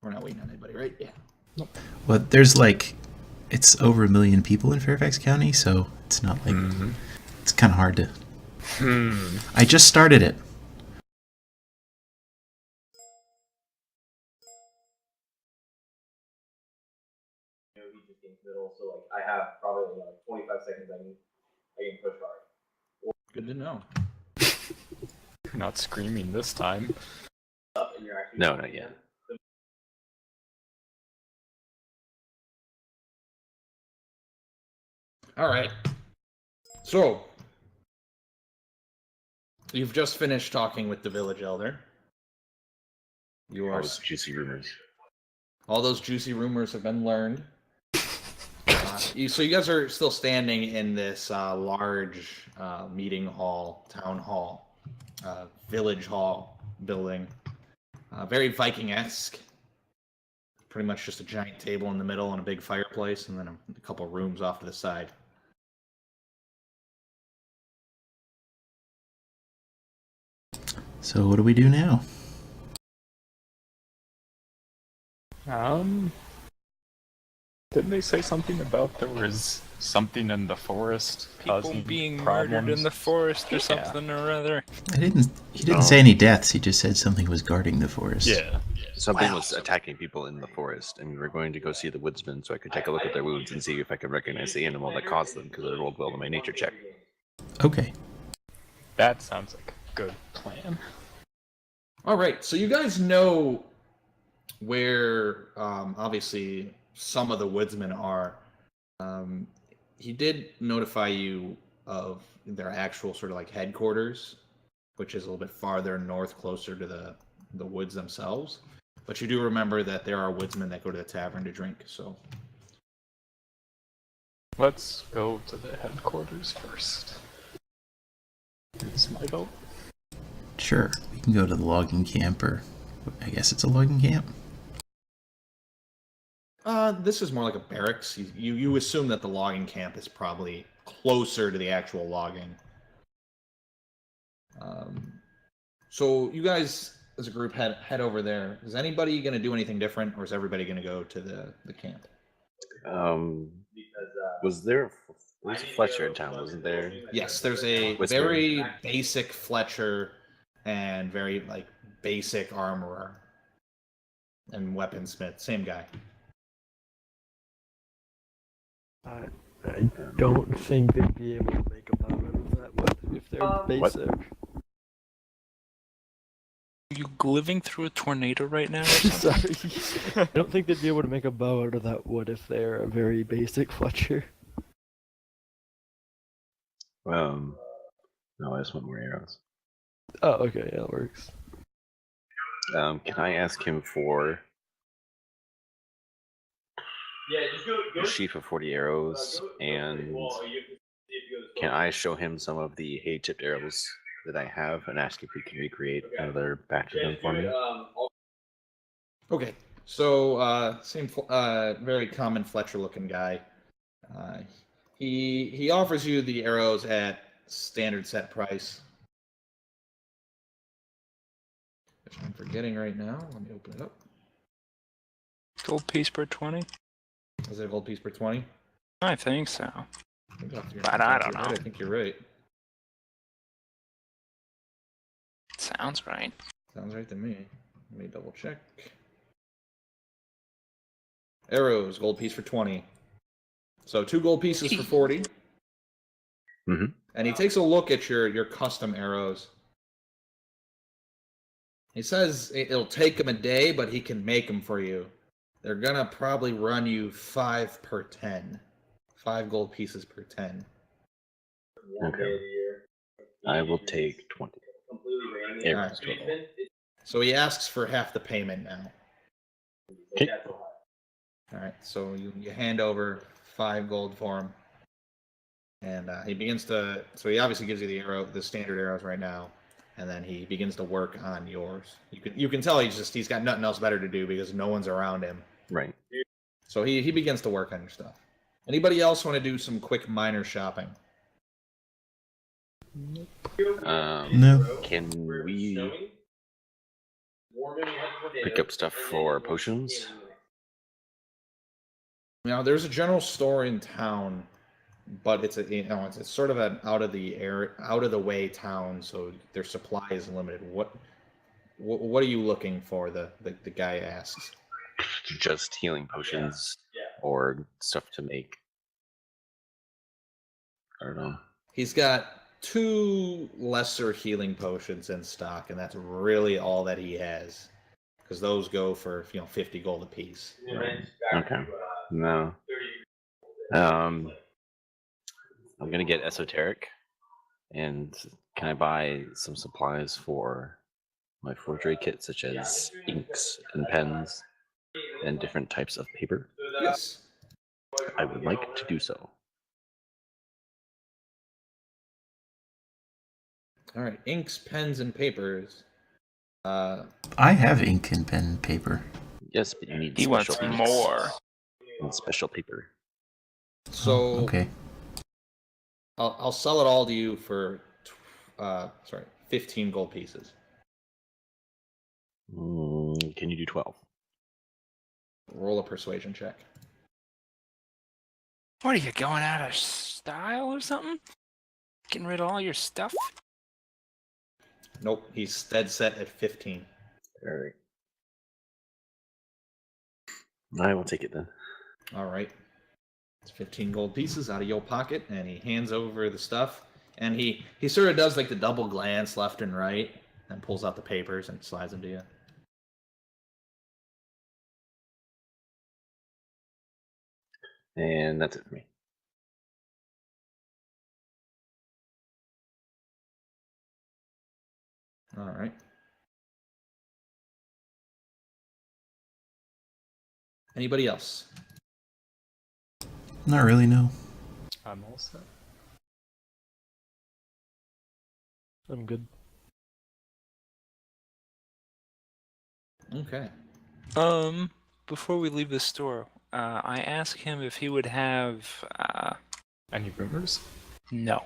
We're not waiting on anybody, right? Yeah. Nope. Well, there's like, it's over 1 million people in Fairfax County, so it's not like, it's kind of hard to. I just started it. So like I have probably like 25 seconds I can push hard. Good to know. You're not screaming this time. No, not yet. All right. So, you've just finished talking with the village elder. You are. All those juicy rumors. All those juicy rumors have been learned. So you guys are still standing in this large meeting hall, town hall, village hall building. Very Viking-esque. Pretty much just a giant table in the middle and a big fireplace, and then a couple rooms off to the side. So what do we do now? Didn't they say something about there was something in the forest? People being murdered in the forest or Yeah. something or other. He didn't say any deaths. He just said something was guarding the forest. Yeah. Something was attacking people in the forest, and we were going to go see the woodsman so I could take a look at their wounds and see if I could recognize the animal that caused them, because it rolled well in my nature check. Okay. That sounds like a good plan. All right, so you guys know where, obviously, some of the woodsmen are. He did notify you of their actual sort of like headquarters, which is a little bit farther north, closer to the woods themselves. But you do remember that there are woodsmen that go to the tavern to drink, so... Let's go to the headquarters first. It's my vote. Sure. We can go to the logging camp, or I guess it's a logging camp. This is more like a barracks. You assume that the logging camp is probably closer to the actual logging. So you guys, as a group, head over there. Is anybody going to do anything different, or is everybody going to go to the camp? Was there a Fletcher in town, wasn't there? Yes, there's a very basic Fletcher and very like basic armorer and weaponsmith. Same guy. I don't think they'd be able to make a bow out of that wood if they're basic. Are you living through a tornado right now or something? Sorry. I don't think they'd be able to make a bow out of that wood if they're a very basic Fletcher. No, I just want more arrows. Oh, okay, yeah, that works. Can I ask him for a sheaf of 40 arrows, and can I show him some of the hay-tipped arrows that I have and ask if he can recreate another batch of them for me? Okay, so same, very common Fletcher-looking guy. He offers you the arrows at standard set price. Which I'm forgetting right now. Let me open it up. Gold piece per 20? Is it a gold piece per 20? I think so. But I don't know. I think you're right. Sounds right. Sounds right to me. Let me double check. Arrows, gold piece for 20. So 2 gold pieces for 40. Mm-hmm. And he takes a look at your custom arrows. He says it'll take him a day, but he can make them for you. They're gonna probably run you 5 per 10. 5 gold pieces per 10. Okay. I will take 20. Arrows total. So he asks for half the payment now. Okay. Alright, so you hand over 5 gold for him. And he begins to... So he obviously gives you the standard arrows right now. And then he begins to work on yours. You can tell he's got nothing else better to do because no one's around him. Right. So he begins to work on your stuff. Anybody else want to do some quick minor shopping? No. Can we pick up stuff for potions? Now, there's a general store in town, but it's it's sort of an out of the way town, so their supply is limited. What are you looking for? The guy asks. Just healing potions or stuff to make. I don't know. He's got 2 lesser healing potions in stock, and that's really all that he has, because those go for 50 gold apiece. Okay. No. I'm gonna get esoteric, and can I buy some supplies for my forgery kit, such as inks and pens and different types of paper? Yes. I would like to do so. All right, inks, pens, and papers. I have ink and pen and paper. Yes, but you need He special wants inks more. and special paper. So Okay. I'll sell it all to you for 15 gold pieces. Can you do 12? Roll a persuasion check. What are you going out of style or something? Getting rid of all your stuff? Nope, he's dead set at 15. All right. I will take it then. All right. It's 15 gold pieces out of your pocket, and he hands over the stuff. And he sort of does like the double glance left and right, and pulls out the papers and slides them to you. And that's it for me. All right. Anybody else? Not really, no. I'm all set. I'm good. Okay. Before we leave the store, I asked him if he would have, Any rumors? no.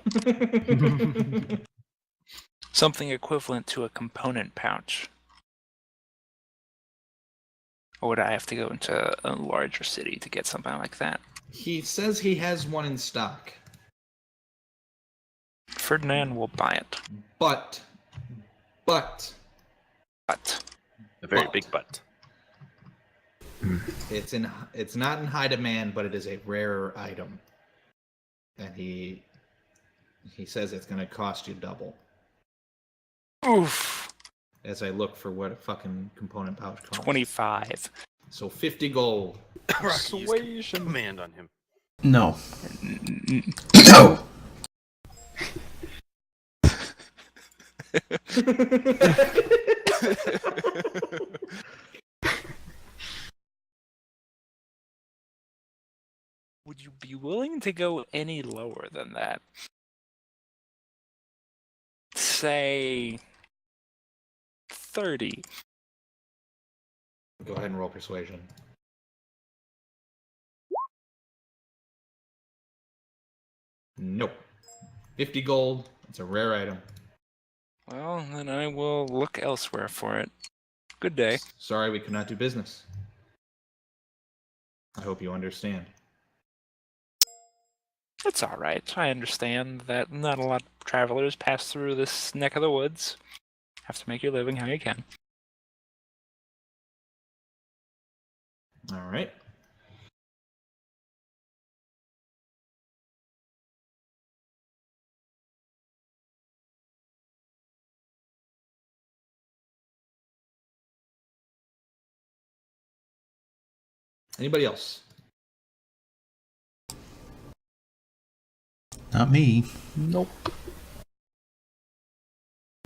Something equivalent to a component pouch. Or would I have to go into a larger city to get something like that? He says he has one in stock, Ferdinand will buy it. but But A very But. big butt. it's not in high demand, but it is a rarer item, and he says it's going to cost you double. oof, As I look for what a fucking component pouch costs. 25. So 50 gold. Persuasion. Command on him. No. No! Would you be willing to go any lower than that? Say 30. Go ahead and roll persuasion. Nope. 50 gold. It's a rare item. Well, then I will look elsewhere for it. Good day. Sorry, we could not do business. I hope you understand. It's alright. I understand that not a lot of travelers pass through this neck of the woods. Have to make your living how you can. All right. Anybody else? Not me. Nope.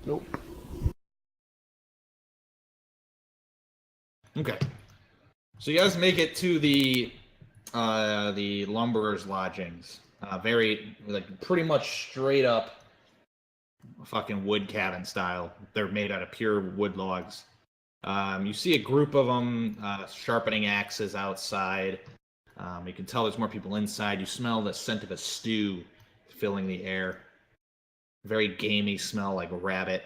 Nope. Okay. So you guys make it to the lumberer's lodgings. Very pretty much straight up fucking wood cabin style. They're made out of pure wood logs. You see a group of them sharpening axes outside. You can tell there's more people inside. You smell the scent of a stew filling the air. Very gamey smell, like rabbit.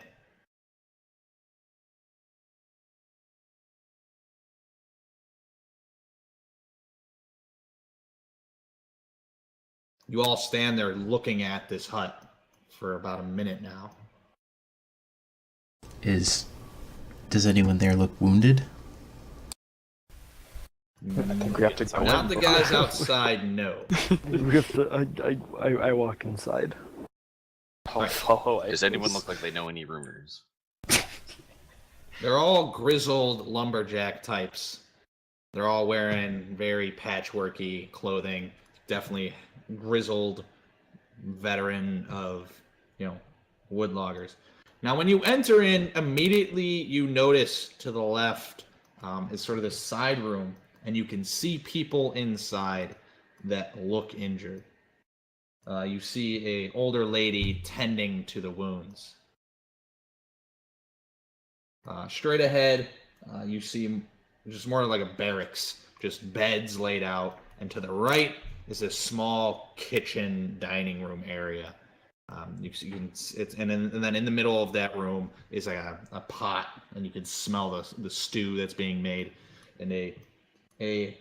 You all stand there looking at this hut for about a minute now. Does anyone there look wounded? I think we have to go Not in the before- guys outside, no. We have to, I walk inside. I'll follow Does anyone Isis. look like they know any rumors? They're all grizzled lumberjack types. They're all wearing very patchworky clothing. Definitely grizzled veteran of, wood loggers. Now, when you enter in, immediately you notice to the left is sort of this side room, and you can see people inside that look injured. You see a older lady tending to the wounds. Straight ahead, you see just more like a barracks, just beds laid out, and to the right is a small kitchen dining room area. And then in the middle of that room is like a pot, and you can smell the stew that's being made, and a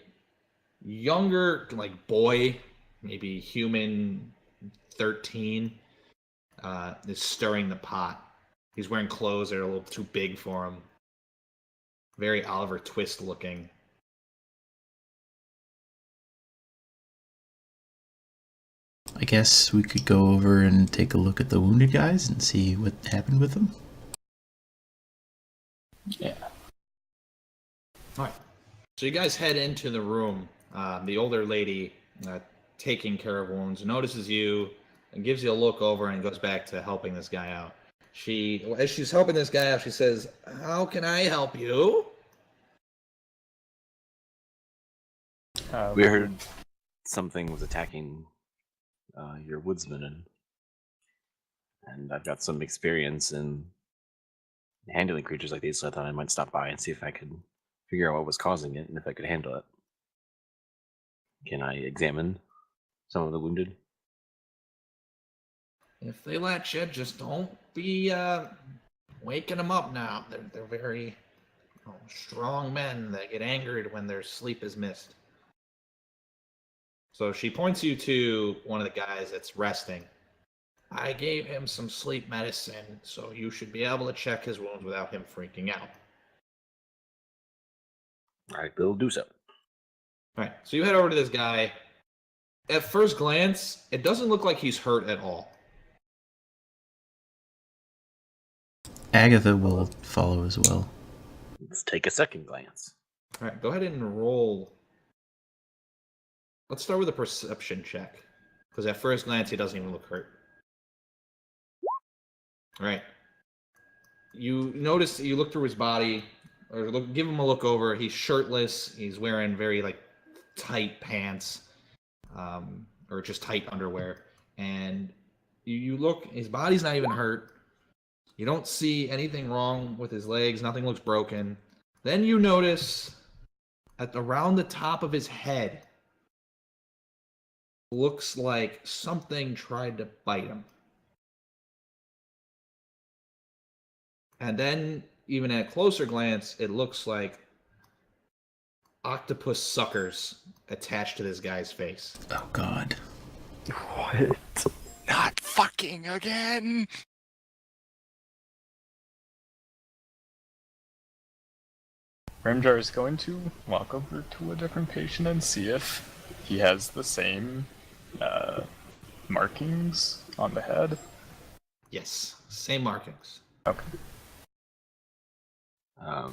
younger boy, maybe human 13, is stirring the pot. He's wearing clothes that are a little too big for him. Very Oliver Twist looking. I guess we could go over and take a look at the wounded guys and see what happened with them. Yeah. All right. So you guys head into the room. The older lady taking care of wounds notices you and gives you a look over and goes back to helping this guy out. As she's helping this guy out, she says, "How can I help you?" We heard something was attacking your woodsman, and I've got some experience in handling creatures like these, so I thought I might stop by and see if I could figure out what was causing it and if I could handle it. Can I examine some of the wounded? If they let you, just don't be waking them up now. They're very strong men that get angered when their sleep is missed. So she points you to one of the guys that's resting. I gave him some sleep medicine, so you should be able to check his wounds without him freaking out. I will do so. All right, so you head over to this guy. At first glance, it doesn't look like he's hurt at all. Agatha will follow as well. Let's take a second glance. All right, go ahead and roll. Let's start with a perception check, because at first glance, he doesn't even look hurt. All right. You notice, you look through his body, or give him a look over. He's shirtless. He's wearing very tight pants, or just tight underwear. And you look, his body's not even hurt. You don't see anything wrong with his legs. Nothing looks broken. Then you notice around the top of his head, looks like something tried to bite him. And then, even at a closer glance, it looks like octopus suckers attached to this guy's face. Oh God. What? Not fucking again! Ramjar is going to walk over to a different patient and see if he has the same markings on the head. Yes, same markings. Okay.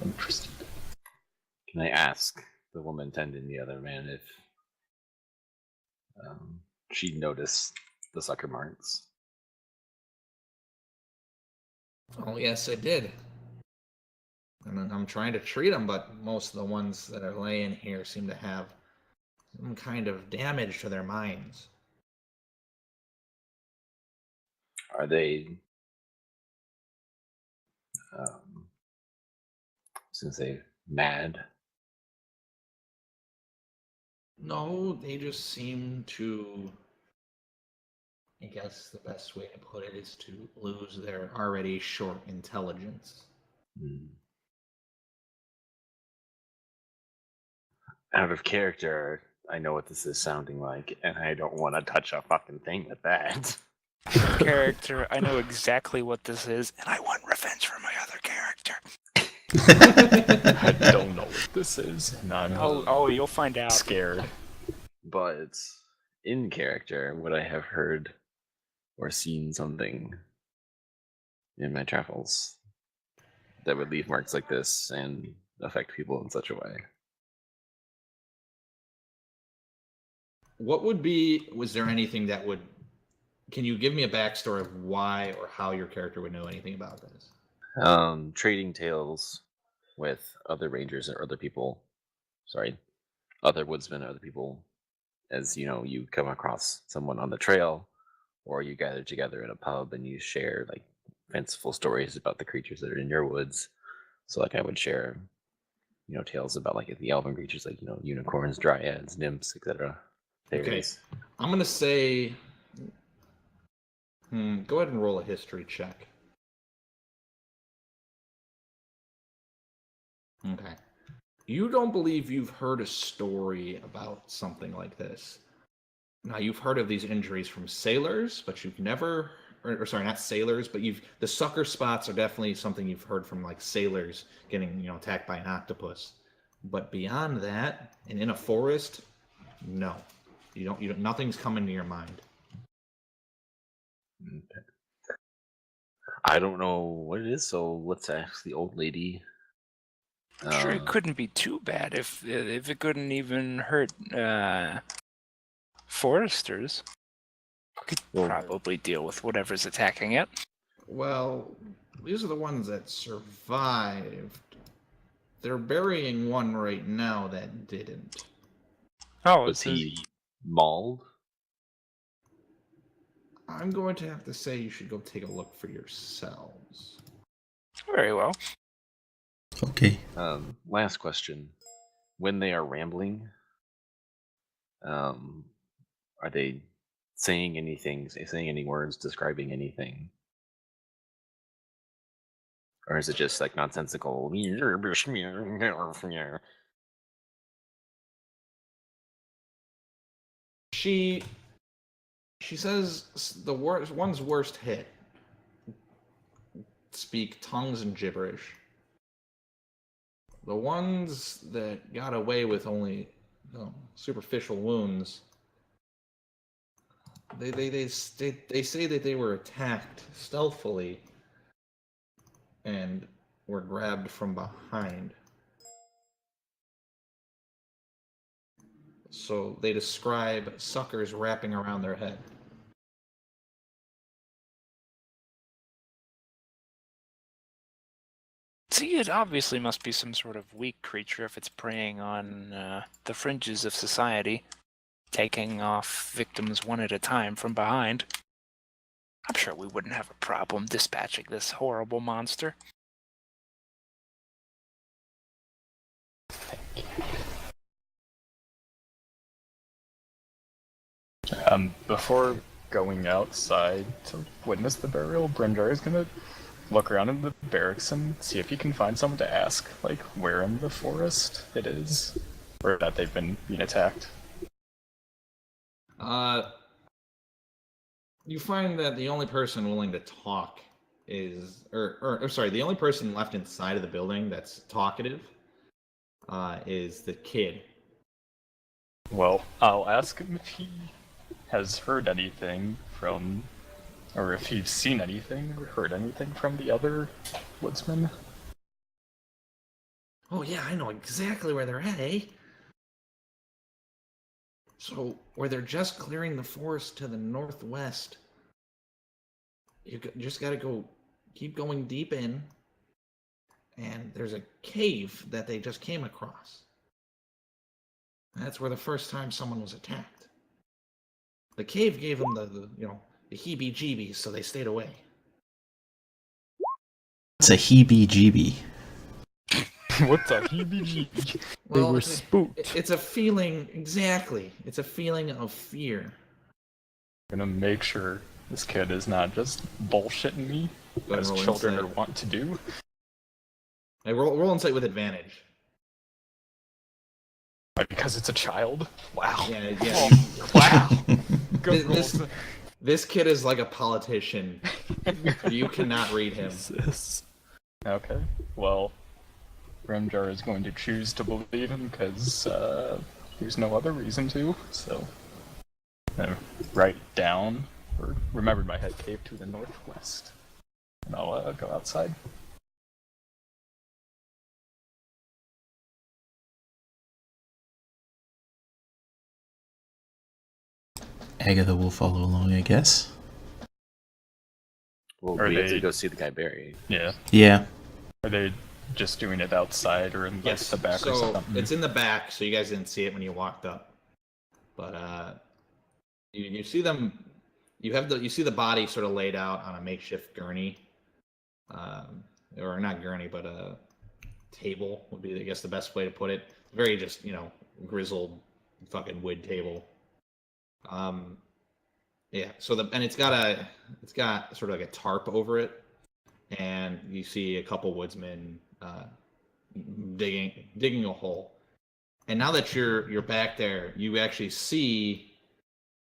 Interesting. Can I ask the woman tending the other man if she noticed the sucker marks? Oh, yes, I did. And I'm trying to treat them, but most of the ones that are laying here seem to have some kind of damage to their minds. Are they, since they mad? No, they just seem to, I guess the best way to put it is to lose their already short intelligence. Out of character, I know what this is sounding like, and I don't want to touch a fucking thing with that. Character, I know exactly what this is, and I want revenge for my other character. I don't know what this is, and I'm Oh, you'll find out. scared. But in character, would I have heard or seen something in my travels that would leave marks like this and affect people in such a way? What was there anything that would, can you give me a backstory of why or how your character would know anything about this? Trading tales with other rangers or other woodsmen or other people, as you come across someone on the trail, or you gather together in a pub and you share like fanciful stories about the creatures that are in your woods. So like I would share, tales about like the elven creatures, like unicorns, dryads, nymphs, etc. Okay, I'm gonna say, go ahead and roll a history check. Okay. You don't believe you've heard a story about something like this. Now, you've heard of these injuries from sailors, but you've never, or sorry, not sailors, but the sucker spots are definitely something you've heard from like sailors getting, attacked by an octopus. But beyond that, and in a forest, no. You don't, nothing's coming to your mind. Okay. I don't know what it is, so let's ask the old lady. Sure, it couldn't be too bad if it couldn't even hurt foresters. Could probably deal with whatever's attacking it. Well, these are the ones that survived. They're burying one right now that didn't. Oh, Was he mauled? I'm going to have to say you should go take a look for yourselves. Very well. Okay. Last question. When they are rambling, are they saying anything, saying any words, describing anything? Or is it just like nonsensical? She says the one's worst hit speak tongues and gibberish. The ones that got away with only superficial wounds, they say that they were attacked stealthily and were grabbed from behind. So they describe suckers wrapping around their head. See, it obviously must be some sort of weak creature if it's preying on the fringes of society, taking off victims one at a time from behind. I'm sure we wouldn't have a problem dispatching this horrible monster. Before going outside to witness the burial, Brimjar is gonna look around in the barracks and see if he can find someone to ask, like, where in the forest it is, or that they've been being attacked. You find that the only person willing to talk is, or sorry, the only person left inside of the building that's talkative is the kid. Well, I'll ask him if he has heard anything from, or if he's seen anything or heard anything from the other woodsmen. Oh yeah, I know exactly where they're at, eh? So, where they're just clearing the forest to the northwest. You just gotta keep going deep in, and there's a cave that they just came across. That's where the first time someone was attacked. The cave gave them the heebie-jeebies, so they stayed away. It's a heebie-jeebie. What's a heebie-jeebie? Well, They were spooked. It's a feeling, exactly. It's a feeling of fear. I'm gonna make sure this kid is not just bullshitting me, Go ahead as and roll children insight. are wont to do. Hey, roll insight with advantage. Because it's a child? Wow. Yeah. Wow. Good This, rules. this kid is like a politician. You cannot read him. Jesus. Okay, well, Grimjar is going to choose to believe him because there's no other reason to, so. Write down, or remember my head cave to the northwest. And I'll go outside. Agatha will follow along, I guess. Well, Are we have they- to go see the guy buried. Yeah. Yeah. Are they just doing it outside or in like, Yes. the back or So something? it's in the back, so you guys didn't see it when you walked up. But you see them. You see the body sort of laid out on a makeshift gurney, or not gurney, but a table would be, I guess, the best way to put it. Very just grizzled, fucking wood table. Yeah. So it's got sort of like a tarp over it, and you see a couple woodsmen digging a hole. And now that you're back there, you actually see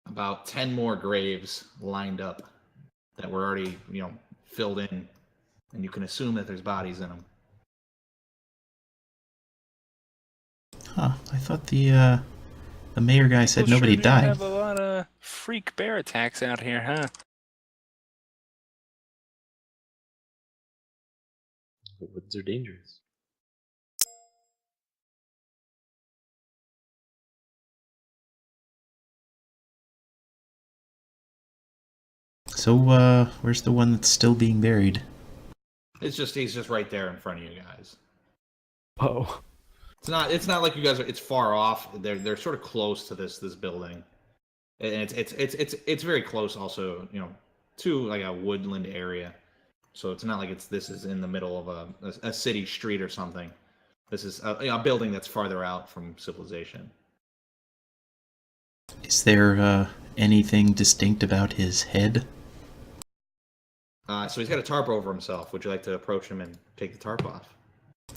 about 10 more graves lined up that were already filled in, and you can assume that there's bodies in them. Huh. I thought the mayor guy said People nobody sure do died. have a lot of freak bear attacks out here, huh? The woods are dangerous. So, where's the one that's still being buried? He's just right there in front of you guys. Oh. It's not like you guys it's far off. They're sort of close to this building. And it's very close also, to like a woodland area. So it's not like this is in the middle of a city street or something. This is a building that's farther out from civilization. Is there anything distinct about his head? So he's got a tarp over himself. Would you like to approach him and take the tarp off?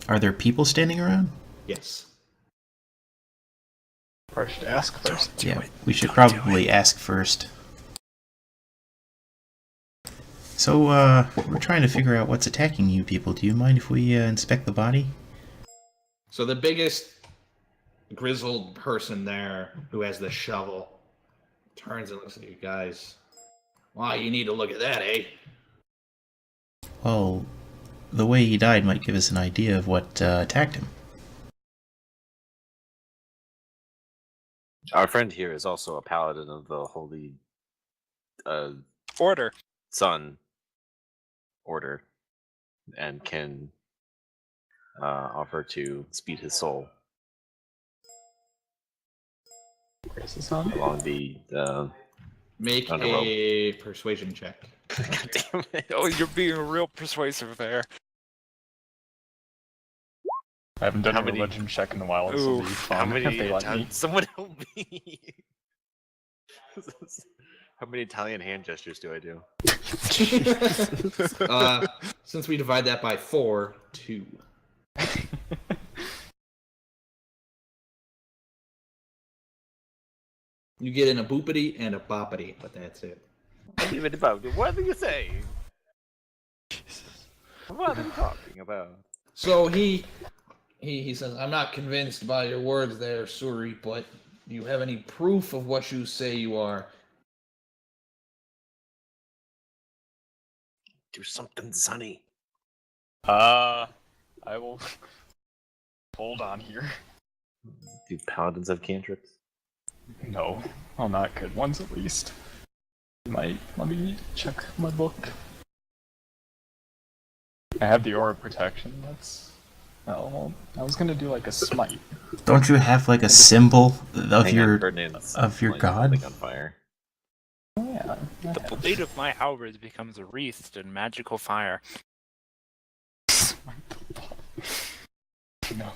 Are there people standing around? Yes. Or I should ask first. Yeah, we should probably ask first. So, we're trying to figure out what's attacking you people. Do you mind if we inspect the body? So the biggest grizzled person there who has the shovel turns and looks at you guys. Wow, you need to look at that, eh? Well, the way he died might give us an idea of what attacked him. Our friend here is also a paladin of the Holy Order. Sun Order, and can offer to speed his soul Where's this on? along the. Make Underworld. a persuasion check. God damn it! Oh, you're being real persuasive there. I haven't done How a many- religion check in a while. This will be Oof, fun. How many? if they let me. Someone help me! How many Italian hand gestures do I do? Since we divide that by 4, 2. You get in a boopity and a boppity, but that's it. What do you say? What are you talking about? So he says, I'm not convinced by your words there, Suri, but do you have any proof of what you say you are? Do something, Sonny. I will hold on here. Do paladins have cantrips? No, well, not good ones at least. Let me check my book. I have the aura protection. That's. Oh, well, I was gonna do like a smite. Don't you have like a symbol of Hang on, your Ferdinand's of your lighting god? something on fire. Oh, yeah. The blade of my halberd becomes wreathed in magical fire. No.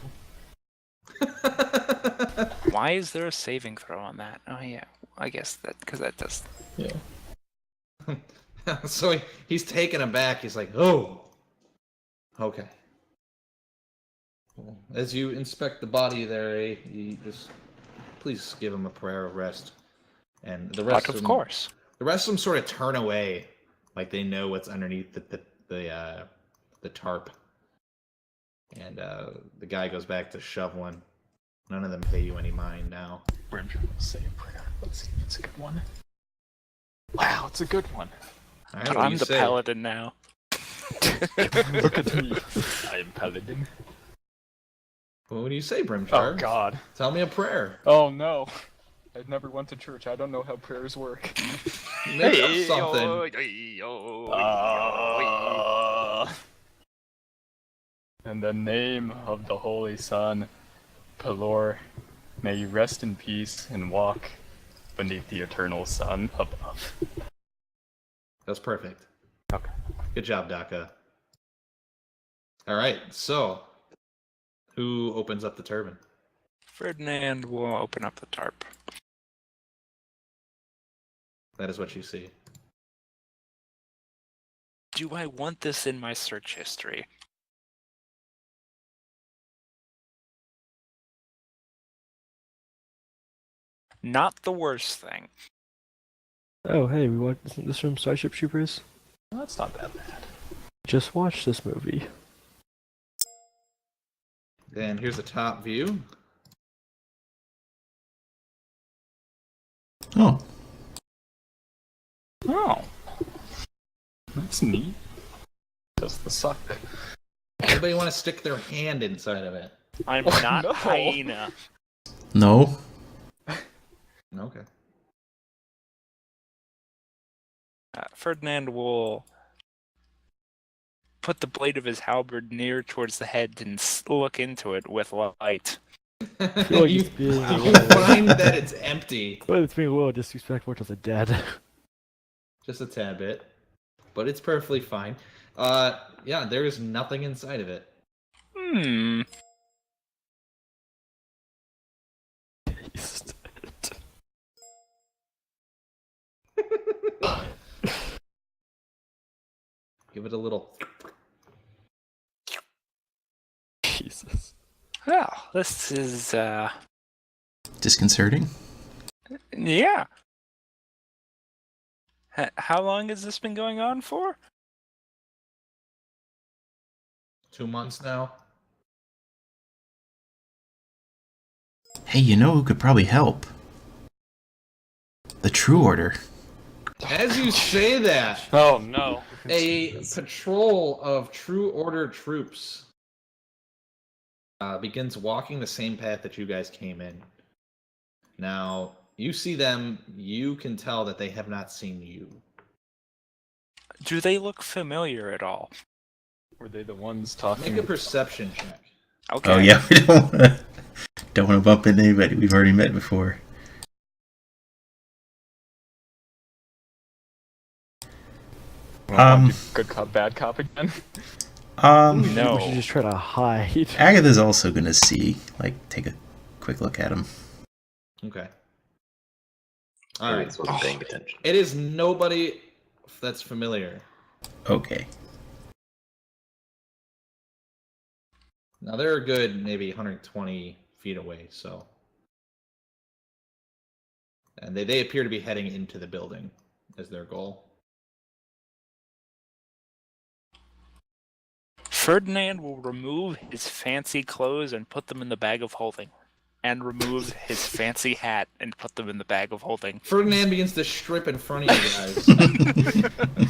Why is there a saving throw on that? Oh yeah, I guess that because that does. Yeah. So he's taken aback. He's like, oh, okay. Well, as you inspect the body there, you just please give him a prayer of rest. And the rest But of of them, course. the rest of them sort of turn away, like they know what's underneath the tarp. And the guy goes back to shoveling. None of them pay you any mind now. Brimjar will say a prayer. Let's see if it's a good one. Wow, it's a good one. All right, But what do I'm you the say? paladin now. Look at me. I am paladin. Well, what do you say, Brimjar? Oh God. Tell me a prayer. Oh no. I never went to church. I don't know how prayers work. Make up something. In the name of the Holy Son, Pelor, may you rest in peace and walk beneath the eternal sun above. That's perfect. Okay. Good job, Daka. All right, so who opens up the turban? Ferdinand will open up the tarp. That is what you see. Do I want this in my search history? Not the worst thing. Oh, hey, isn't this from Starship Troopers? Well, that's not that bad. Just watched this movie. Then here's a top view. Oh, Oh. That's neat. Does the suck? Anybody want to stick their hand inside of it? I'm Oh, not no. hyena. no. Okay. Ferdinand will put the blade of his halberd near towards the head and look into it with light. feel like you, it's being a you little- find that it's empty. Well, it's being a little disrespectful to the dead. Just a tad bit. But it's perfectly fine. Yeah, there is nothing inside of it. Hmm. He's dead. Give it a little. Jesus. Well, this is, Disconcerting. yeah. How long has this been going on for? 2 months now. Hey, you know who could probably help? The True Order. As you say that, Oh no. a patrol of True Order troops begins walking the same path that you guys came in. Now, you see them, you can tell that they have not seen you. Do they look familiar at all? Were they the ones talking? Make a perception check. Okay. Oh yeah, we don't want to bump into anybody we've already met before. Good cop, bad cop again? No. We should just try to hide. Agatha's also gonna see, take a quick look at him. Okay. I Alright. wasn't paying attention. It is nobody that's familiar. Okay. Now, they're a good maybe 120 feet away, so. And they appear to be heading into the building as their goal. Ferdinand will remove his fancy clothes and put them in the bag of holding. And remove his fancy hat and put them in the bag of holding. Ferdinand begins to strip in front of you guys.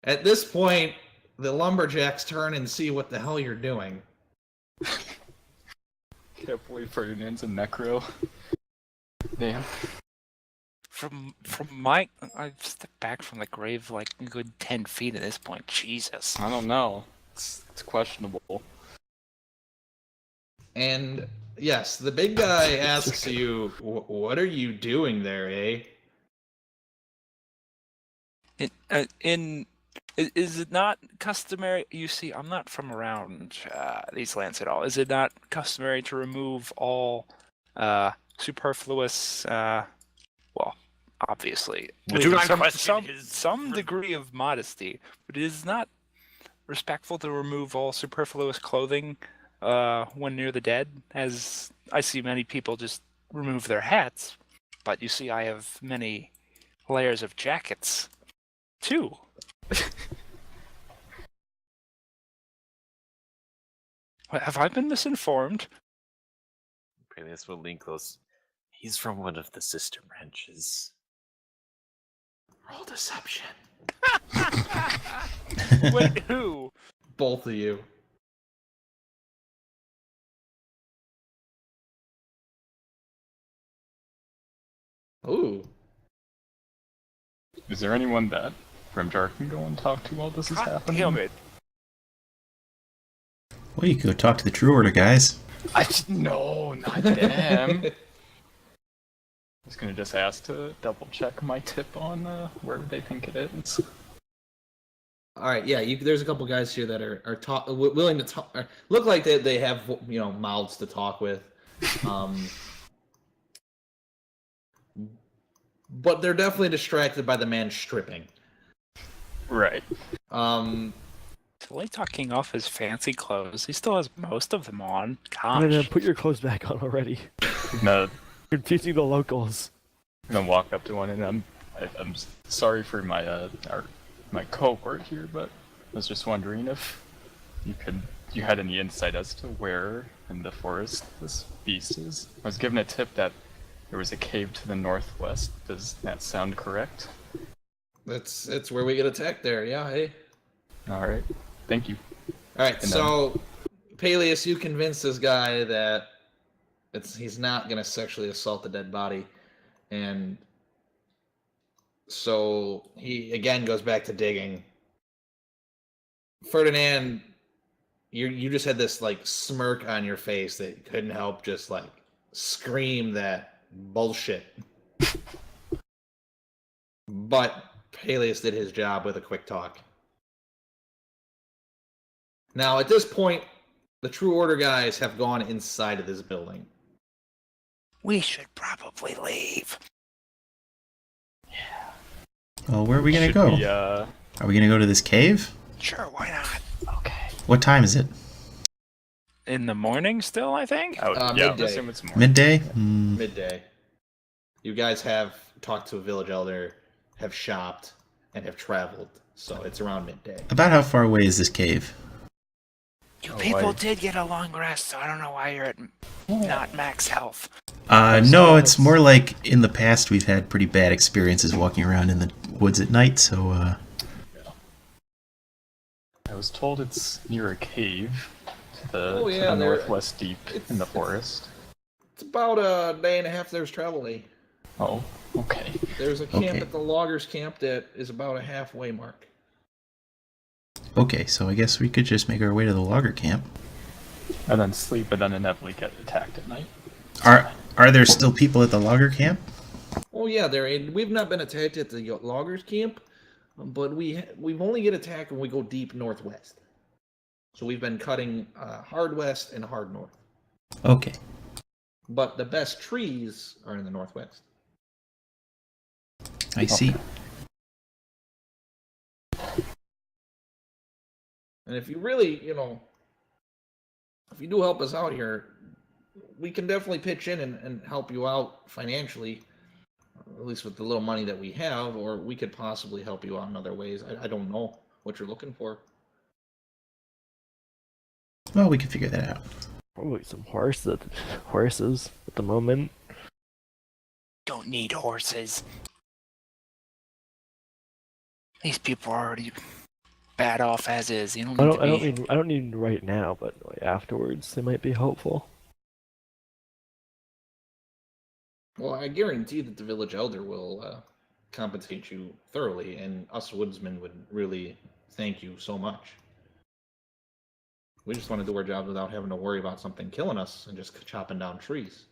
At this point, the lumberjacks turn and see what the hell you're doing. Can't believe Ferdinand's a necro. Damn. From my, I've stepped back from the grave like a good 10 feet at this point. Jesus. I don't know. It's questionable. And yes, the big guy asks you, "What are you doing there, eh?" Is it not customary? You see, I'm not from around these lands at all. Is it not customary to remove all superfluous? Well, obviously, Do not some, question some, his some degree of modesty, but it is not respectful to remove all superfluous clothing when near the dead, as I see many people just remove their hats. But you see, I have many layers of jackets, too. Have I been misinformed? Peleus will link those. He's from one of the sister branches. Roll deception. Wait, who? Both of you. Ooh. Is there anyone that Grimjar can go and talk to while this is God happening? damn it. Well, you could go talk to the True Order guys. No, not them. I was gonna just ask to double check my tip on where they think it is. All right, yeah. There's a couple guys here that are willing to talk. Look like they have mouths to talk with, but they're definitely distracted by the man stripping. Right. Totally talking off his fancy clothes. He still has most of them on. No, Gosh. put your clothes back on already. No, Confusing the locals. I'm gonna walk up to one and I'm sorry for my cohort here, but I was just wondering if you had any insight as to where in the forest this beast is. I was given a tip that there was a cave to the northwest. Does that sound correct? That's where we get attacked there. Yeah. Hey. All right. Thank you. All right. So, Peleus, you convinced this guy that he's not gonna sexually assault the dead body, and so he again goes back to digging. Ferdinand, you just had this like smirk on your face that couldn't help just like scream that bullshit. But Peleus did his job with a quick talk. Now, at this point, the True Order guys have gone inside of this building. We should probably leave. Well, where are we gonna Should go? we, Are we gonna go to this cave? Sure, why not? Okay. What time is it? In the morning still, I think? Oh, yeah, midday. I assume it's morning. Midday? Midday. You guys have talked to a village elder, have shopped, and have traveled. So it's around midday. About how far away is this cave? You Oh, people I- did get a long rest, so I don't know why you're at not max health. No, it's more like in the past we've had pretty bad experiences walking around in the woods at night, so, I was told it's near a cave to the, Oh, to yeah, the there- northwest deep in the forest. It's about a day and a half there's travel day. Oh, okay. There's a camp Okay. at the loggers camp that is about a halfway mark. okay, so I guess we could just make our way to the logger camp. And then sleep and then inevitably get attacked at night. Are there still people at the logger camp? Oh yeah, we've not been attacked at the loggers camp, but we've only get attacked when we go deep northwest. So we've been cutting hard west and hard north. Okay. But the best trees are in the northwest. I see. And if you really, if you do help us out here, we can definitely pitch in and help you out financially, at least with the little money that we have, or we could possibly help you out in other ways. I don't know what you're looking for. Well, we can figure that out. Probably some horses at the moment. Don't need horses. These people are already bad off as is. You don't need to be... I don't need right now, but like afterwards they might be helpful. Well, I guarantee that the village elder will compensate you thoroughly, and us woodsmen would really thank you so much. We just want to do our job without having to worry about something killing us and just chopping down trees.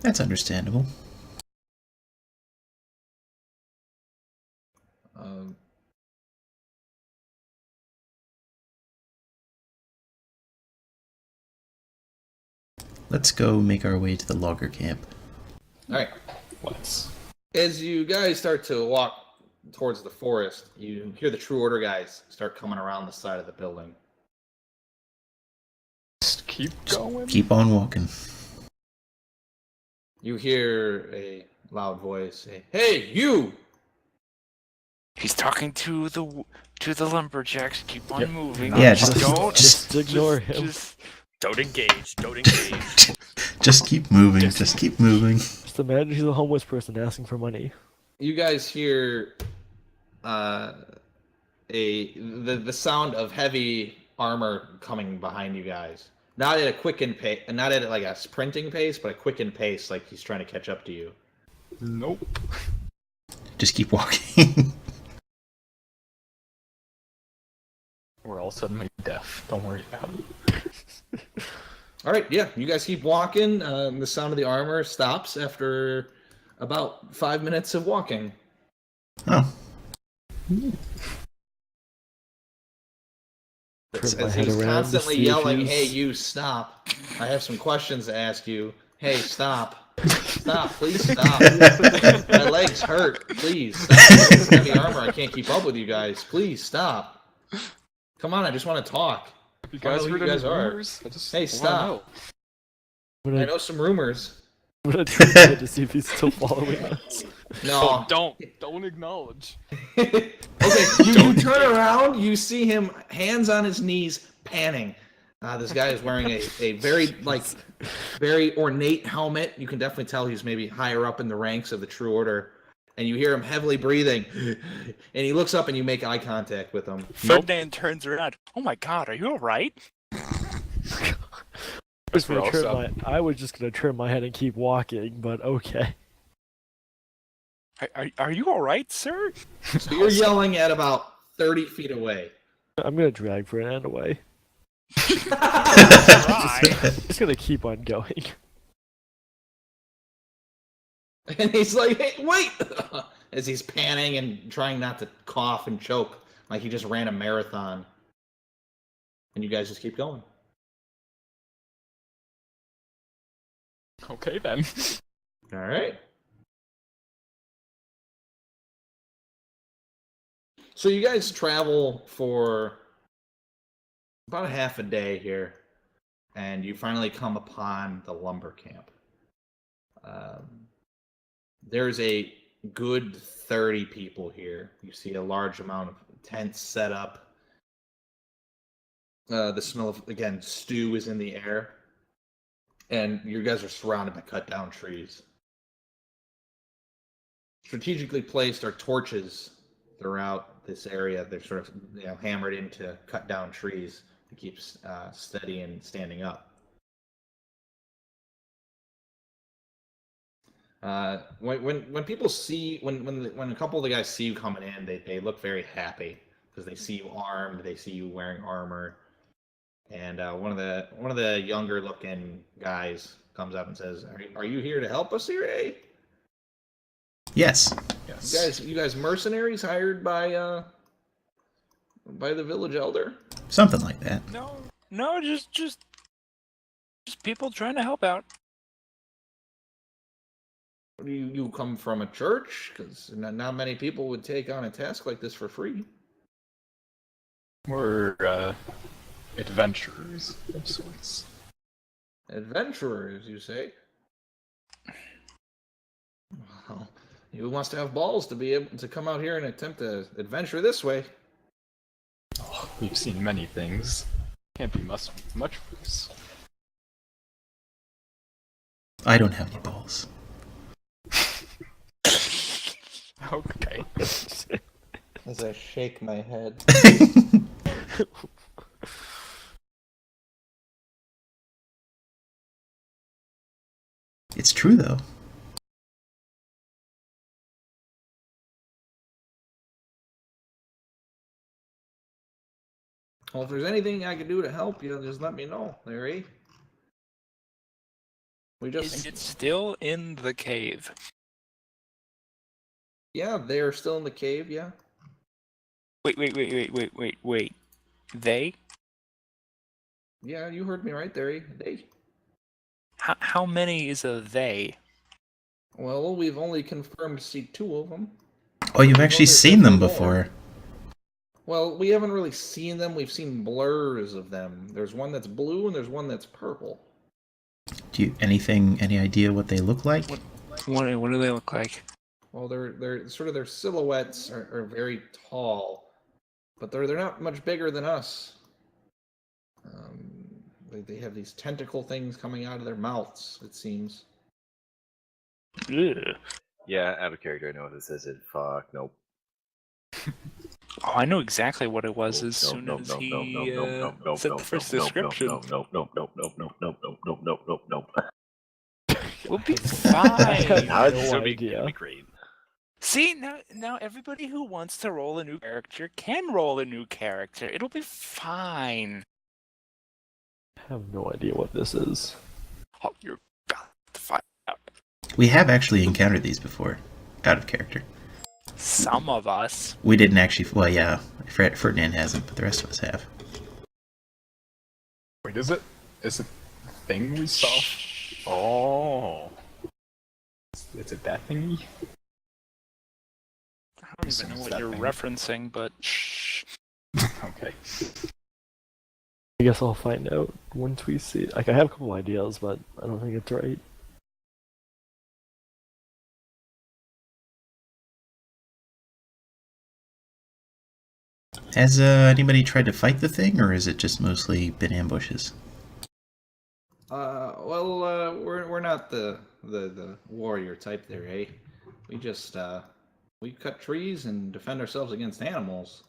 That's understandable. Let's go make our way to the logger camp. All right. Let's. As you guys start to walk towards the forest, you hear the True Order guys start coming around the side of the building. Just keep going. Keep on walking. You hear a loud voice say, "Hey, you!" He's talking to the lumberjacks. Keep on moving. Yeah, just ignore him. Don't engage. Don't engage. Just keep moving. Just keep moving. Just imagine he's a homeless person asking for money. You guys hear the sound of heavy armor coming behind you guys. Not at a quickened pace, not at like a sprinting pace, but a quickened pace, like he's trying to catch up to you. Nope. Just keep walking. We're all suddenly deaf. Don't worry about it. All right, yeah, you guys keep walking. The sound of the armor stops after about 5 minutes of walking. Oh. Turn my As head he's around to constantly see if yelling, he's- "Hey, you, stop. I have some questions to ask you. Hey, stop. Stop, please stop. My legs hurt. Please stop. This heavy armor, I can't keep up with you guys. Please stop. Come on, I just want to talk. Have you I don't guys know who heard you any guys are. rumors? I just Hey, wanna stop. know. I'm I gonna, know some rumors. I'm gonna turn my head to see if he's still following us. No. Don't acknowledge. Okay, you turn around, you see him, hands on his knees, panning. This guy is wearing a very, very ornate helmet. You can definitely tell he's maybe higher up in the ranks of the True Order. And you hear him heavily breathing. And he looks up and you make eye contact with him. Ferdinand turns around. Oh my God, are you all right? I was just gonna turn my head and keep walking, but okay. Are you all right, sir? So you're yelling at about 30 feet away. I'm gonna drag Fernand away. Right. Just gonna keep on going. And he's like, "Hey, wait!" As he's panning and trying not to cough and choke, like he just ran a marathon. And you guys just keep going. Okay then. All right. So you guys travel for about a half a day here, and you finally come upon the lumber camp. There's a good 30 people here. You see a large amount of tents set up. The smell of, again, stew is in the air. And you guys are surrounded by cut down trees. Strategically placed are torches throughout this area. They're sort of hammered into cut down trees to keep steady and standing up. When people see when a couple of the guys see you coming in, they look very happy because they see you armed, they see you wearing armor, and one of the younger looking guys comes up and says, "Are you here to help us here, eh? Yes. Yes. You guys mercenaries hired by the village elder?" Something like that. No, just people trying to help out. Do you come from a church? Because not many people would take on a task like this for free. We're adventurers of sorts. Adventurers, you say? Well, you must have balls to be able to come out here and attempt to adventure this way. Oh, we've seen many things. Can't be much worse. I don't have any balls. Okay. As I shake my head. It's true, though. Well, if there's anything I can do to help you, just let me know, Larry. Is it still in the cave? Yeah, they're still in the cave, yeah. Wait. They? Yeah, you heard me right there. They. How many is a they? Well, we've only confirmed to see 2 of them. Oh, you've actually there's seen them definitely more. before. Well, we haven't really seen them. We've seen blurs of them. There's one that's blue and there's one that's purple. Do you any idea what they look like? What do they look like? Well, they're sort of their silhouettes are very tall, but they're not much bigger than us. They have these tentacle things coming out of their mouths. It seems. Ugh. Yeah, out of character, I know what this is. Fuck, nope. Oh, I know exactly what it was as Nope, soon nope, as nope, nope, he nope, nope, nope, said nope, the first nope, nope, description. nope, nope, nope, nope, nope, nope, nope, nope, nope, nope, nope, nope. We'll be I have fine. Now no it'll idea. be great. See, now everybody who wants to roll a new character can roll a new character. It'll be fine. I have no idea what this is. Oh, you're about to find out. We have actually encountered these before, out of character. Some of us. We didn't actually. Well, yeah, Ferdinand hasn't, but the rest of us have. Wait, is it the thing we saw? Oh. Is it that thingy? I don't even know what you're referencing, but shh. Okay. I guess I'll find out once we see. Like, I have a couple ideas, but I don't think it's right. Has anybody tried to fight the thing, or has it just mostly been ambushes? We're not the warrior type there, eh? We just we cut trees and defend ourselves against animals.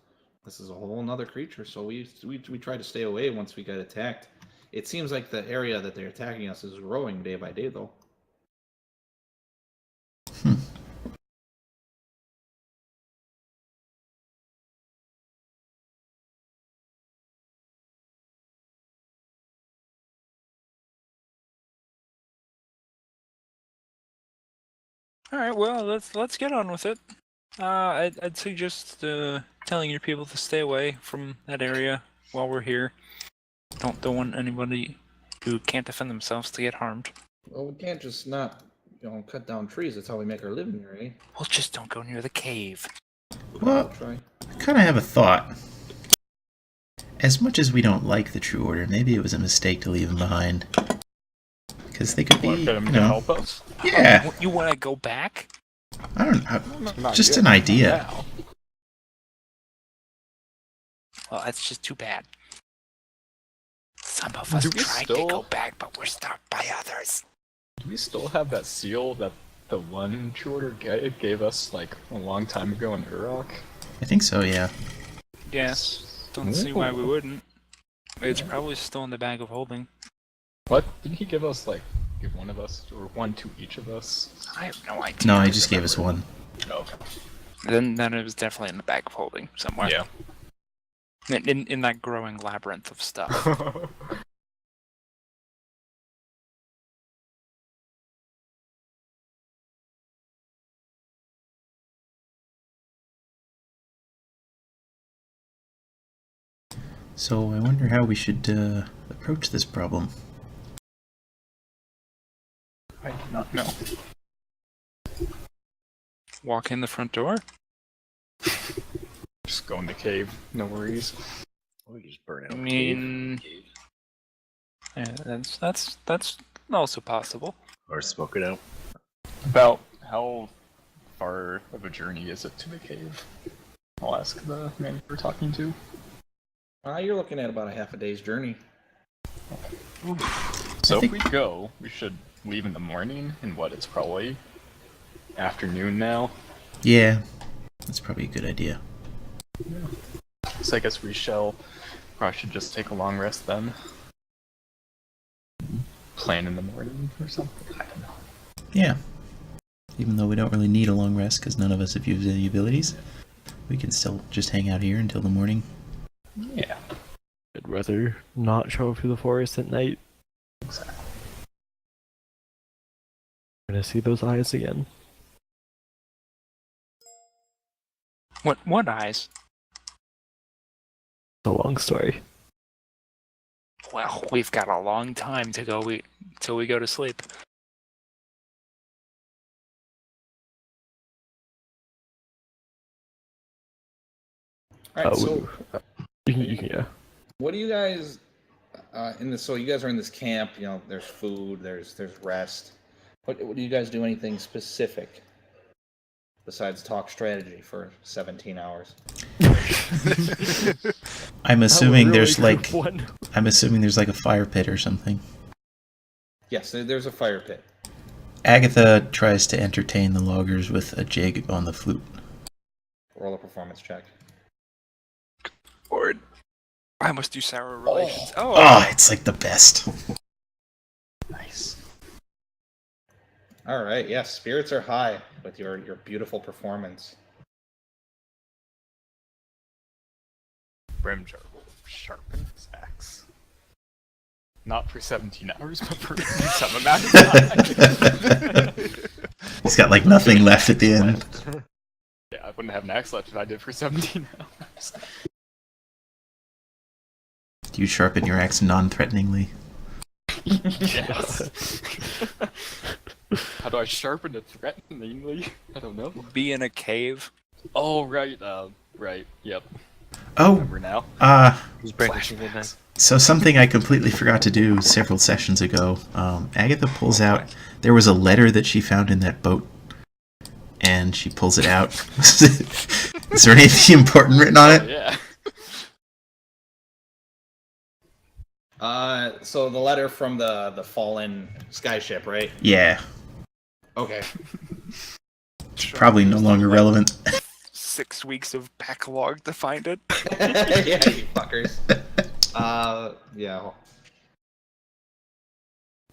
This is a whole nother creature, so we try to stay away once we get attacked. It seems like the area that they're attacking us is growing day by day, though. All right, well, let's get on with it. I'd suggest telling your people to stay away from that area while we're here. Don't want anybody who can't defend themselves to get harmed. Well, we can't just not, cut down trees. That's how we make our living here, eh? Well, just don't go near the cave. Well, Try. I kind of have a thought. As much as we don't like the True Order, maybe it was a mistake to leave them behind. Because they could be, Want them to help us? Yeah. You want to go back? I don't know. Not Just yet, an not idea. now. Well, that's just too bad. Some of us Do we tried still- to go back, but we're stopped by others. Do we still have that seal that the one True Order gave us like a long time ago in Urok? I think so, yeah. Yes. Don't see why we wouldn't. It's probably still in the bag of holding. What? Didn't he give us give one of us or one to each of us? I have no idea. No, he just gave us one. Oh, okay. Then it was definitely in the bag of holding somewhere. Yeah. In that growing labyrinth of stuff. So I wonder how we should approach this problem. I do not know. Walk in the front door. Just go in the cave, no worries. We can just burn out I the mean, cave. yeah, that's also possible. Or smoke it out. About how far of a journey is it to the cave? I'll ask the man we're talking to. You're looking at about a half a day's journey. So I think- if we go, we should leave in the morning, and it's probably afternoon now. Yeah, that's probably a good idea. So I guess we shall probably should just take a long rest then. Plan in the morning or something. I don't know. Yeah. Even though we don't really need a long rest because none of us have used any abilities, we can still just hang out here until the morning. Yeah. I'd rather not travel through the forest at night. Exactly. I'm gonna see those eyes again. What eyes? It's a long story. Well, we've got a long time to go till we go to sleep. All right, so yeah. what do you guys in this? So you guys are in this camp. You know, there's food, there's rest. What do you guys do? Anything specific besides talk strategy for 17 hours? I'm assuming really there's good like one. I'm assuming there's like a fire pit or something. Yes, there's a fire pit. Agatha tries to entertain the loggers with a jig on the flute. Roll a performance check. Or I must do sour relations. Oh, it's like the best. Nice. All right, yes, spirits are high with your beautiful performance. Brimjar will sharpen his axe. Not for 17 hours, but for some amount of time. He's got like nothing left at the end. Yeah, I wouldn't have an axe left if I did for 17 hours. Do you sharpen your axe non-threateningly? Yes. How do I sharpen it threateningly? I don't know. Be in a cave. Oh, right, right, yep. Oh, Remember now? Who's brandishing it now? so something I completely forgot to do several sessions ago. Agatha pulls out. There was a letter that she found in that boat, and she pulls it out. Is there anything important written on it? Yeah. So the letter from the fallen skyship, right? Yeah, Okay. probably no longer relevant. 6 weeks of backlog to find it. Yeah, you fuckers. Yeah.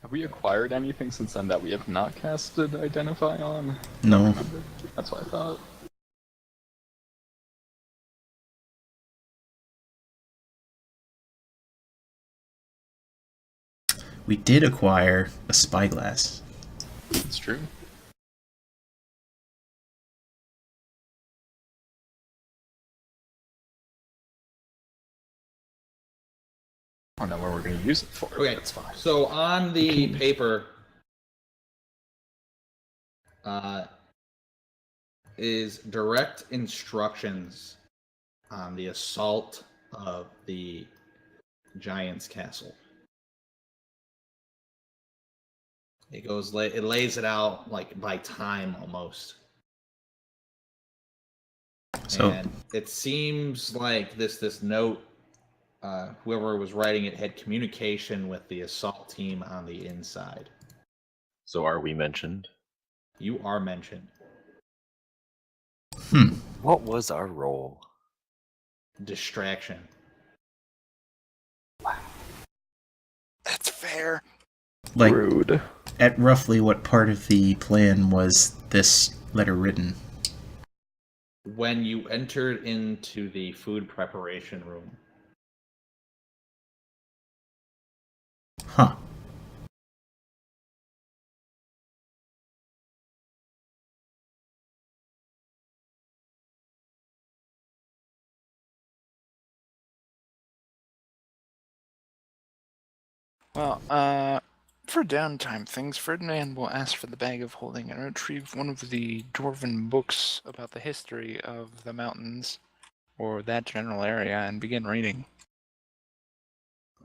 Have we acquired anything since then that we have not casted Identify on? No. That's what I thought. We did acquire a spyglass. It's true. I don't know where we're going to use it for. Okay, That's fine. so on the paper is direct instructions on the assault of the Giant's Castle. It lays it out like by time almost. So And it seems like this note, whoever was writing it had communication with the assault team on the inside. So are we mentioned? You are mentioned. What was our role? Distraction. That's fair. like Rude. at roughly what part of the plan was this letter written? When you entered into the food preparation room. Huh. Well, for downtime things, Ferdinand will ask for the bag of holding and retrieve one of the dwarven books about the history of the mountains, or that general area, and begin reading.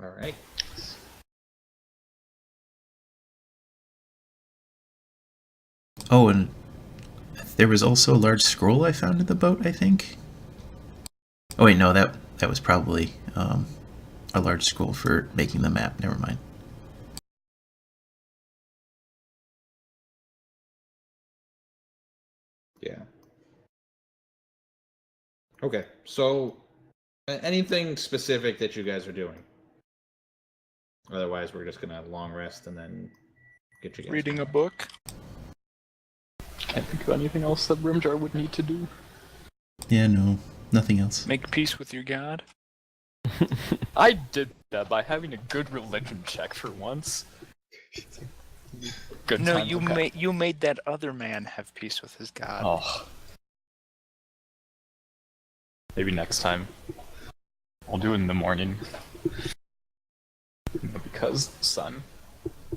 All right. Oh, and there was also a large scroll I found in the boat, I think. Oh wait, no, that was probably a large scroll for making the map. Never mind. Yeah. Okay, so anything specific that you guys are doing? Otherwise, we're just gonna have a long rest and then get you guys. Reading a book? Can't think of anything else that Brimjar would need to do. Yeah, no, nothing else. Make peace with your god? I did that by having a good religion check for once. Good No, times, you okay. made that other man have peace with his god. Oh. Maybe next time. I'll do it in the morning. Because sun.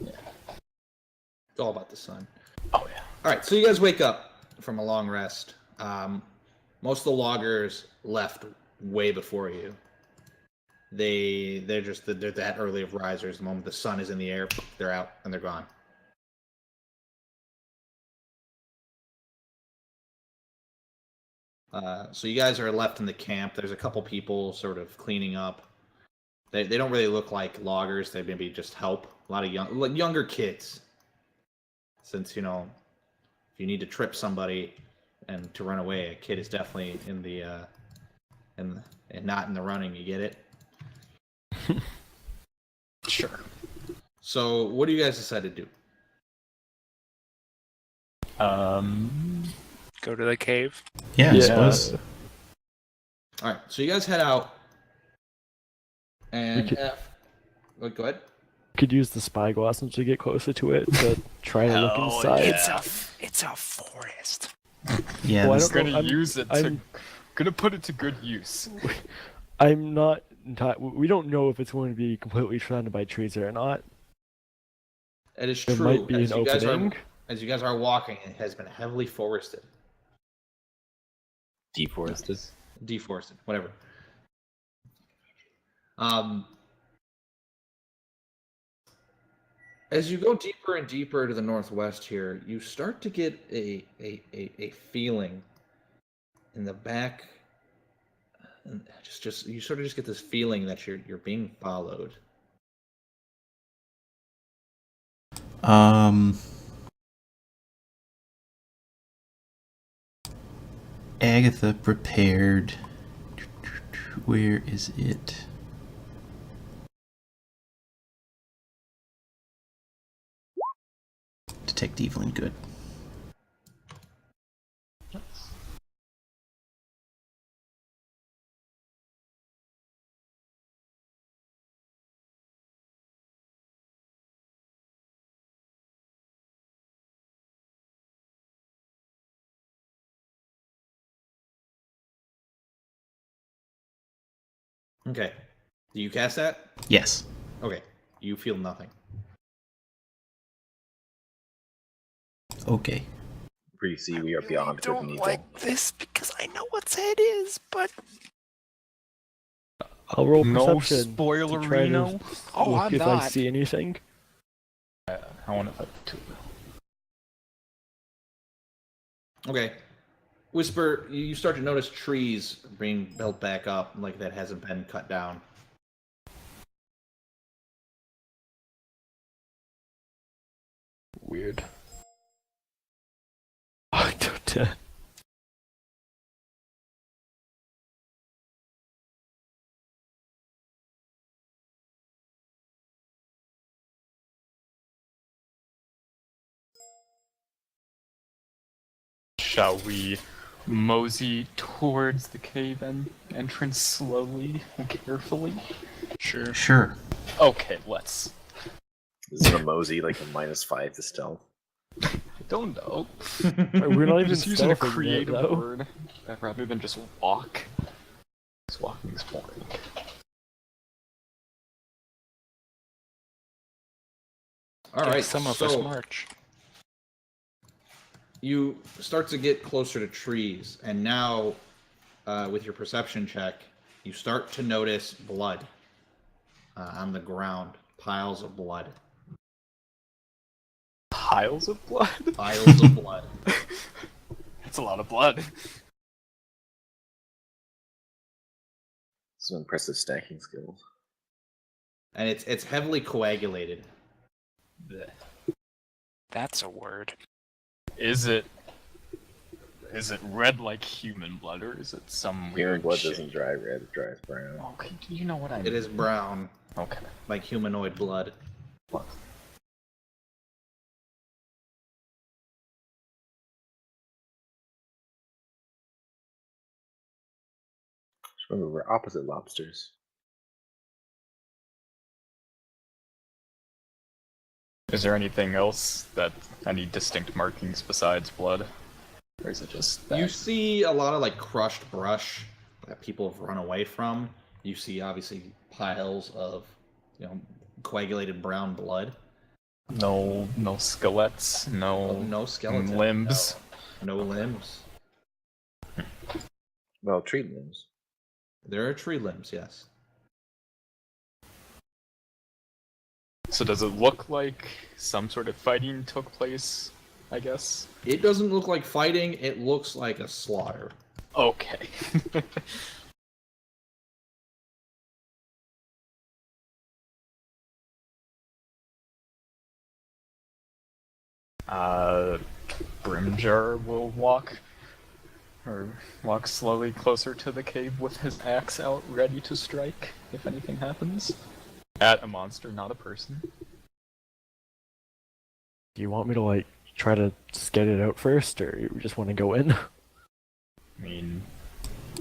It's all about the sun. Oh yeah. All right, so you guys wake up from a long rest. Most of the loggers left way before you. They're that early of risers. The moment the sun is in the air, they're out and they're gone. So you guys are left in the camp. There's a couple people sort of cleaning up. They don't really look like loggers. They maybe just help. A lot of younger kids. Since, you know, if you need to trip somebody and to run away, a kid is definitely in the and not in the running. You get it? Sure. So what do you guys decide to do? Go to the cave. Yeah, I suppose. All right, so you guys head out, and go ahead. Could use the spyglass once we get closer to it to try to look Hell inside. yeah. It's a forest. Yeah, Well, I this- don't know, Gonna use it to. I'm- Gonna put it to good use. I'm not. We don't know if it's going to be completely surrounded by trees or not. It is There true. might be an opening. As you guys are walking, it has been heavily forested, Deforested. deforested, whatever. As you go deeper and deeper to the northwest here, you start to get a feeling in the back, and you sort of just get this feeling that you're being followed. Agatha prepared. Where is it? Detect evil and good. Okay. Do you cast that? Yes. Okay. You feel nothing. Okay. We see we are beyond good and don't evil. like this because I know what it is, but I'll roll No perception to try to spoilerino. Oh, look I'm if I not. see anything. I want to fight too. Okay. Whisper, you start to notice trees being built back up, like that hasn't been cut down. Weird. I don't. Shall we mosey towards the cave entrance slowly and carefully? sure. Sure. Okay, let's. Is it a mosey like a -5 to stealth? I don't know. We're not even Just using a stealthing yet, creative though. word rather than just walk. Because walking is boring. All right. Some of us so march. you start to get closer to trees, and now, with your perception check, you start to notice blood on the ground. Piles of blood. Piles of blood? Piles of blood. That's a lot of blood. Some impressive stacking skills. And it's heavily coagulated. Blech. That's a word. Is it red like human blood, or is it some Human weird blood shade? doesn't dry red, it dries brown. Okay, you know what I mean. It is brown, Okay. like humanoid blood. What? Just remember, we're opposite lobsters. Is there anything else any distinct markings besides blood? Or is it just that? You see a lot of like crushed brush that people have run away from. You see obviously piles of, coagulated brown blood. No skeletons, No skeletons. limbs. No limbs. Well, tree limbs. There are tree limbs, yes. So does it look like some sort of fighting took place, I guess? It doesn't look like fighting, it looks like a slaughter. Okay. Brimjar will walk slowly closer to the cave with his axe out, ready to strike if anything happens. At a monster, not a person. Do you want me to like try to get it out first, or you just want to go in? I mean,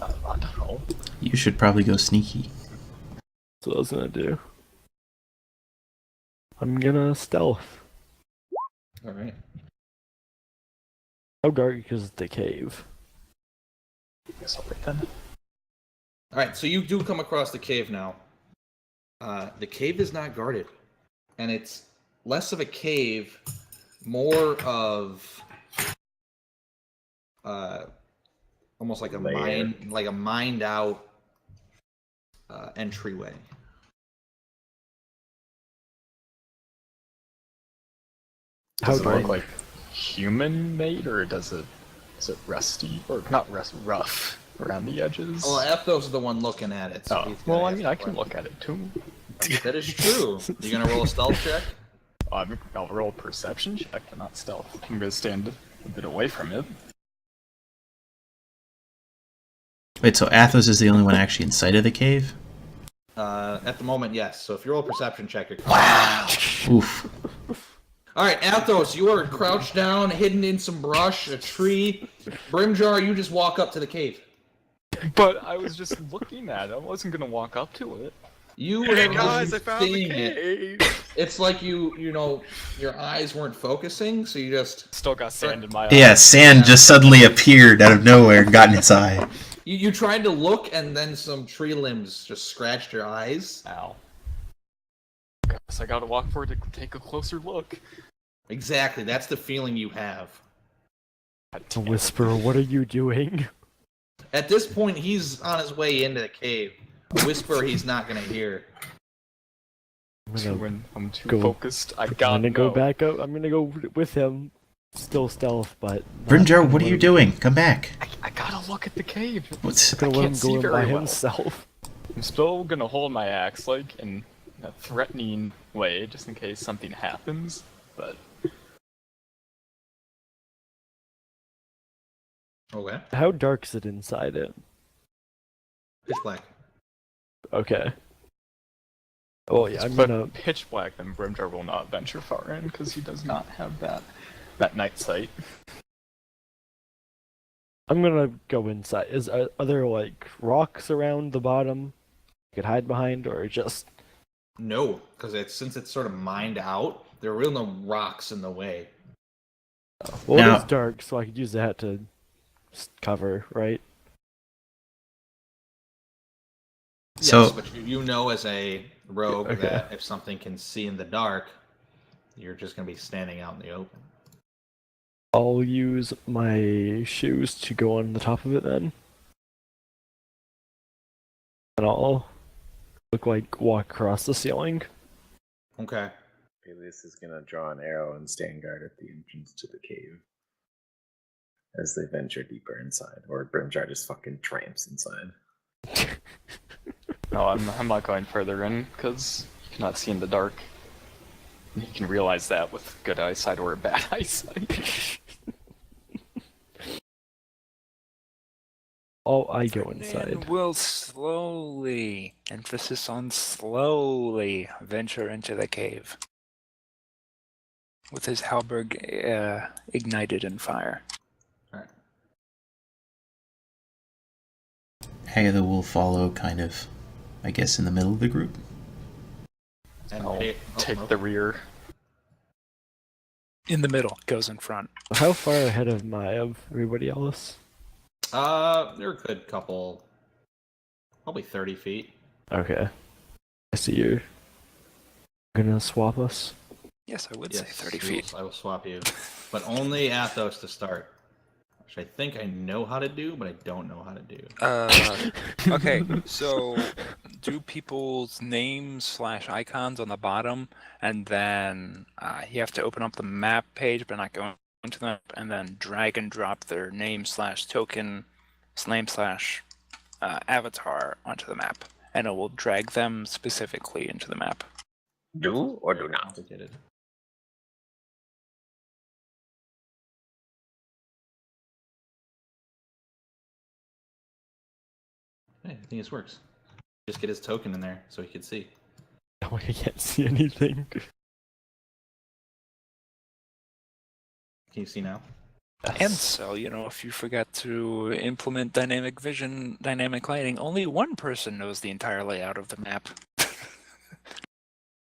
I don't know. You should probably go sneaky. That's what I was gonna do. I'm gonna stealth. Alright. How dark is the cave? I guess I'll wait then. Alright, so you do come across the cave now. The cave is not guarded. And it's less of a cave, more of almost like a mined out entryway. How Does it dark? look like human-made, or is it rusty, or not rough around the edges? Well, Ethos is the one looking at it. So Oh, he's well, gonna I ask mean, the I can question. look at it too. That is true. You gonna roll a stealth check? I'll roll a perception check, but not stealth. I'm gonna stand a bit away from it. Wait, so Athos is the only one actually in sight of the cave? At the moment, yes. So if you roll a perception check, you're Oof. All right, Athos, you are crouched down, hidden in some brush, a tree. Brimjar, you just walk up to the cave. But I was just looking at it. I wasn't gonna walk up to it. You Hey were guys, I found the seeing it. cave. It's like you know, your eyes weren't focusing, so you just Still got sand in my eye. Yeah, sand just suddenly appeared out of nowhere and got in its eye. you tried to look, and then some tree limbs just scratched your eyes. Ow. Guess I gotta walk forward to take a closer look. Exactly, that's the feeling you have. To whisper, what are you doing? At this point, he's on his way into the cave. A whisper he's not gonna hear. I'm too go- focused. I I'm gotta gonna go know. back up. I'm gonna go with him. Still stealth, but. Brimjar, what are you doing? Come back. I gotta look at the cave. What's... I'm gonna I let can't him see go in by very well. himself. I'm still gonna hold my axe, like, in a threatening way, just in case something happens, but... Okay. How dark is it inside it? Pitch black. Okay. Oh yeah, I'm but gonna. pitch black, then Brimjar will not venture far in, because he does not have that night sight. I'm gonna go inside. Are there like rocks around the bottom I could hide behind, or just? No, because since it's sort of mined out, there are really no rocks in the way. Well, Now- it's dark, so I could use that to cover, right? So- Yes, but you know as a rogue Okay. that if something can see in the dark, you're just going to be standing out in the open. I'll use my shoes to go on the top of it then. And I'll walk across the ceiling. Okay. Peleus is gonna draw an arrow and stand guard at the entrance to the cave as they venture deeper inside, or Brimjar just fucking tramps inside. No, I'm not going further in, because you cannot see in the dark. You can realize that with good eyesight or bad eyesight. I go inside. And will slowly, emphasis on slowly, venture into the cave. With his halberd ignited in fire. Alright. Agatha will follow kind of, I guess, in the middle of the group. And I'll take okay. the rear. In the middle, goes in front. How far ahead am I of everybody else? They're a good couple, probably 30 feet. Okay. I see you're gonna swap us. Yes, I would Yes, say 30 we will- feet. I will swap you, but only Athos to start. which I think I know how to do, but I don't know how to do. Okay, so do people's names / icons on the bottom, and then you have to open up the map page, but not go into the map, and then drag and drop their name / token name / avatar onto the map, and it will drag them specifically into the map. Do or do not? Complicated. Hey, I think this works. Just get his token in there so he can see. Oh, I can't see anything. Can you see now? And so, if you forgot to implement dynamic vision, dynamic lighting, only one person knows the entire layout of the map.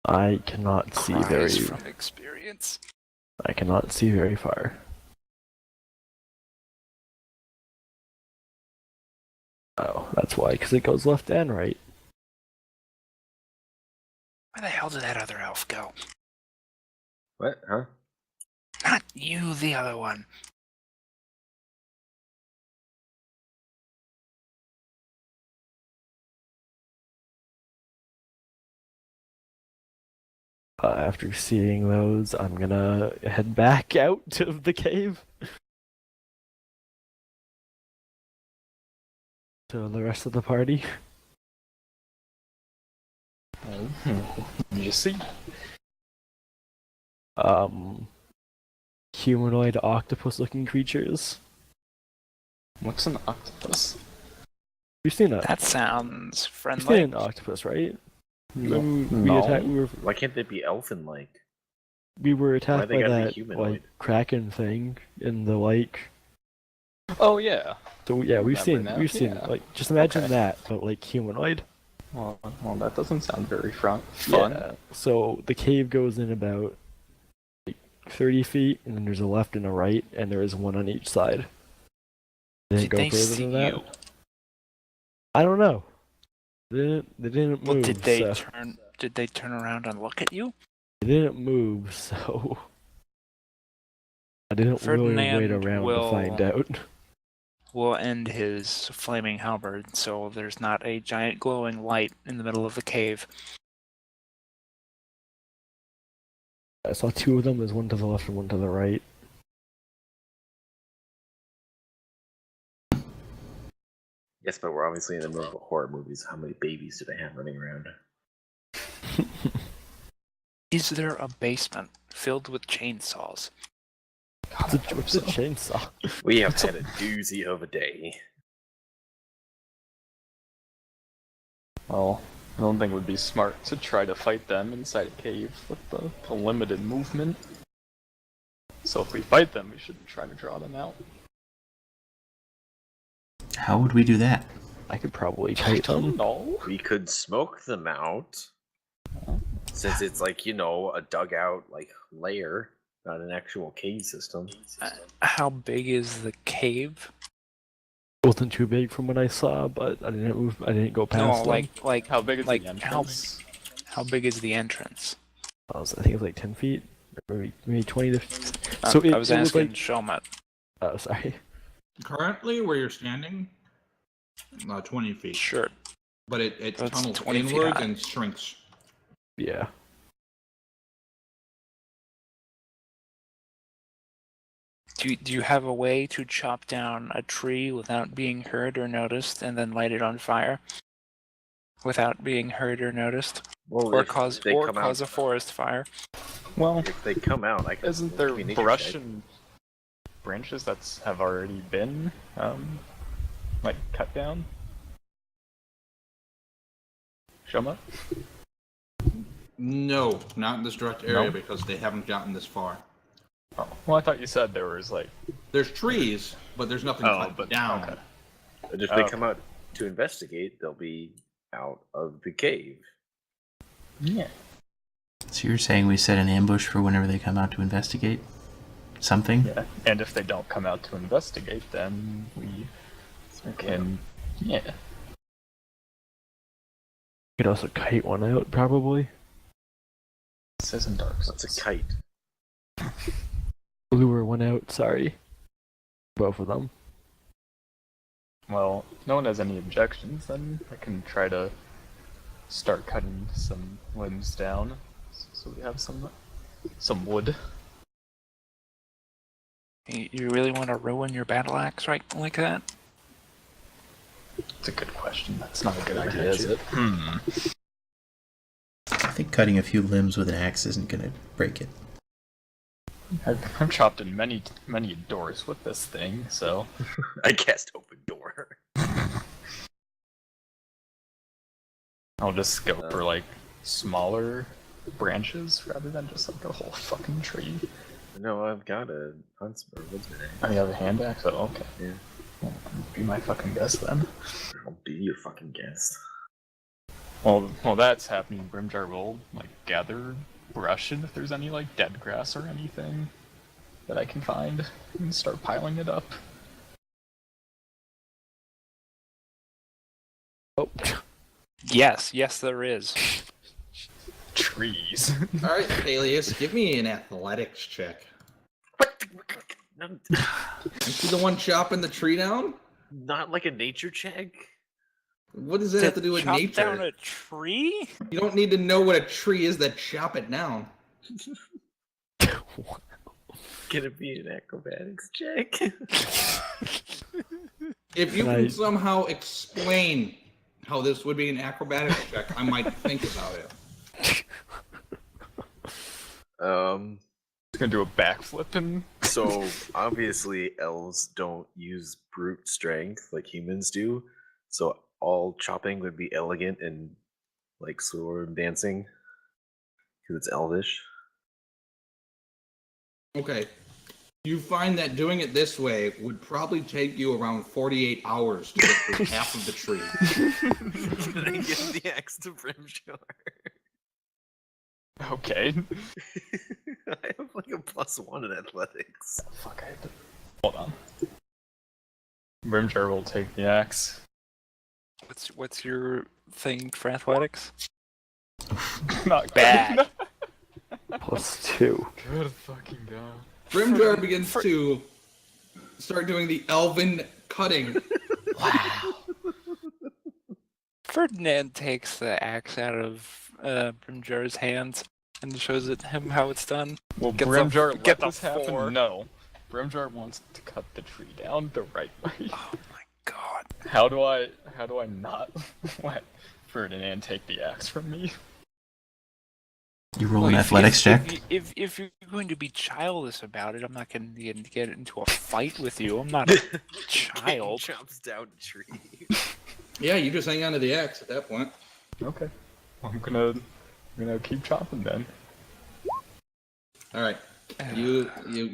I cannot see Cries very. from experience. I cannot see very far. Oh, that's why, because it goes left and right. Where the hell did that other elf go? What? Huh? Not you, the other one. After seeing those, I'm gonna head back out of the cave. To the rest of the party. You see? Humanoid octopus-looking creatures. What's an octopus? You've seen a. That sounds You've friendly. seen an octopus, right? No. Why can't they be elfin-like? We were attacked they by gotta be that humanoid? kraken thing in the lake. Oh yeah. So yeah, we've seen now? Yeah. just imagine Okay. that, but like humanoid. Well, that doesn't sound very fun. Yeah. So the cave goes in about like 30 feet, and then there's a left and a right, and there is one on each side. Didn't Did go they further see than that. you? I don't know. They didn't Well, move. did they so... turn? Did they turn around and look at you? They didn't move, so I didn't really wait Ferdinand around to find out. Will end his flaming halberd, so there's not a giant glowing light in the middle of the cave. I saw two of them. There's one to the left and one to the right. Yes, but we're obviously in the middle of horror movies. How many babies do they have running around? Is there a basement filled with chainsaws? What's a chainsaw? We have had a doozy of a day. Well, I don't think it would be smart to try to fight them inside a cave with the limited movement. So if we fight them, we should try to draw them out. How would we do that? I could probably I kite don't them. know. We could smoke them out. Since it's like, a dugout lair, not an actual cave system. How big is the cave? Wasn't too big from what I saw, but I didn't move. I didn't go No, past them. like How big is like the entrance? how big is the entrance? I think it was like 10 feet, or maybe 20 to. I was it asking like. Shelmet. Oh, sorry. Currently, where you're standing, 20 feet. Sure. But it So it's tunnels 20 feet inwards high. and shrinks. Yeah. Do you have a way to chop down a tree without being heard or noticed, and then light it on fire without being heard or noticed, Well, or if cause they come out, a forest fire? Well, if they come out, I can. isn't there give me nature brush check. and branches that have already been, cut down? Shoma? No, not in this direct area No? because they haven't gotten this far. Oh, well, I thought you said there was There's trees, but there's nothing cut down. okay. And if they Okay. come out to investigate, they'll be out of the cave. Yeah. So you're saying we set an ambush for whenever they come out to investigate something? Yeah. And if they don't come out to investigate, then we can. Yeah. Could also kite one out, probably. This isn't Dark Souls. That's a kite. Lure one out. Sorry. Both of them. Well, if no one has any objections, then I can try to start cutting some limbs down, so we have some wood. You really want to ruin your battle axe right like that? It's a good question. That's not a good idea, is it? I think cutting a few limbs with an axe isn't going to break it. I've chopped in many doors with this thing, so I cast open door. I'll just go for like smaller branches rather than just like a whole fucking tree. No, I've got a huntsman or woodsman. Oh, you have a hand axe? Oh, okay. Yeah. Well, be my fucking guest then. I'll be your fucking guest. Well, that's happening. Brimjar will like gather brush and if there's any like dead grass or anything that I can find and start piling it up. Oh, Yes, there is. Trees. All right, Alias, give me an athletics check. Aren't you the one chopping the tree down? Not like a nature check. What does that have to do with Chop nature? down a tree? You don't need to know what a tree is that chop it down. Gonna be an acrobatics check. If you Can can I- somehow explain how this would be an acrobatics check, I might think about it. It's gonna do a backflip and So obviously elves don't use brute strength like humans do. So all chopping would be elegant and like sword dancing because it's elvish. Okay. You find that doing it this way would probably take you around 48 hours to get through half of the tree. Then I give the axe to Brimshore. okay. I have like a +1 in athletics. Fuck, I have to hold on. Brimjar will take the axe. What's your thing for athletics? Not Bad. +2. Good fucking god. Grimjar begins to start doing the elven cutting. Wow. Ferdinand takes the axe out of Brimjar's hands and shows him how it's done. Will Get the- Brimjar get let the this happen? 4. No. Brimjar wants to cut the tree down the right way. Oh my god. How do I not let Ferdinand take the axe from me? You roll Well, an athletics check. If you're going to be childless about it, I'm not going to get into a fight with you. I'm not a child. Chops down a tree. Yeah, you just hang on to the axe at that point. Okay. I'm gonna keep chopping then. All right. You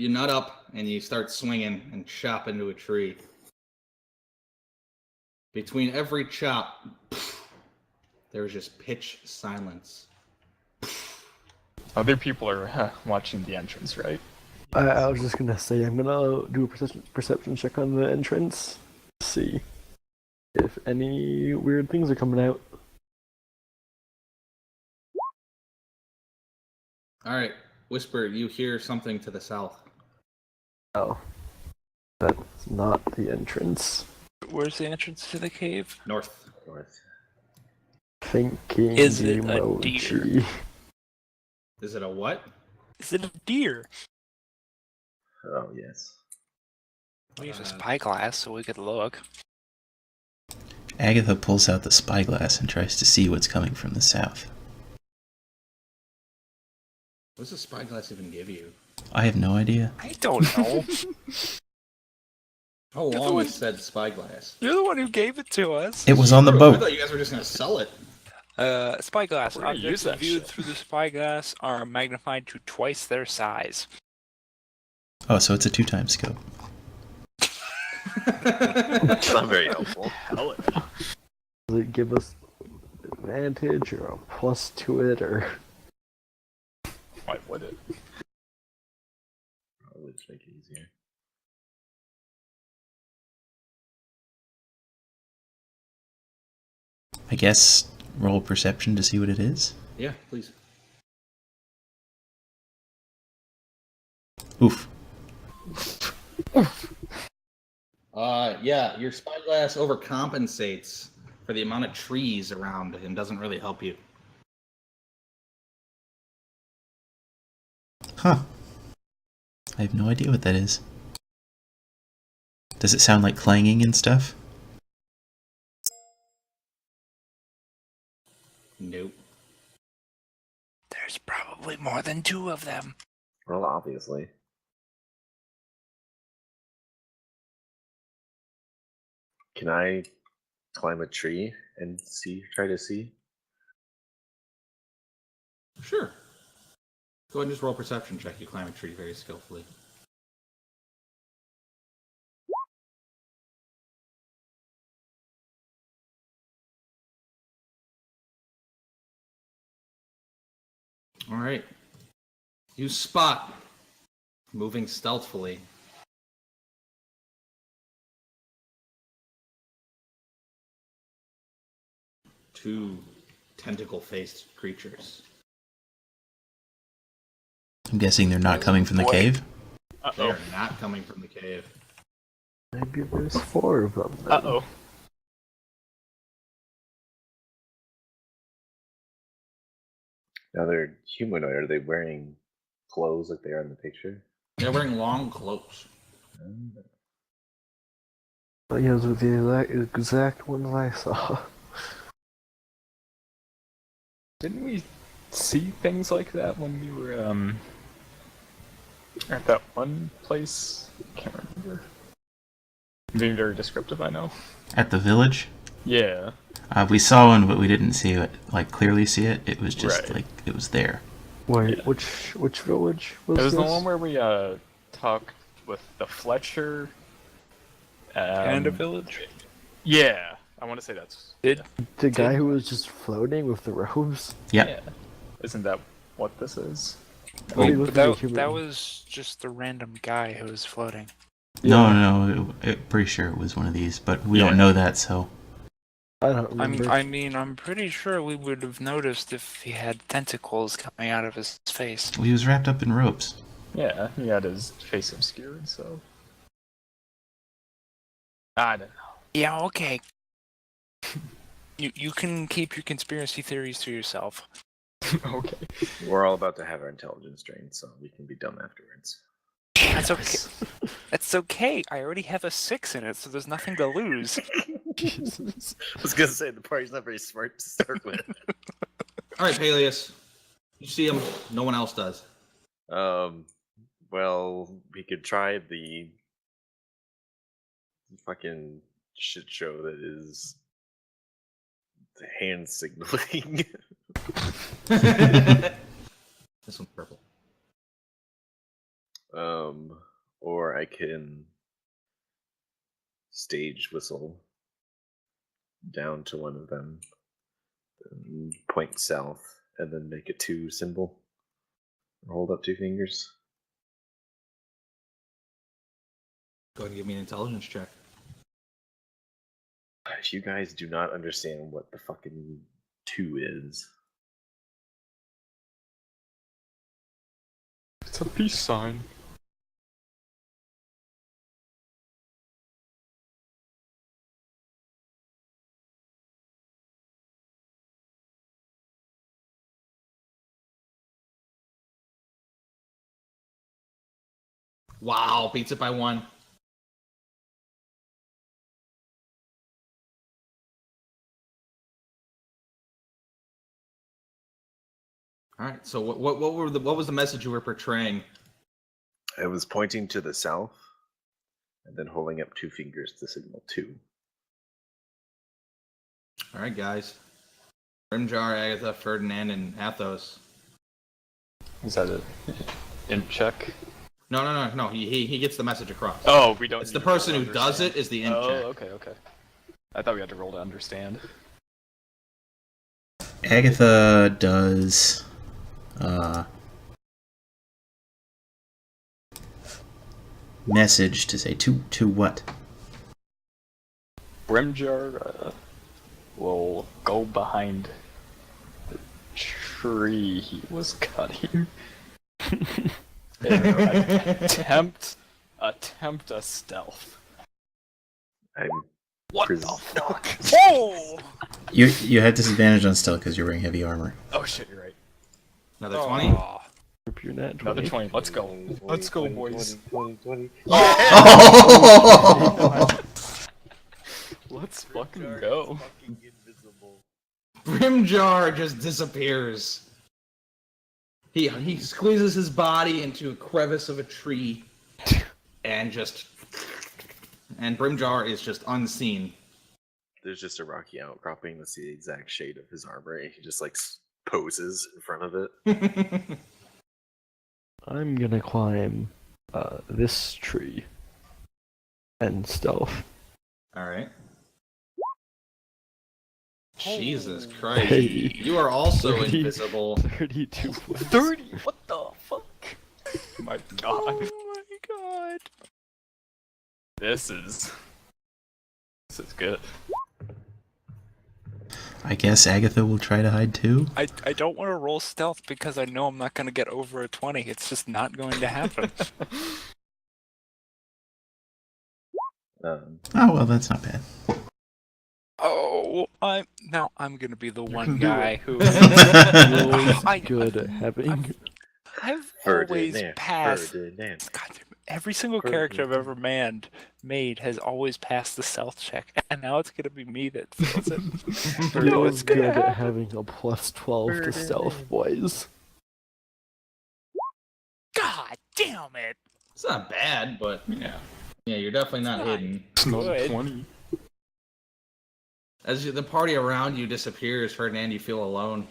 nut up and you start swinging and chop into a tree. Between every chop, there's just pitch silence. Other people are watching the entrance, right? I was just gonna say I'm gonna do a perception check on the entrance. See if any weird things are coming out. All right, Whisper, you hear something to the south. Oh, that's not the entrance. Where's the entrance to the cave? North. Thinking Is it a emoji. Is it a what? Is it a deer? Oh yes. We use a spyglass so we could look. Agatha pulls out the spyglass and tries to see what's coming from the south. What does a spyglass even give you? I have no idea. I don't know. How You're the long one- is said spyglass? You're the one who gave it to us. It was on the I boat. thought you guys were just gonna sell it. Spyglass. We're gonna use Objects that viewed shit. through the spyglass are magnified to twice their size. Oh, so it's a 2x scope. It's not very helpful. Hell yeah. Does it give us advantage or a plus to it or? Why would it? Probably just make it easier. I guess roll perception to see what it is. Yeah, please. Oof. Yeah, your spyglass overcompensates for the amount of trees around and doesn't really help you. Huh. I have no idea what that is. Does it sound like clanging and stuff? Nope. There's probably more than 2 of them. Well, obviously. Can I climb a tree and try to see? Sure. Go ahead and just roll perception check. You climb a tree very skillfully. All right. You spot, moving stealthily, two tentacle-faced creatures. I'm guessing they're not coming from the cave. They are not coming from the cave. Maybe there's 4 of them. then. Uh-oh. Now they're humanoid. Are they wearing clothes like they are in the picture? They're wearing long cloaks. Oh, yeah, those were the exact ones I saw. Didn't we see things like that when we were at that one place? Can't remember. Being very descriptive, I know. At the village? Yeah. We saw one, but we didn't see it, like clearly see it. It was just Right. like it was there. Wait, Yeah. which village was It was this? the one where we talked with the Fletcher. Panda Village? Yeah, I want to say that's. Did The guy who was just floating with the robes? Yep. Yeah. Isn't that what this is? Or he Wait, looked But like a human. that was just the random guy who was floating. No, pretty sure it was one of these, but we don't know that, so. I don't remember. I'm pretty sure we would have noticed if he had tentacles coming out of his face. He was wrapped up in ropes. Yeah, he had his face obscured, so. I don't know. Yeah, okay. You can keep your conspiracy theories to yourself. Okay. We're all about to have our intelligence drained, so we can be dumb afterwards. That's okay. That's okay. I already have a 6 in it, so there's nothing to lose. Jesus. I was gonna say the party's not very smart to start with. All right, Peleus. You see him. No one else does. Well, we could try the fucking shit show that is the hand signaling. This one's purple. Or I can stage whistle down to one of them, then point south, and then make a 2 symbol. Hold up 2 fingers. Go ahead and give me an intelligence check. If you guys do not understand what the fucking 2 is, It's a peace sign. Wow, beats it by 1. All right. So what was the message you were portraying? I was pointing to the south and then holding up 2 fingers to signal 2. All right, guys. Grimjar, Agatha, Ferdinand, and Athos. Is that it? In check? No. He gets the message across. Oh, we don't. It's the need to roll person to who does understand. it is the in Oh, check. okay. I thought we had to roll to understand. Agatha does. Message to say to what? Brimjar will go behind the tree he was cutting. And attempt a stealth. I'm What pres- the fuck? Oh! You had disadvantage on stealth because you're wearing heavy armor. Oh shit, you're right. Another 20. Oh. Rip your net Another 20. 20. Let's go. Let's go, boys. 20. Let's fucking go. Brimjar just disappears. He squeezes his body into a crevice of a tree, and Brimjar is just unseen. There's just a rocky outcropping. That's the exact shade of his armor. He just like poses in front of it. I'm gonna climb this tree and stealth. All right. Jesus Christ! Hey. You are also 30. invisible. 32 points. 30? What the fuck? My god. Oh my god. This is good. I guess Agatha will try to hide too. I don't want to roll stealth because I know I'm not going to get over a 20. It's just not going to happen. Oh well, that's not bad. Oh, I'm going to be the one can do guy it. who Feels good at having. I've always Ferdinand, passed. Ferdinand. God, every single character I've ever made has always passed the stealth check, and now it's gonna be me that fails it. No, Feels it's gonna good at happen. having a plus 12 to stealth, boys. God damn it! It's not bad, but Yeah. you're definitely not It's not hidden. Another Good. 20. As the party around you disappears, Ferdinand, you feel alone.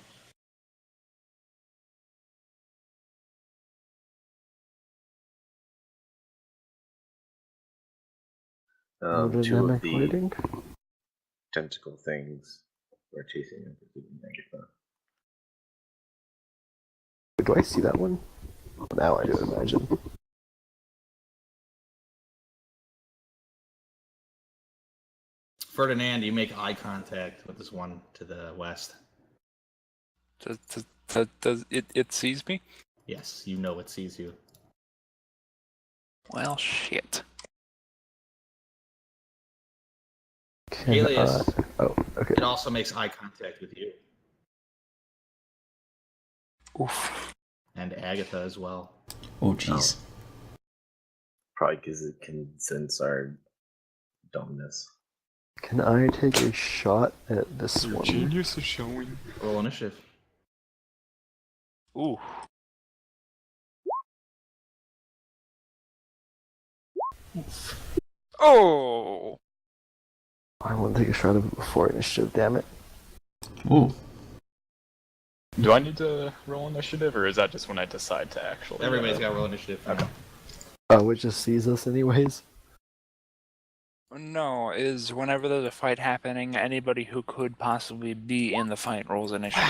Two of Dynamic the lighting. tentacle things are chasing him. Agatha. Do I see that one? Now I do imagine. Ferdinand, you make eye contact with this one to the west. Does it sees me? Yes, you know it sees you. Well, shit. Alias, Oh, okay. it also makes eye contact with you. Oof. And Agatha as well. Oh jeez. Probably because it can sense our dumbness. Can I take a shot at this Your one? genius is showing. Roll initiative. Ooh. Oh. I want to take a shot of it before initiative, damn it. Ooh. Do I need to roll initiative, or is that just when I decide to actually? Everybody's got to roll initiative. Okay. Oh, it just sees us anyways? No, is whenever there's a fight happening, anybody who could possibly be in the fight rolls initiative.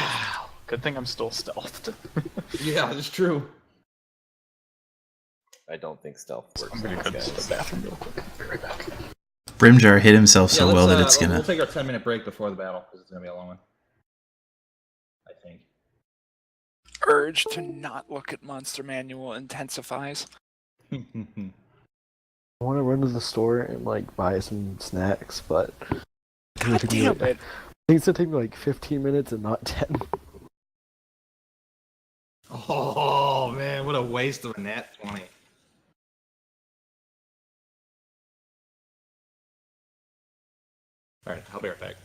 Good thing I'm still stealthed. Yeah, that's true. I don't think stealth works. I'm gonna on go this to the guy. bathroom real quick. I'll be right back. Brimjar hit himself so Yeah, well let's, that it's We'll gonna. take our 10-minute break before the battle because it's gonna be a long one. I think. Urge to not look at Monster Manual intensifies. I want to run to the store and like buy some snacks, but God damn it! I think it's gonna take me like 15 minutes and not 10. Oh man, what a waste of a nat 20. All right, I'll be right back.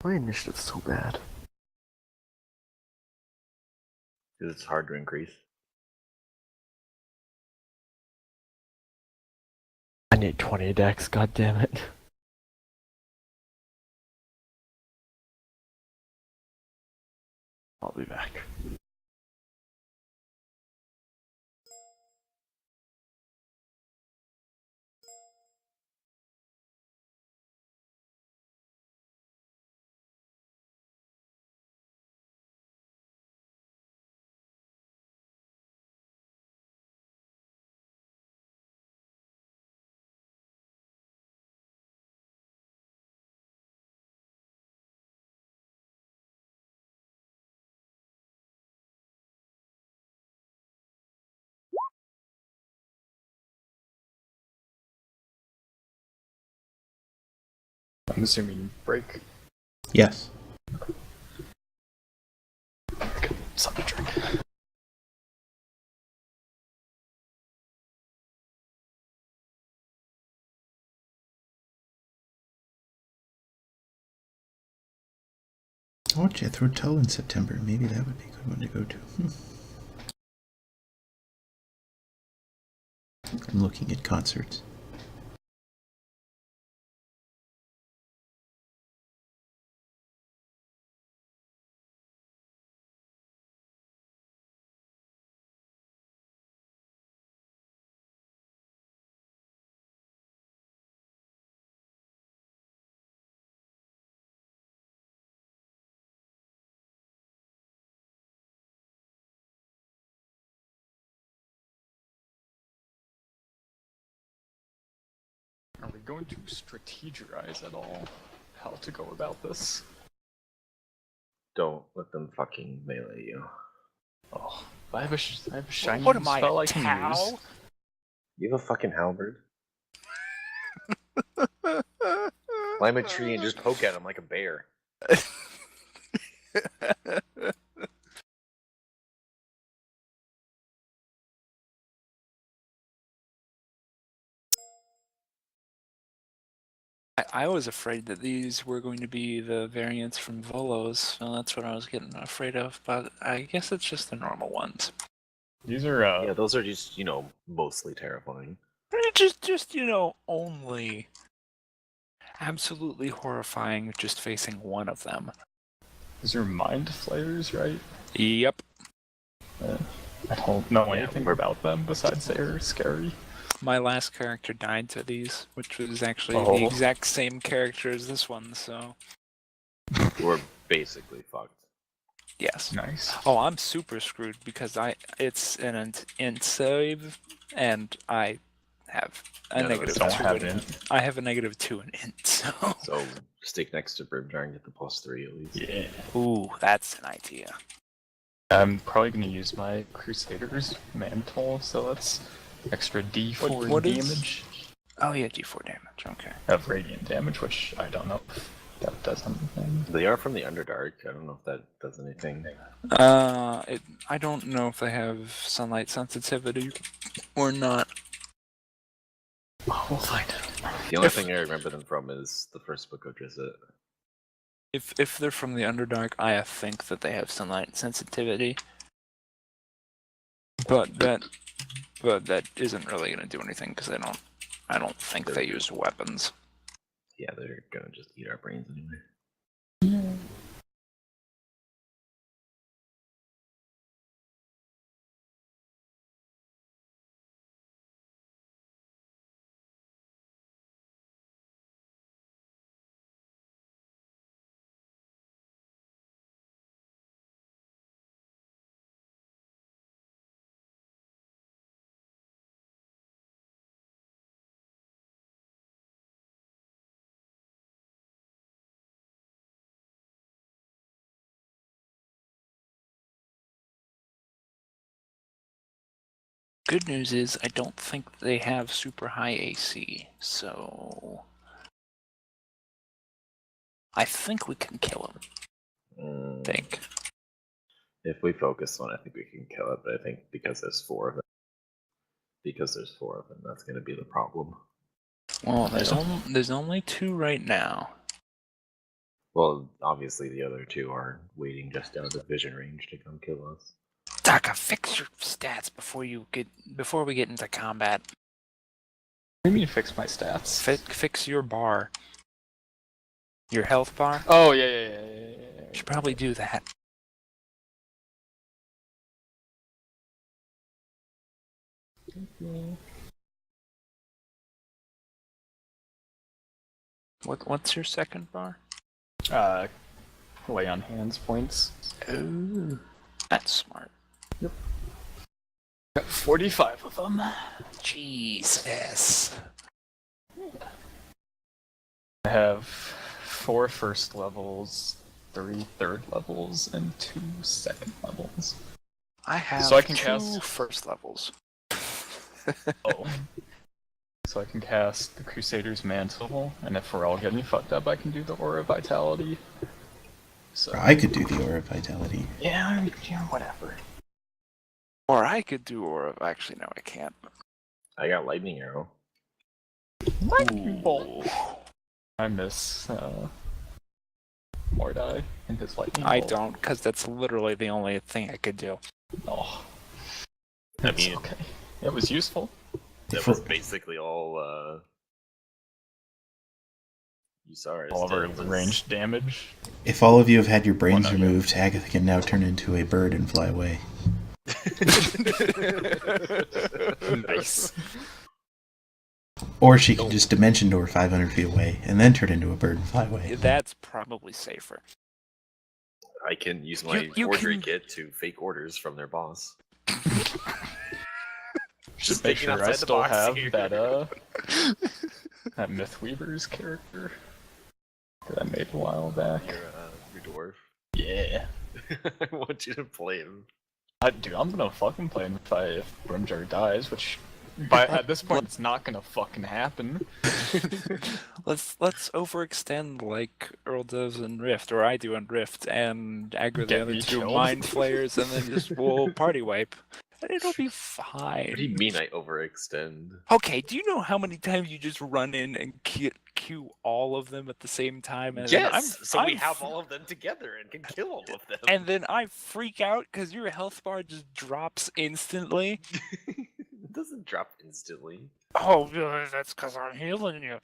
My initiative's so bad. Because it's hard to increase. I need 20 decks, god damn it. I'll be back. I'm assuming break. Yes. Something to drink. Oh, Jethro Tull in September. Maybe that would be a good one to go to. I'm looking at concerts. Are we going to strategize at all how to go about this? Don't let them fucking melee you. Oh, I have a shiny What am I, spell a I can cow? use. You have a fucking halberd. Climb a tree and just poke at him like a bear. I was afraid that these were going to be the variants from Volos, so that's what I was getting afraid of, but I guess it's just the normal ones. These are Yeah, those are just, mostly terrifying. Just only absolutely horrifying just facing one of them. these are mind flayers, right? Yep. I don't know anything about them besides they're scary. My last character died to these, which was actually Oh. the exact same character as this one, so We're basically fucked. yes. Nice. Oh, I'm super screwed because it's an int save, and I have a None of us negative don't 2 have in int. I have a negative 2 in int, so So stick next to Brimjar and get the +3 at least. Yeah. ooh, that's an idea. I'm probably going to use my Crusader's Mantle, so that's extra D4 What is- damage Oh yeah, d4 damage. Okay. of radiant damage, which I don't know if that does anything. They are from the Underdark. I don't know if that does anything. I don't know if they have sunlight sensitivity or not. We'll find out. The only thing I remember them from is the first book of Drizzt. If they're from the Underdark, I think that they have sunlight sensitivity. But that isn't really gonna do anything because I don't think they use weapons. Yeah, they're gonna just eat our brains anyway. Good news is I don't think they have super high AC, so I think we can kill him. Think. If we focus on it, I think we can kill it, but I think because there's 4 of them, that's gonna be the problem. Well, there's only 2 right now. Well, obviously the other 2 are waiting just out of vision range to come kill us. Taka, fix your stats before we get into combat. What do you mean fix my stats? Fix your bar. Your health bar. Oh, yeah. You should probably do that. What's your second bar? Lay on hands points. Ooh, that's smart. Got 45 of them. Jesus. I have 4 first levels, 3 third levels, and 2 second levels. I have So I can 2 cast- first levels. Oh. So I can cast the Crusader's Mantle, and if we're all getting fucked up, I can do the Aura of Vitality. So I could do the Aura of Vitality. yeah, whatever. Or I could do Aura. Actually, no, I can't. I got lightning arrow. Lightning bolt. I miss Mordai and his lightning I bolt. don't, because that's literally the only thing I could do. Oh, I it's mean, okay. It was useful. that was basically all. Usaris All of our did was- ranged damage. If all of you have had your brains Well, no, yeah. removed, Agatha can now turn into a bird and fly away. Nice. Or she can just dimension door 500 feet away and then turn into a bird and fly away. That's probably safer. I can use my You forgery can- kit to fake orders from their boss. Just thinking make sure I outside the still box have here. that Mythweaver's character that I made a while back. Your dwarf. Yeah. I want you to play him. Dude, I'm gonna fucking play him if Brimjar dies, which at this point it's not gonna fucking happen. Let's overextend like Earl does in Rift, or I do in Rift, and aggro the Get other me two killed. mind flayers, and then just we'll party wipe. And it'll be fine. What do you mean I overextend? Okay, do you know how many times you just run in and queue all of them at the same time? And then We I'm have all of them together and can kill all of them. And then I freak out because your health bar just drops instantly. It doesn't drop instantly. Oh, that's because I'm healing you.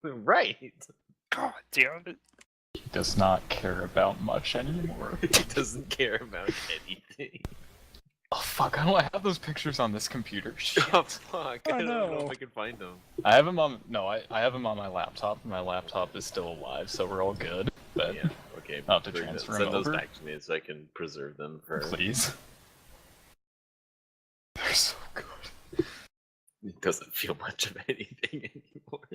Right. God damn it. He does not care about much anymore. He doesn't care about anything. Oh fuck, I don't have those pictures on this computer. Shit. Oh fuck, I don't know no. if I can find them. I have them on I have them on my laptop. My laptop is still alive, so we're all good. But Yeah, okay. I'll have to bring transfer send them those over. back to me so I can preserve them for... please. They're so good. It doesn't feel much of anything anymore.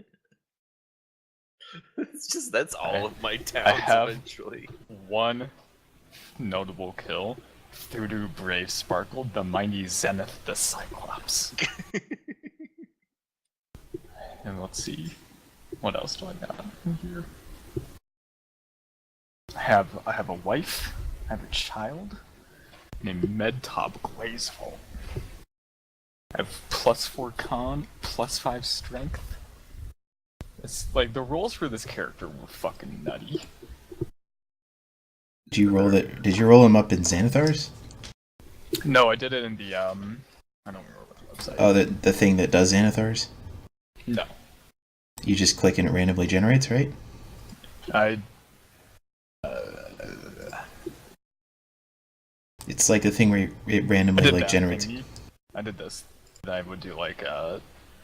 It's just, that's all of my towns have- eventually. One notable kill. Through Brave Sparkle, the mighty Zenith the Cyclops. And let's see. What else do I got in here? I have a wife, I have a child, named Medtop Glazeful. I have +4 con, +5 strength. It's like the rolls for this character were fucking nutty. Did you roll him up in Xanathar's? No, I did it in the I don't remember what the website. Oh, the thing that does Xanathar's? No. You just click and it randomly generates, right? It's like the thing where it randomly like generates. Thingy. I did this. I would do like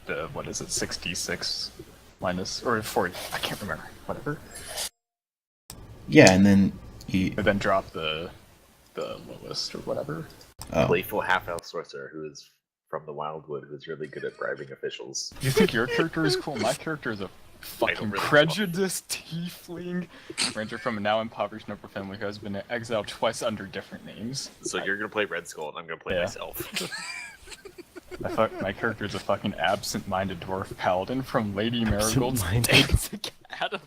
the what is it, 66 minus or 40? I can't remember. Whatever. Yeah, and then you. And then drop the lowest or whatever. Oh. Playful half-elf sorcerer who is from the Wildwood who's really good at bribing officials. You think your character is cool? My character is a fucking really prejudiced tiefling ranger from a now impoverished noble family who has been exiled twice under different names. So you're gonna play Red Skull and I'm gonna play Yeah. myself. My character is a fucking absent-minded dwarf paladin from Lady Marigold's Absent-minded. basic Adam.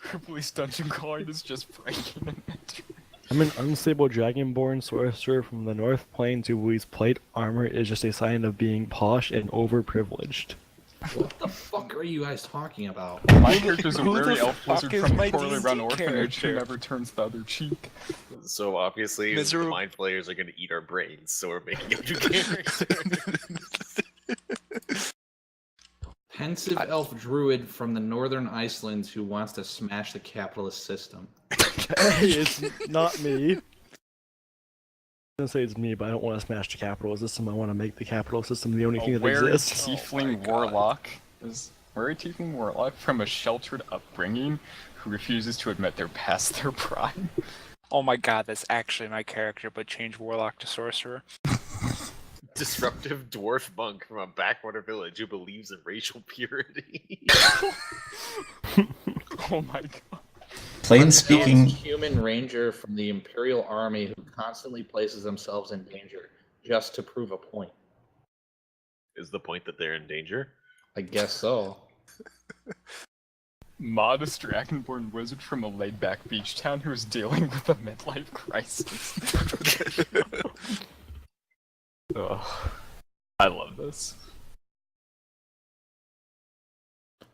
Her police dungeon guard is just breaking and entering. I'm an unstable dragonborn sorcerer from the North Plains who believes plate armor is just a sign of being posh and overprivileged. What the fuck are you guys talking about? My character's a Who the wary elf fuck wizard is from my a poorly run D&D orphanage who character? never turns the other cheek. So obviously the Miserable- mind flayers are gonna eat our brains, so we're making a new character. Pensive elf druid from the northern Icelands who wants to smash the capitalist system. Hey, it's not me. I'm gonna say it's me, but I don't want to smash the capitalist system. I want to make the capitalist system the only thing A that wary exists. tiefling warlock is wary tiefling warlock from a sheltered upbringing who refuses to admit they're past their prime. Oh my god, that's actually my character, but change Warlock to Sorcerer. Disruptive dwarf monk from a backwater village who believes in racial purity. Oh my god. Plain speaking, Human ranger from the Imperial Army who constantly places themselves in danger just to prove a point. Is the point that they're in danger? I guess so. Modest dragonborn wizard from a laid-back beach town who is dealing with a midlife crisis. Ugh. I love this.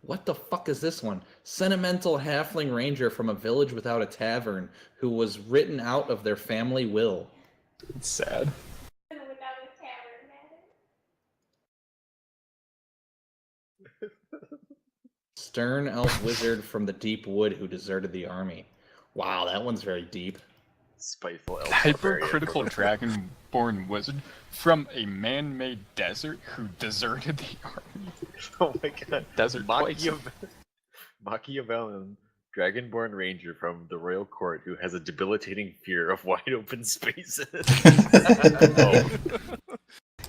What the fuck is this one? Sentimental halfling ranger from a village without a tavern who was written out of their family will. It's sad. Stern elf wizard from the deep wood who deserted the army. Wow, that one's very deep. Spiteful elf. Hypercritical dragonborn wizard from a man-made desert who deserted the army. Oh my god. Desert twice. Machiavellian dragonborn ranger from the royal court who has a debilitating fear of wide open spaces. Oh.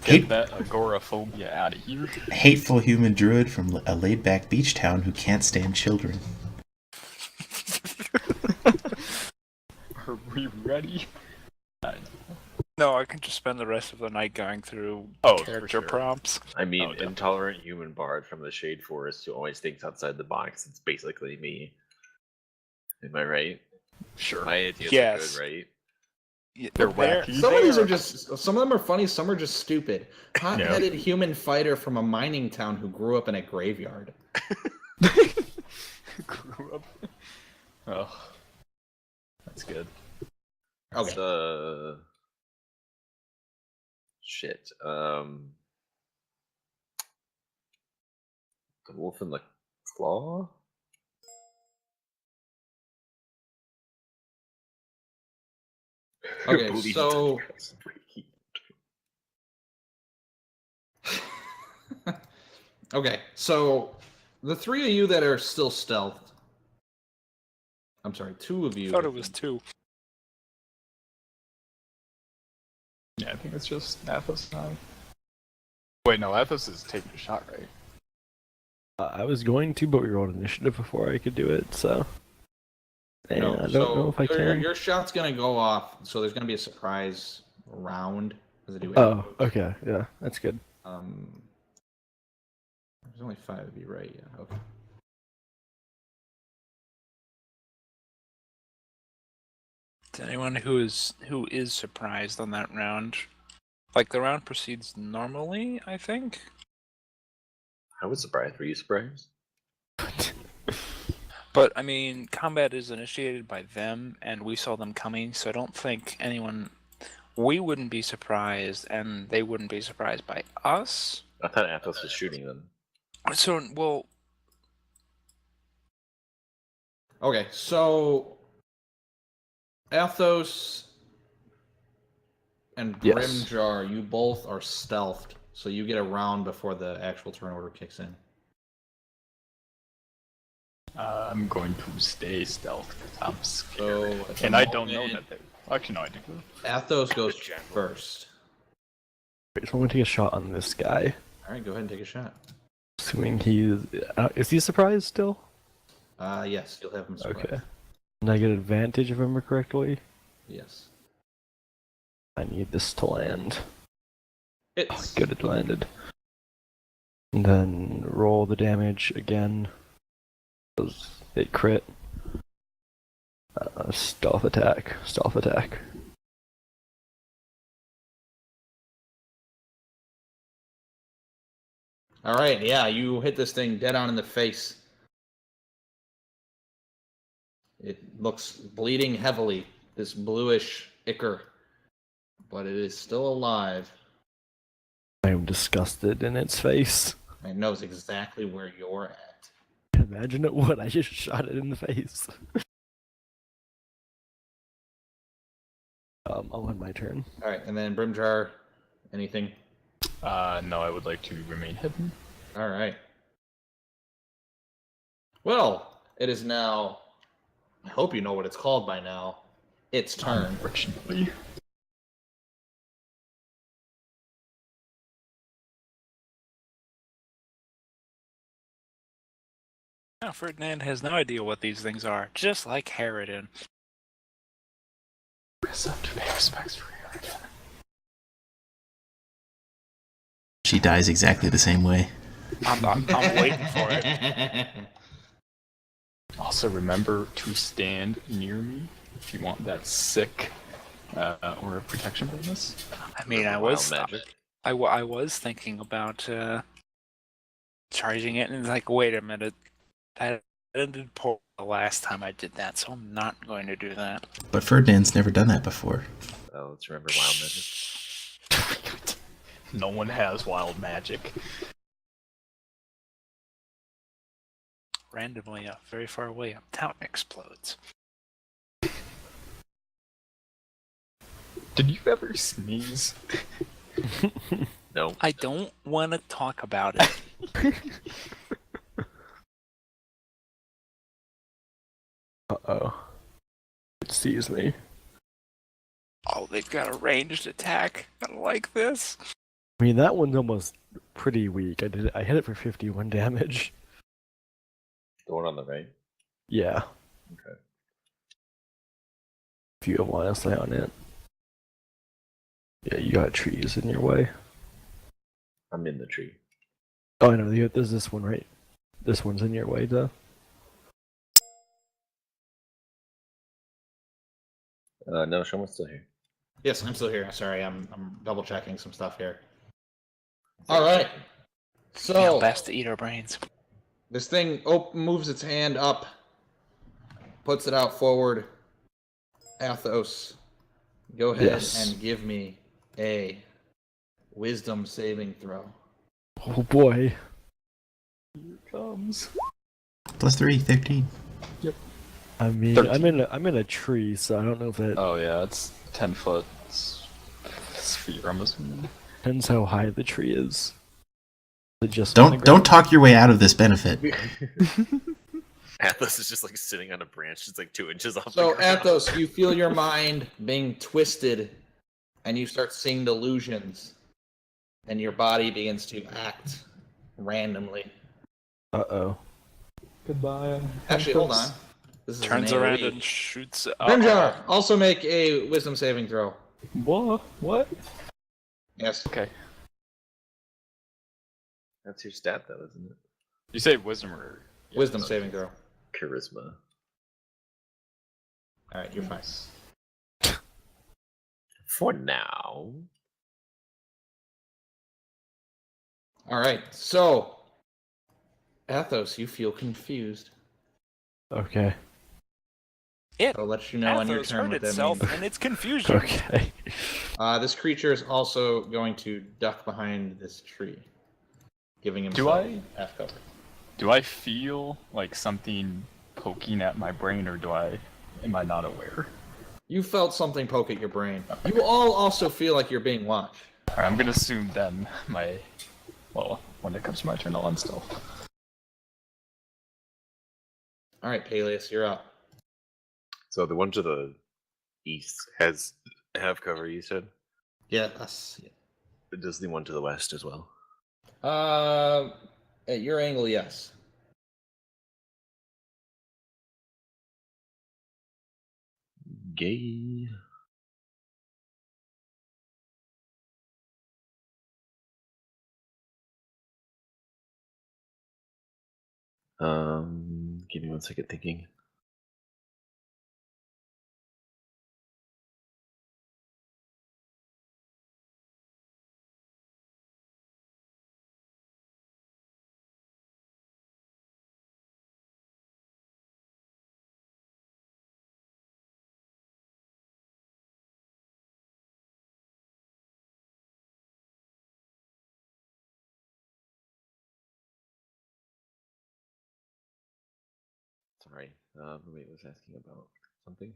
Get Hate- that agoraphobia out of here. Hateful human druid from a laid-back beach town who can't stand children. Are we ready? No, I can just spend the rest of the night going through Oh, for character sure. prompts. I mean, definitely. intolerant human bard from the Shade Forest who always thinks outside the box. It's basically me. Am I right? Sure. My ideas Yes. are good, right? They're They're- wacky. Some of these are just, some of them are funny, some are just stupid. Hot-headed Yeah. human fighter from a mining town who grew up in a graveyard. Grew up. Oh, that's good. Okay. It's, shit. The wolf in the claw? Okay, Bleeding so- tendrils breaking. Okay, so the three of you that are still stealthed. I'm sorry, two of you. thought it was 2. Yeah, I think it's just Athos now. Wait, no, Athos is taking a shot, right? I was going to, but we rolled initiative before I could do it, so. And No, I don't so know if I your, can. your shot's gonna go off, so there's gonna be a surprise round. Does it do Oh, okay, yeah, that's good. There's only 5 of you, right? Yeah. Okay. To anyone who is surprised on that round, like the round proceeds normally, I think. I was surprised. Were you surprised? But I mean, combat is initiated by them, and we saw them coming, so I don't think anyone. We wouldn't be surprised, and they wouldn't be surprised by us. I thought Athos was shooting them. So, well, Okay, so Athos and Yes. Brimjar, you both are stealthed, so you get a round before the actual turn order kicks in. I'm going to stay stealth. I'm scared. So at the And I don't know moment, that they. Actually, no, I do. Athos goes first. Wait, so I'm gonna take a shot on this guy. All right, go ahead and take a shot. Assuming is he surprised still? Yes, you'll have him surprised. Okay. And I get advantage if I remember correctly. Yes. I need this to land. It's Good, it landed. And then roll the damage again. It crit. Stealth attack. Stealth attack. all right. Yeah, you hit this thing dead on in the face. It looks bleeding heavily. This bluish ichor, but it is still alive. I am disgusted in its face. It knows exactly where you're at. Imagine it would. I just shot it in the face. I'll end my turn. All right, and then Brimjar, anything? No, I would like to remain hidden. All right. Well, it is now. I hope you know what it's called by now. Its turn. Unfortunately. now Ferdinand has no idea what these things are, just like Harridan. Press up to pay respects for your She dies exactly the same way. I'm waiting for it. Also, remember to stand near me if you want that sick or protection bonus. I mean, I Wild was magic. I was thinking about charging it, and it's like, wait a minute, that ended poor the last time I did that, so I'm not going to do that. But Ferdinand's never done that before. Let's remember wild magic. No one has wild magic. Randomly, very far away, a town explodes. Did you ever sneeze? No. I don't want to talk about it. Uh-oh. It sees me. Oh, they've got a ranged attack. I don't like this. I mean, that one's almost pretty weak. I hit it for 51 damage. The one on the right. Yeah. Okay. If you have line of sight on it. Yeah, you got trees in your way. I'm in the tree. Oh, I know. There's this one, right? This one's in your way, though. No, someone's still here. Yes, I'm still here. Sorry, I'm double checking some stuff here. All right. So Best to eat our brains. this thing moves its hand up, puts it out forward. Athos, go ahead Yes. and give me a wisdom saving throw. Oh boy. Here it comes. +3, 13. I mean, 13. I'm in a tree, so I don't know if that Oh yeah, it's 10 foot sphere. I'm assuming. depends how high the tree is. Is it just on the Don't talk your way out of this benefit. Atlas is just like sitting on a branch, just like 2 inches off So the ground. Athos, you feel your mind being twisted, and you start seeing delusions, and your body begins to act randomly. Uh-oh. Goodbye. Actually, hold on. This is Turns an around AoE. and shoots. Grimjar, also make a wisdom saving throw. What? What? Yes. Okay. That's your stat, though, isn't it? You say wisdom or Wisdom saving throw. Charisma. All right, you're fine. For now. All right, so Athos, you feel confused. Okay. I'll let you know on your Athos turn hurt what that itself means. and its confusion. Okay. This creature is also going to duck behind this tree, giving himself half cover. Do I feel like something poking at my brain, or am I not aware? You felt something poke at your brain. You all also feel like you're being watched. Alright, I'm gonna assume then when it comes to my turn, I'll unstill. All right, Peleus, you're up. So the one to the east has half cover, you said? Yes. Does the one to the west as well? At your angle, yes. Gay. Give me 1 second thinking. Sorry, Roommate was asking about something.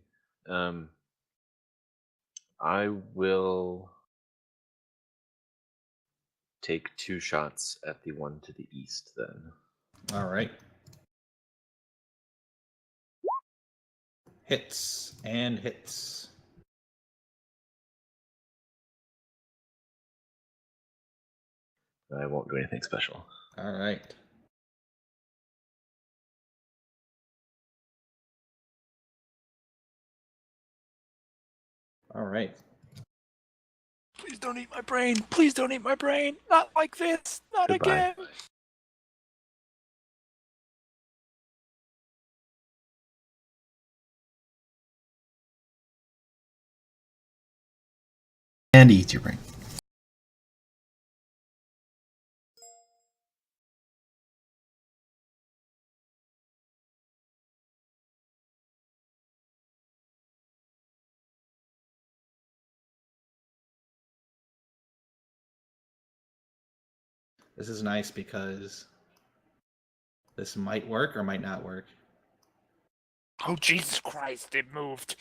I will take 2 shots at the one to the east then. All right. Hits and hits. I won't do anything special. All right. All right. Please don't eat my brain. Please don't eat my brain. Not like this. Not Goodbye. again. And eat your brain. This is nice because this might work or might not work. Oh, Jesus Christ, it moved.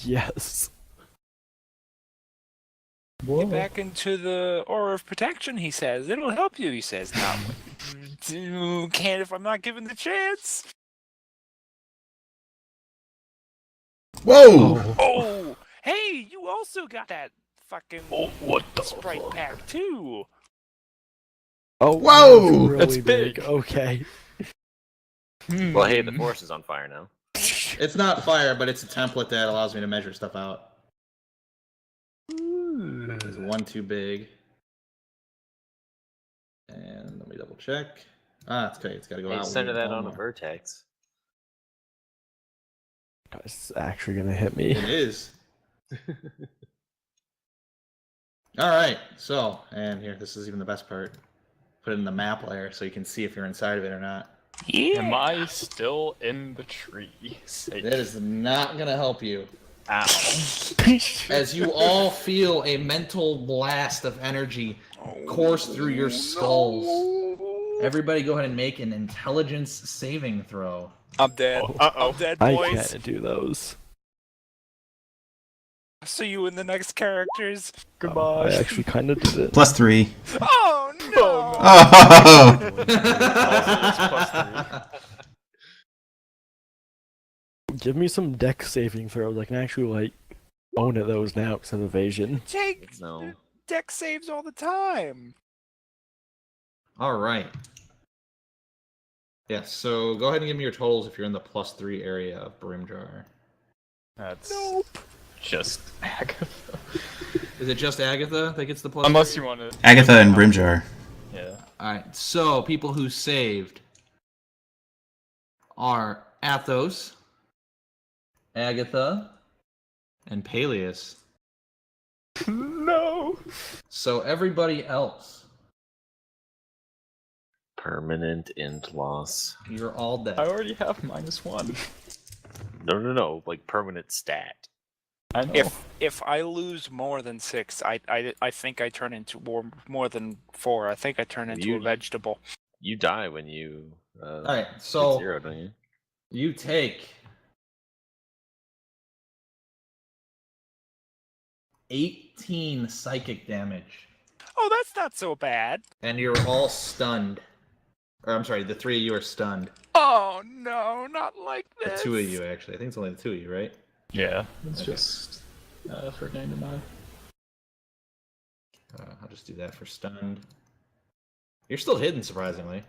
Yes. Get back into the aura of protection, he says. It'll help you, he says. No. Can't if I'm not given the chance. Whoa! Oh, hey, you also got that fucking what the Sprite fuck? pack, too. Oh, Whoa! Really That's big. big. Okay. Well, hey, the forest is on fire now. It's not fire, but it's a template that allows me to measure stuff out. Is one too big? And let me double check. Ah, it's okay. It's got to go Hey, out. center that one on a more. vertex. Guys, it's actually gonna hit me. It is. All right. So, and here, this is even the best part. Put it in the map layer so you can see if you're inside of it or not. Yeah. Am I still in the tree? That is not going to help you. Ow. As you all feel a mental blast of energy course through your skulls. Everybody go ahead and make an intelligence saving throw. I'm dead. Uh-oh. I'm dead, I boys. can't do those. See you in the next characters. Goodbye. I actually kind of did it. +3. Oh, no. Oh! Give me some deck saving throws. I can actually like own at those now because of evasion. Take No. deck saves all the time. All right. Yes, so go ahead and give me your totals if you're in the +3 area of Brimjar. That's Nope. just Agatha. Is it just Agatha that gets the +3? Unless you want to. Agatha and Brimjar. Yeah. All right, so people who saved are Athos, Agatha, and Peleus. No. So everybody else, Permanent int loss. you're all dead. I already have -1. No. Like permanent stat. I know. If I lose more than 6, I think I turn into more than 4. I think I turn into a vegetable. You die when you. All right, hit so 0, don't you? you take 18 psychic damage, Oh, that's not so bad. and you're all stunned. Or I'm sorry, the 3 of you are stunned. Oh no, not like The this. 2 of you, actually. I think it's only the 2 of you, right? Yeah. It's Okay. just for game to know. I'll just do that for stunned. You're still hidden, surprisingly.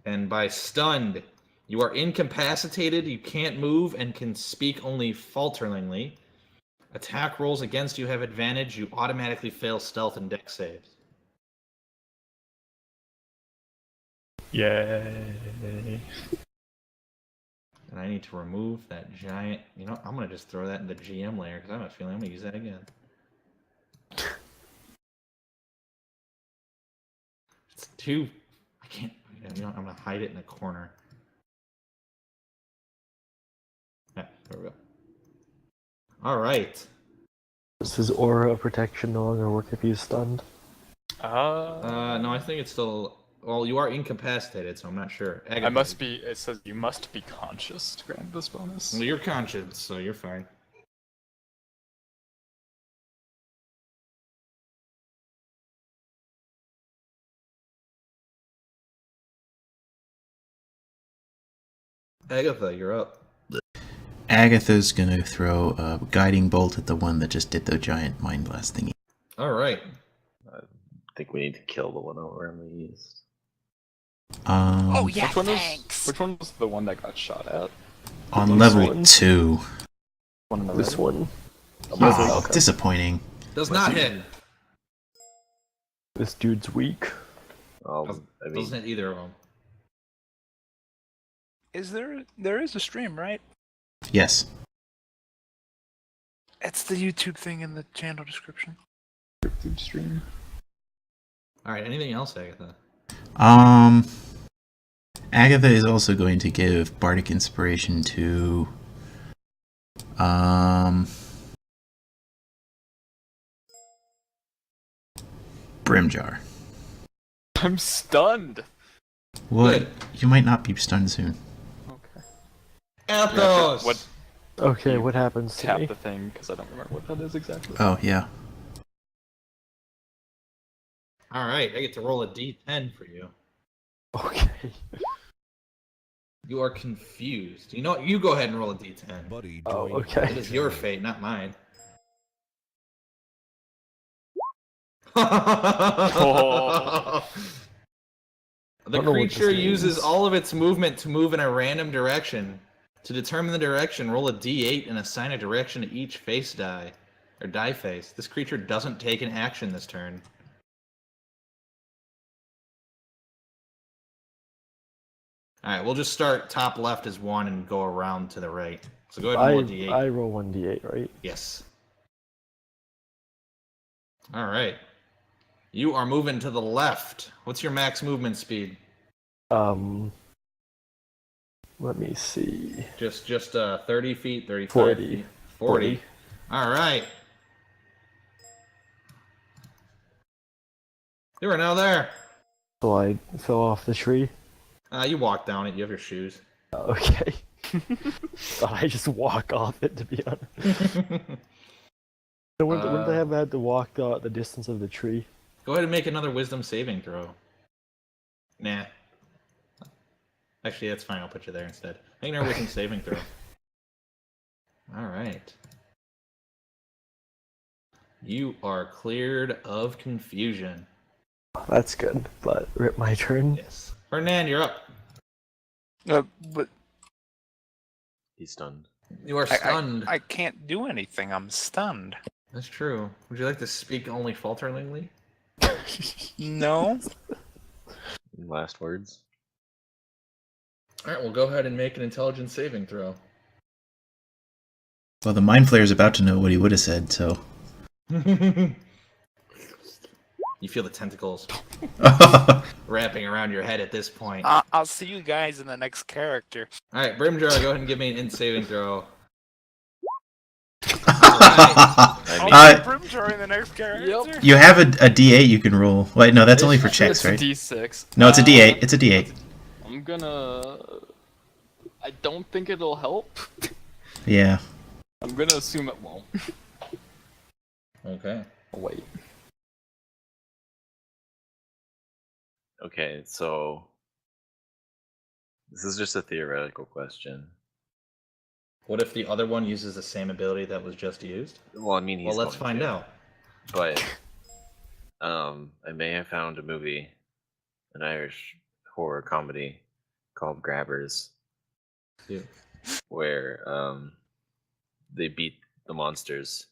And by stunned, you are incapacitated, you can't move, and can speak only falteringly. Attack rolls against you have advantage. You automatically fail stealth and dex saves. Yay. And I need to remove that giant... You know, I'm going to just throw that in the GM layer, because I have a feeling I'm going to use that again. It's too... I can't... You know, I'm going to hide it in a corner. Yeah, there we go. All right. Does his aura of protection no longer work if he's stunned? No, I think it's still... Well, you are incapacitated, so I'm not sure. I must be. It says you must be conscious to grant this bonus. Well, you're conscious, so you're fine. Agatha, you're up. Agatha's gonna throw a guiding bolt at the one that just did the giant mind blast thingy. All right. I think we need to kill the one over we used. Oh yeah, Which one thanks. Which one was the one that got shot at? On This level one. 2. One in the This red? one. Oh, Okay. disappointing. Does not hit. This dude's weak. I mean, Doesn't hit either of them. There is a stream, right? Yes. It's the YouTube thing in the channel description. Scripted stream. All right. Anything else, Agatha? Agatha is also going to give bardic inspiration to Brimjar. I'm stunned. What? Good. You might not be stunned soon. Okay. Athos. What? Okay, what happens to Tap me? the thing because I don't remember what that is exactly. Oh, yeah. All right. I get to roll a d10 for you. Okay. You are confused. You know what? You go ahead and roll a d10. Buddy Oh, joined okay. It is your fate, not mine. Oh. The don't know what this creature uses means. all of its movement to move in a random direction. To determine the direction, roll a d8 and assign a direction to each face die, or die face. This creature doesn't take an action this turn. Alright, we'll just start top left as 1 and go around to the right. So go ahead and roll a d8. I roll 1d8, right? Yes. Alright. You are moving to the left. What's your max movement speed? Let me see. Just 30 feet, 35 40. feet. 40. Alright. You are now there. So I fell off the tree. You walk down it. You have your shoes. Okay. Thought I just walk off it, to be honest. So wouldn't I have had to walk the distance of the tree? Go ahead and make another wisdom saving throw. Nah. Actually, that's fine. I'll put you there instead. Make another wisdom saving throw. Alright. You are cleared of confusion. That's good, but rip my turn. Yes. Ferdinand, you're up. But He's stunned. You are stunned. I can't do anything. I'm stunned. That's true. Would you like to speak only falteringly? No. Last words. Alright, well go ahead and make an intelligence saving throw. Well, the Mind Flayer's about to know what he would have said, so... You feel the tentacles wrapping around your head at this point. I'll see you guys in the next character. Alright, Brimjar, go ahead and give me an int saving throw. I'll see Brimjar in the next character. You have a D8 you can roll. Wait, no, that's only for checks, right? It's a D6. No, it's a D8. It's a D8. I'm gonna... I don't think it'll help. Yeah. I'm gonna assume it won't. Okay. Oh, wait. Okay, so this is just a theoretical question. What if the other one uses the same ability that was just used? Well, I mean, he's Well, let's going find to, out. But I may have found a movie, an Irish horror comedy called Grabbers, Dude. where they beat the monsters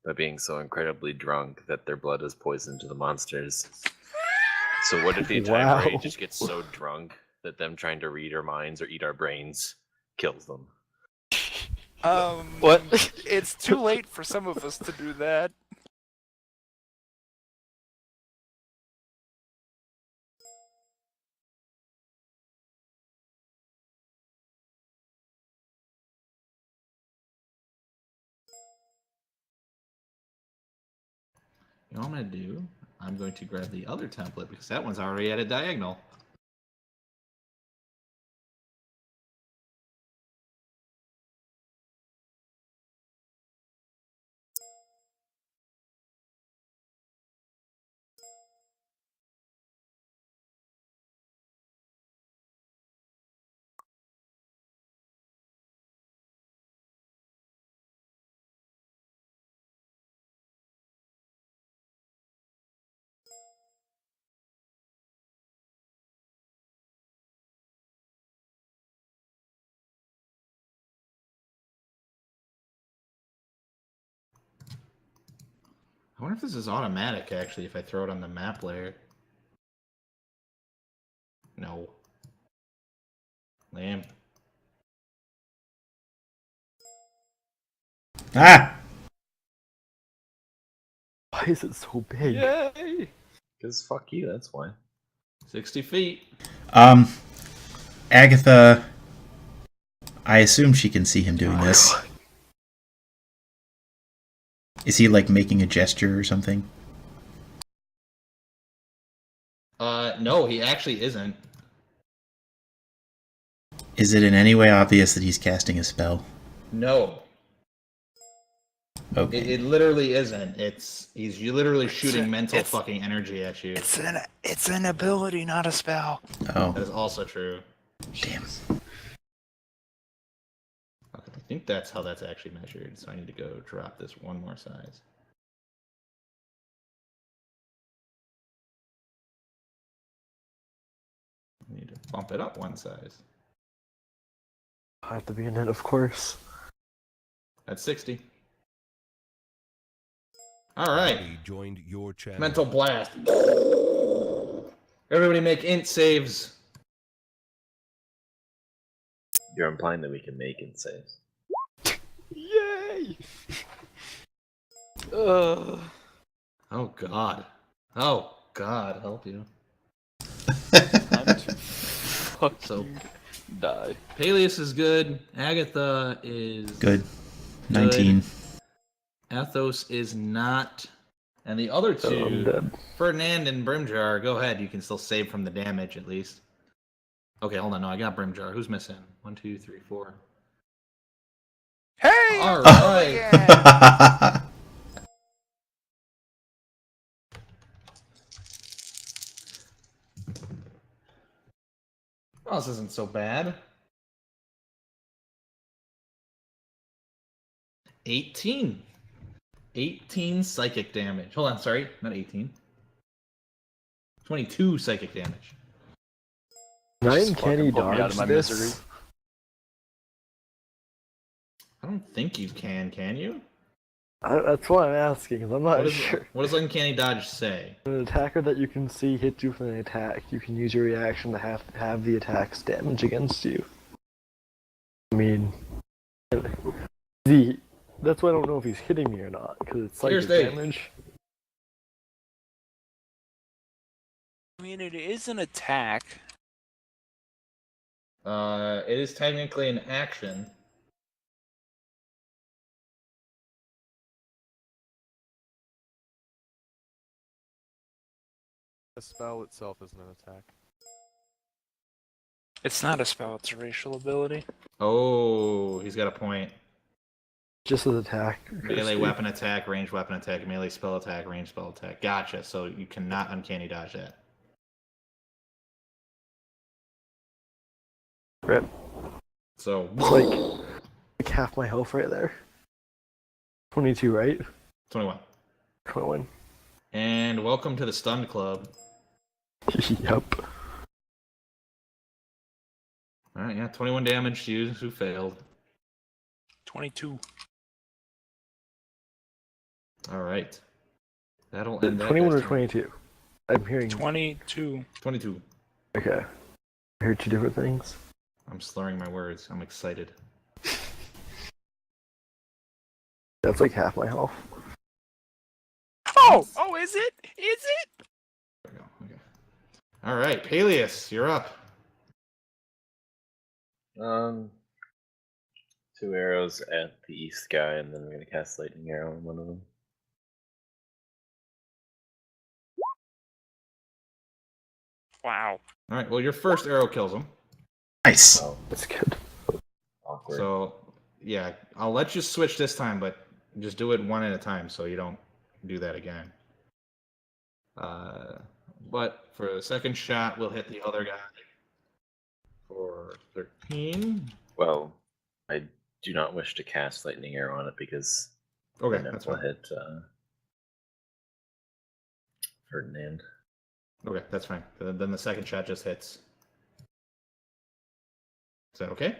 by being so incredibly drunk that their blood is poisoned to the monsters. So what if the entire raid just gets so drunk that them trying to read our minds or eat our brains kills them? What? It's too late for some of us to do that. You know what I'm going to do? I'm going to grab the other template because that one's already at a diagonal. I wonder if this is automatic, actually, if I throw it on the map layer. No. Lame. Ah! Why is it so big? Yay! Because fuck you, that's why. 60 feet. Agatha, I assume she can see him doing this. Is he like making a gesture or something? No, he actually isn't. Is it in any way obvious that he's casting a spell? No. Okay. It literally isn't. He's literally shooting mental it's- fucking energy at you. It's an ability, not a spell. That Oh, is also true. damn. Okay, I think that's how that's actually measured, so I need to go drop this one more size. I need to bump it up one size. At the beginning, of course. That's 60. Alright. He joined your channel. Mental blast. Everybody make int saves. You're implying that we can make int saves. Yay! Oh god. Oh god, help you. Time to fucking So die. Peleus is good. Agatha is Good. 19. Athos is not. And the other I'm two, dead. Ferdinand and Brimjar, go ahead. You can still save from the damage at least. Okay, hold on. No, I got Brimjar. Who's missing? 1, 2, 3, 4. Hey! All right. Yeah. Well, this isn't so bad. 18. 18 psychic damage. Hold on, sorry. Not 18. 22 psychic damage. Can I Just uncanny fucking pull me out of dodge my this? misery. I don't think you can you? That's what I'm asking, 'cause I'm not sure. What does Uncanny Dodge say? An attacker that you can see hits you with an attack, you can use your reaction to have the attack's damage against you. I mean, that's why I don't know if he's hitting me or not, because it's like Here's the- damage. I mean, it is an attack. It is technically an action. The spell itself isn't an attack. It's not a spell, it's a racial ability. Oh, he's got a point. Just as attack. Melee Christy. weapon attack, ranged weapon attack, melee spell attack, ranged spell attack. Gotcha. So you cannot Uncanny Dodge that. Rip. So It's like half my health right there. 22, right? 21. 21. And welcome to the Stunned Club. Yep. All right, yeah, 21 damage to you who failed. 22. All right. That'll end that 21 or guy's turn. 22? I'm hearing 22. 22. Okay. I heard two different things. I'm slurring my words. I'm excited. That's like half my health. Oh, is it? Is it? There we go. Okay. All right, Peleus, you're up. 2 arrows at the east guy, and then we're gonna cast lightning arrow on one of them. Wow. All right, well, your first arrow kills him. Nice. Oh, That's good. awkward. So, yeah, I'll let you switch this time, but just do it one at a time so you don't do that again. But for the second shot, we'll hit the other guy for 13. Well, I do not wish to cast lightning arrow on it because Okay, then that's it will fine. hit Ferdinand. Okay, that's fine. Then the second shot just hits. Is that okay?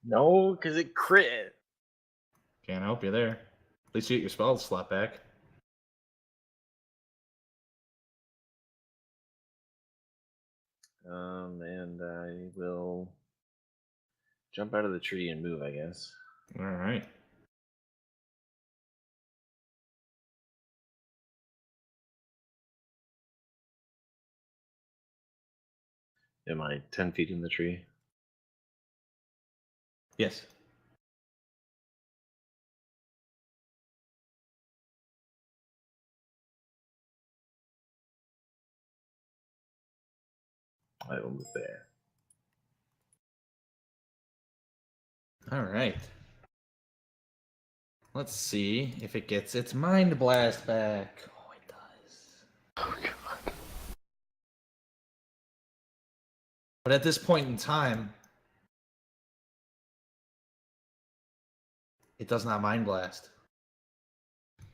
No, because it crit. Can't help you there. At least you get your spell slot back. And I will jump out of the tree and move, I guess. All right. Am I 10 feet in the tree? Yes. I will move there. All right. Let's see if it gets its Mind Blast back. Oh, it does. Oh god. But at this point in time, it does not Mind Blast.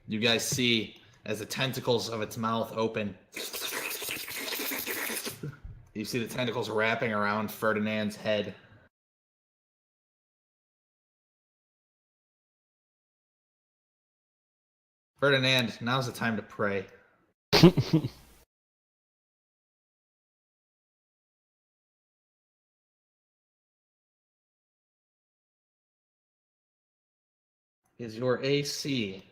You guys see as the tentacles of its mouth open. You see the tentacles wrapping around Ferdinand's head. Ferdinand, now's the time to pray. Is your AC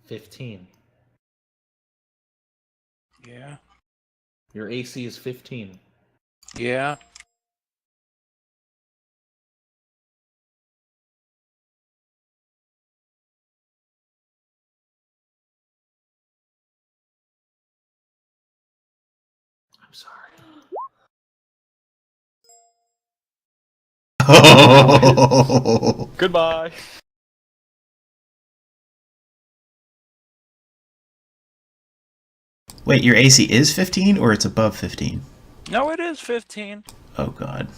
15? Yeah. Your AC is 15. Yeah. I'm sorry. Oh. Goodbye. Wait, your AC is 15 or it's above 15? No, it is 15. Oh god.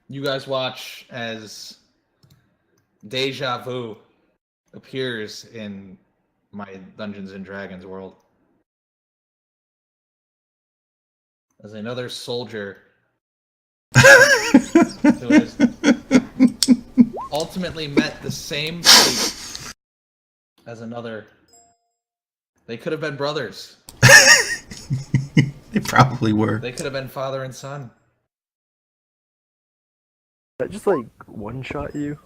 You guys watch as Deja Vu appears in my Dungeons and Dragons world. As another soldier who has ultimately met the same fate as another. They could have been brothers. They probably were. They could have been father and son. That just like one shot you?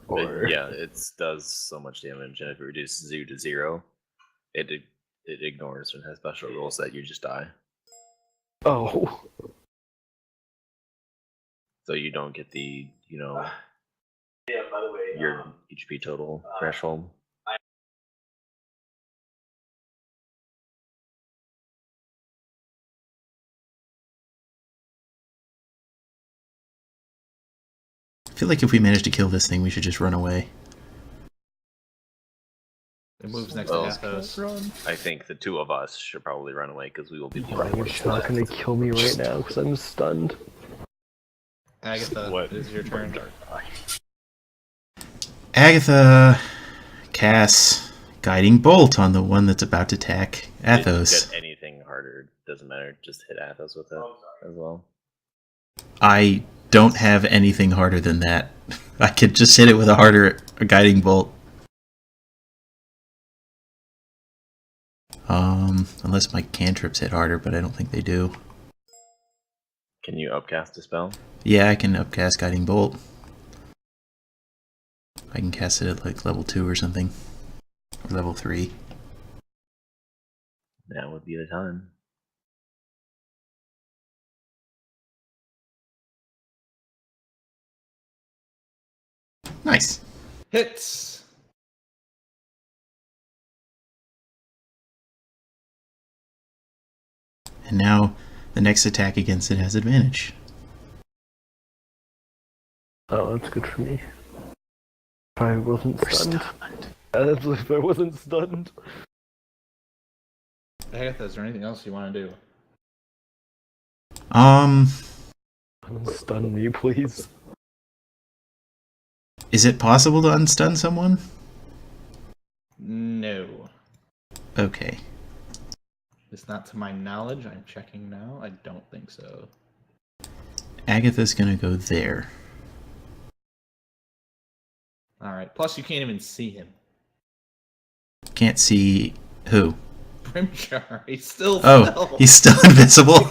Or Yeah, it does so much damage, and if it reduces you to 0, it ignores and has special rules that you just die. oh. So you don't get the, Yeah, by the way, your HP total threshold. I feel like if we manage to kill this thing, we should just run away. It moves next Well, to Athos. I think the two of us should probably run away because we will be the Brian, only you're ones not left. gonna kill me right now because I'm stunned. Agatha, What it is your turn. Agatha, Cass, guiding bolt on the one that's about to attack Athos. Get anything harder, doesn't matter. Just hit Athos with it as well. I don't have anything harder than that. I could just hit it with a guiding bolt. Unless my cantrips hit harder, but I don't think they do. Can you upcast a spell? Yeah, I can upcast guiding bolt. I can cast it at like level 2 or something. Or level 3. Now would be the time. Nice. Hits. And now the next attack against it has advantage. Oh, that's good for me. If I wasn't stunned. If I wasn't stunned. Agatha, is there anything else you want to do? Stun me, please. Is it possible to unstun someone? No. Okay. It's not to my knowledge. I'm checking now. I don't think so. Agatha's gonna go there. Alright. Plus, you can't even see him. Can't see who? Primchar. He's still Oh, he's still invisible?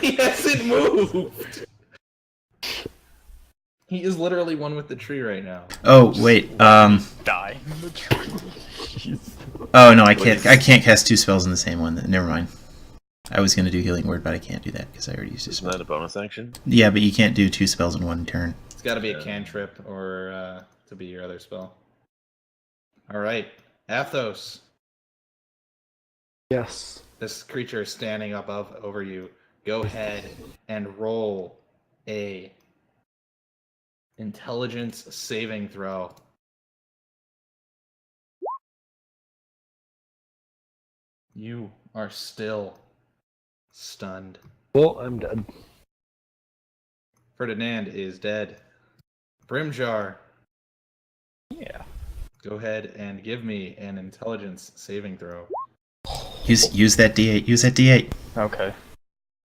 He hasn't moved. He is literally one with the tree right now. Oh wait. Die in the tree. Oh no, I can't cast 2 spells in the same one. Never mind. I was gonna do Healing Word, but I can't do that because I already used a Isn't spell. that a bonus action? Yeah, but you can't do 2 spells in one turn. It's got to be a cantrip or to be your other spell. All right, Athos. Yes. This creature is standing up over you. Go ahead and roll a intelligence saving throw. You are still stunned. Well, I'm dead. Ferdinand is dead. Brimjar, Yeah. go ahead and give me an intelligence saving throw. Use that D8. Use that D8. Okay.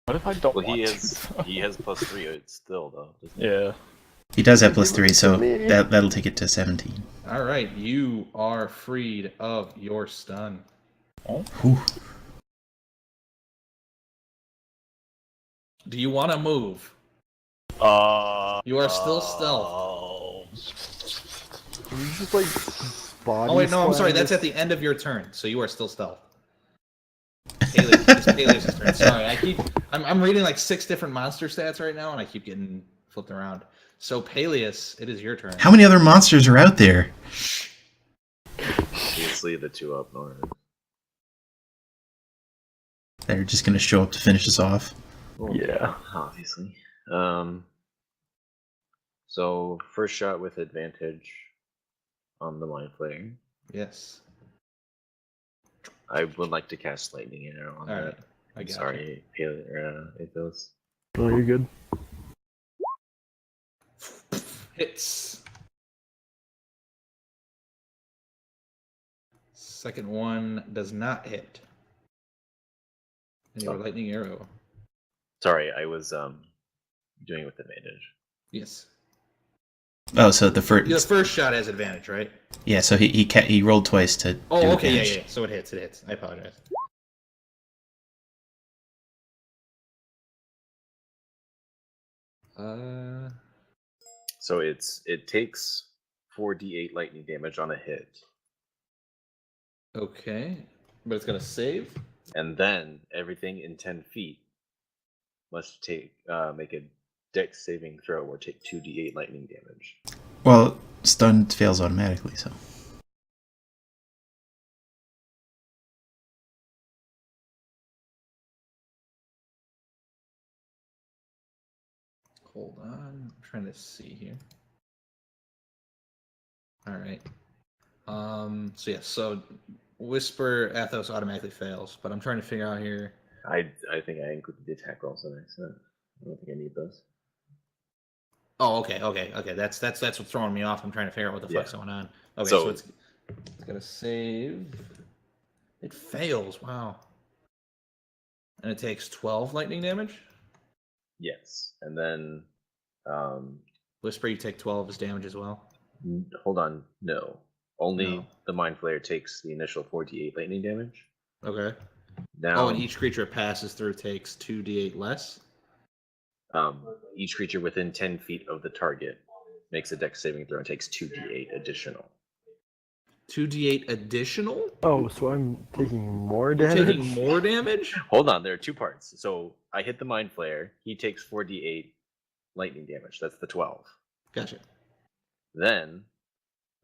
What if I don't Well, want he to? has +3 still though. doesn't he? Yeah. He does have +3, so that'll take it to 17. All right, you are freed of your stun. Whew. Do you want to move? You are still stealth. Can you just like body Oh wait, no, I'm sorry. slam That's this? at the end of your turn, so you are still stealth. It's Peleus' turn. Sorry, I'm reading like 6 different monster stats right now, and I keep getting flipped around. So Peleus, it is your turn. How many other monsters are out there? Obviously, the 2 up north. They're just gonna show up to finish us off. Yeah. Obviously. So first shot with advantage on the Mind Flayer. Yes. I would like to cast Lightning Arrow on All that. right. I got Sorry, Athos. Oh, you're good. Hits. Second one does not hit. And your lightning arrow. Sorry, I was doing it with advantage. Yes. Oh, so the The first. first shot has advantage, right? Yeah, so he rolled twice to. Oh, do okay, advantage. yeah. So it hits. It hits. I apologize. So it takes 4d8 lightning damage on a hit, Okay, but it's gonna save. and then everything in 10 feet must make a Dex saving throw or take 2d8 lightning damage. Well, stun fails automatically, so. Hold on, I'm trying to see here. All right. So yeah. So Whisper Athos automatically fails, but I'm trying to figure out here. I think I included the attack rolls in it, so I don't think I need those. Oh, okay. That's what's throwing me off. I'm trying to figure out what the fuck's going on. Okay, So- so it's gonna save. It fails. Wow. And it takes 12 lightning damage. Yes, and then Whisper, you take 12 as damage as well. hold on, no. Only No. the Mind Flayer takes the initial 4d8 lightning damage. Okay. Now, Oh, and each creature it passes through takes 2d8 less. each creature within 10 feet of the target makes a Dex saving throw and takes 2d8 additional. 2d8 additional? Oh, so I'm taking more You're damage? taking more damage? Hold on, there are 2 parts. So I hit the Mind Flayer. He takes 4d8 lightning damage. That's the 12. Gotcha. Then,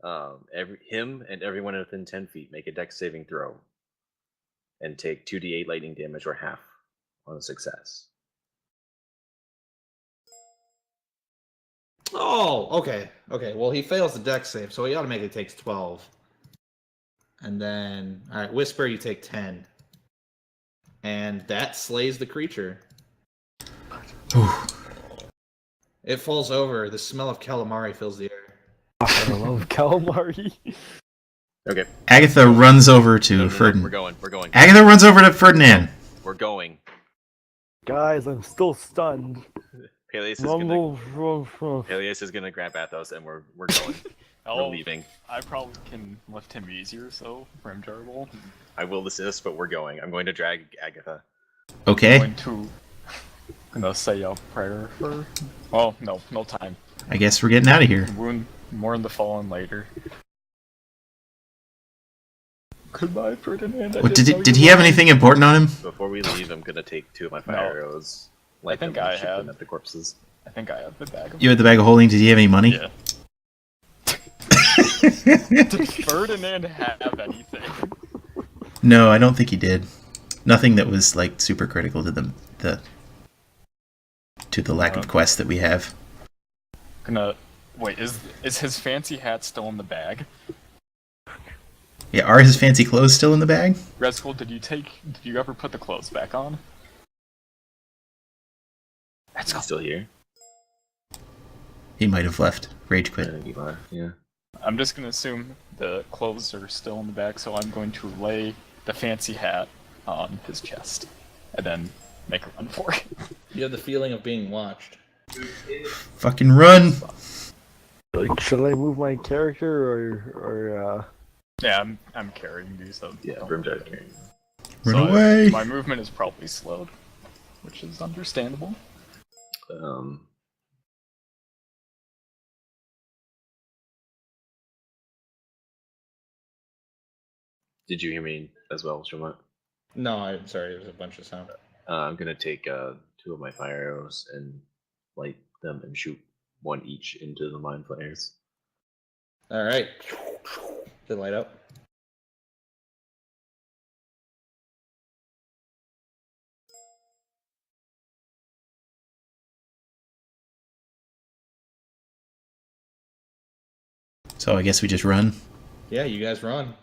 him and everyone within 10 feet make a Dex saving throw and take 2d8 lightning damage or half on a success. Oh, okay. Okay, well, he fails the dex save, so he automatically takes 12. And then, all right, Whisper, you take 10. And that slays the creature. It falls over. The smell of calamari fills the air. I love calamari. Okay. Agatha runs over to No, Ferdinand. we're going. Agatha runs over to Ferdinand. We're going. Guys, I'm still stunned. Peleus is gonna grab Athos and we're going. We're leaving. I probably can lift him easier, so Brimjar will. I will assist, but we're going. I'm going to drag Agatha. Okay. Going to say a prayer for. Oh no, no time. I guess we're getting out of here. More in the fallen later. Goodbye, Ferdinand. What, did he have anything important on him? Before we leave, I'm gonna take 2 of my fire arrows. Light think them and I shoot them had. at the corpses. I think I have the bag of. You had the bag of holding. Did he have any money? Yeah. Did Ferdinand have anything? No, I don't think he did. Nothing that was like super critical to the lack of quests that we have. Wait. Is his fancy hat still in the bag? Yeah, are his fancy clothes still in the bag? Rescool, did you ever put the clothes back on? That's still here. He might have left. Rage quit. Yeah. I'm just gonna assume the clothes are still in the bag, so I'm going to lay the fancy hat on his chest, and then make a run for it. You have the feeling of being watched. Fucking run! Like, should I move my character or Yeah, I'm carrying these. So Yeah, Brimjar's carrying. Run away! My movement is probably slowed, which is understandable. Did you hear me as well, Shomut? No, I'm sorry. There's a bunch of sound. I'm gonna take 2 of my fire arrows and light them and shoot 1 each into the mind flayers. All right. They light up. So I guess we just run. Yeah, you guys run.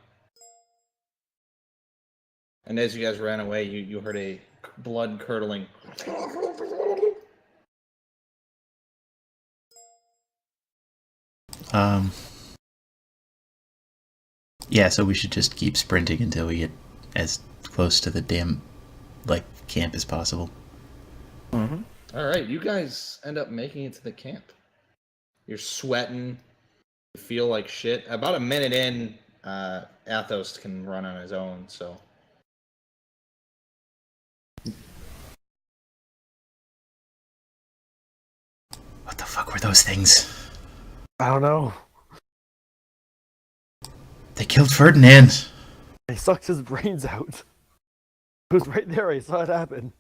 And as you guys ran away, you heard a blood-curdling. Yeah, so we should just keep sprinting until we get as close to the damn, camp as possible. Mm-hmm. All right, you guys end up making it to the camp. You're sweating. You feel like shit. About a minute in, Athos can run on his own, so... What the fuck were those things? I don't know. They killed Ferdinand. They sucked his brains out. It was right there. I saw it happen.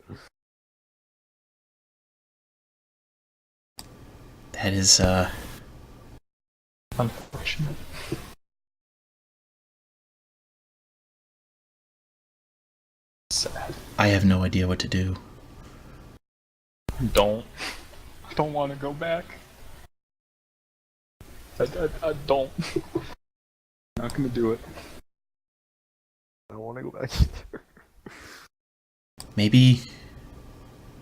That is, Unfortunate. Sad. I have no idea what to do. I don't want to go back. I don't. Not gonna do it. I don't want to go back either. Maybe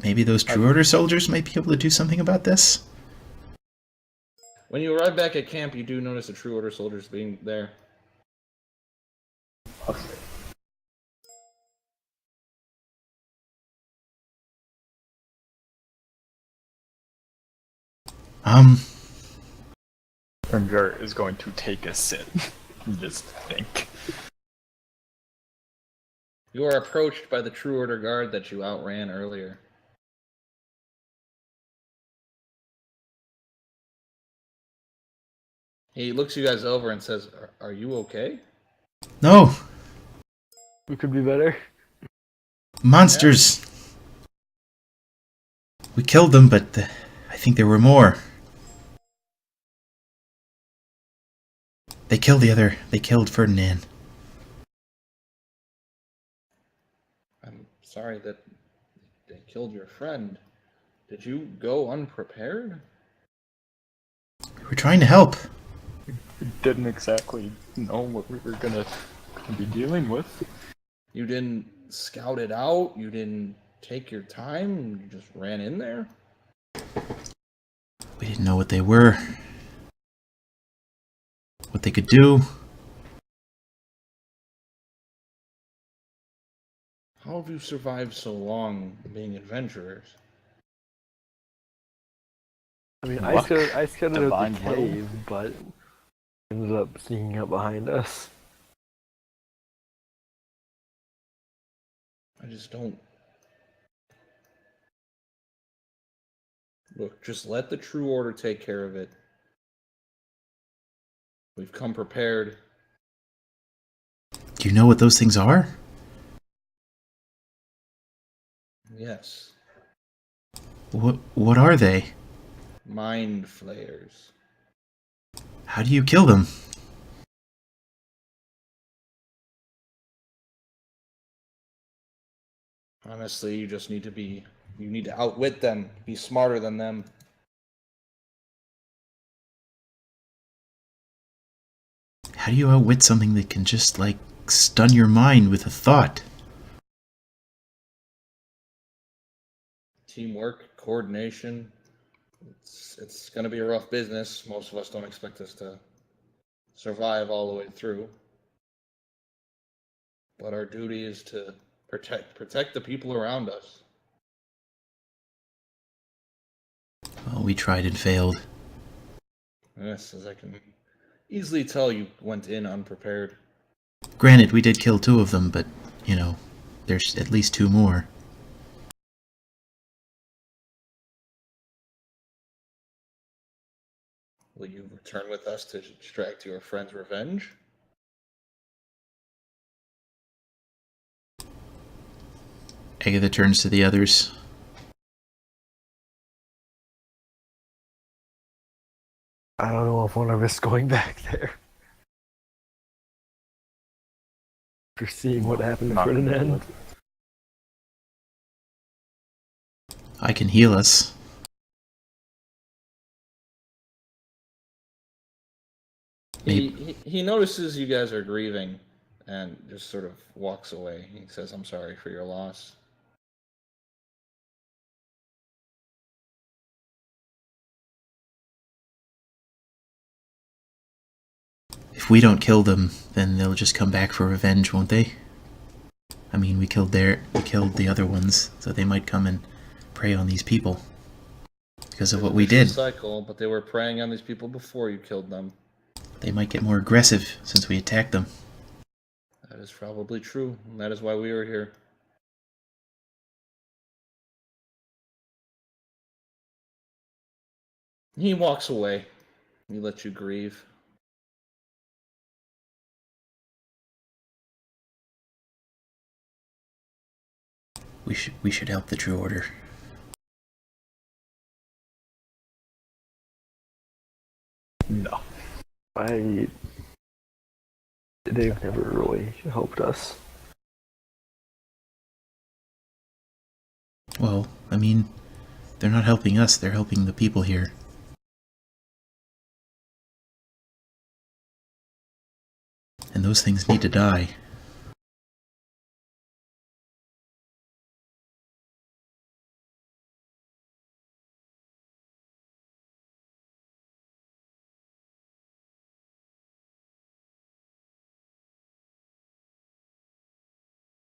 those True Order soldiers might be able to do something about this? When you arrive back at camp, you do notice the True Order soldiers being there. Okay. Brimjar is going to take a sit and just think. You are approached by the True Order guard that you outran earlier. He looks you guys over and says, "Are you okay?" No! We could be better. Monsters! We killed them, but I think there were more. They killed Ferdinand. I'm sorry that they killed your friend. Did you go unprepared? We were trying to help. We didn't exactly know what we were gonna be dealing with. You didn't scout it out? You didn't take your time? You just ran in there? We didn't know what they were. What they could do. How have you survived so long being adventurers? I mean, Luck, I scouted out divine the will. cave, but ended up sneaking up behind us. I just don't... Look, just let the True Order take care of it. We've come prepared. Do you know what those things are? Yes. What are they? Mind flayers. How do you kill them? Honestly, you just need to be... You need to outwit them. Be smarter than them. How do you outwit something that can just, like, stun your mind with a thought? Teamwork, coordination. It's going to be a rough business. Most of us don't expect us to survive all the way through. But our duty is to protect the people around us. Well, we tried and failed. Yes, as I can easily tell, you went in unprepared. Granted, we did kill 2 of them, but, you know, there's at least 2 more. Will you return with us to extract your friend's revenge? Agatha turns to the others. I don't know if I want to risk going back there. After seeing what happened Not for an gonna do end. it. I can heal us. He notices you guys are grieving and just sort of walks away. He says, "I'm sorry for your loss." If we don't kill them, then they'll just come back for revenge, won't they? I mean, we killed the other ones, so they might come and prey on these people. Because of what we did. Cycle, but they were preying on these people before you killed them. They might get more aggressive since we attacked them. That is probably true, and that is why we are here. He walks away. He lets you grieve. We should help the True Order. No. They've never really helped us. Well, I mean, they're not helping us, they're helping the people here. And those things need to die.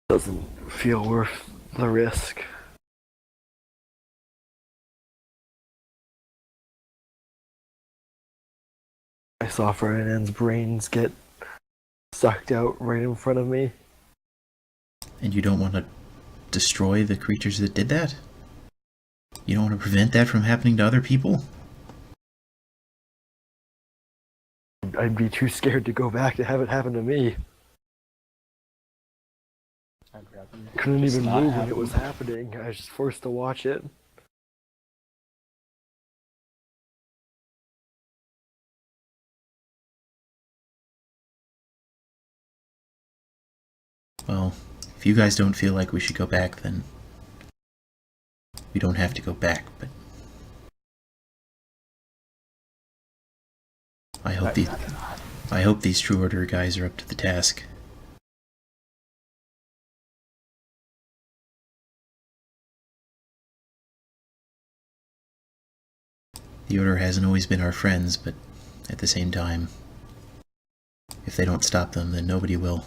Doesn't feel worth the risk. I saw Ferdinand's brains get sucked out right in front of me. And you don't want to destroy the creatures that did that? You don't want to prevent that from happening to other people? I'd be too scared to go back to have it happen to me. I'd rather Couldn't just even not move have when it them. was happening. I was just forced to watch it. Well, if you guys don't feel like we should go back, then we don't have to go back, but I hope these True Order guys are up to the task. The Order hasn't always been our friends, but at the same time, if they don't stop them, then nobody will.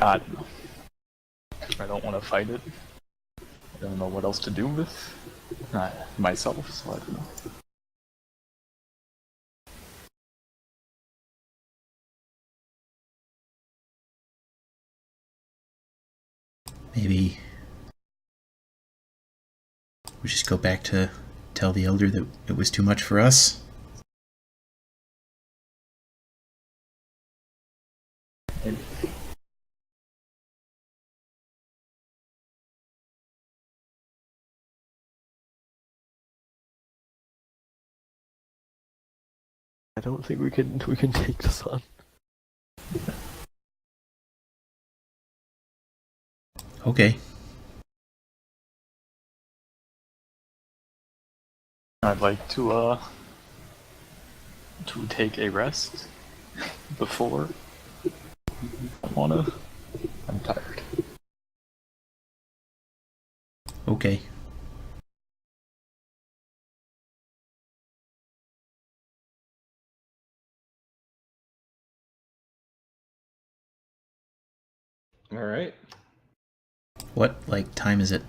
I don't know. I don't want to fight it. I don't know what else to do with myself, so I don't know. Maybe we just go back to tell the elder that it was too much for us. I don't think we can take this on. Okay. I'd like to take a rest before. I'm tired. Okay. All right. What, like, time is it?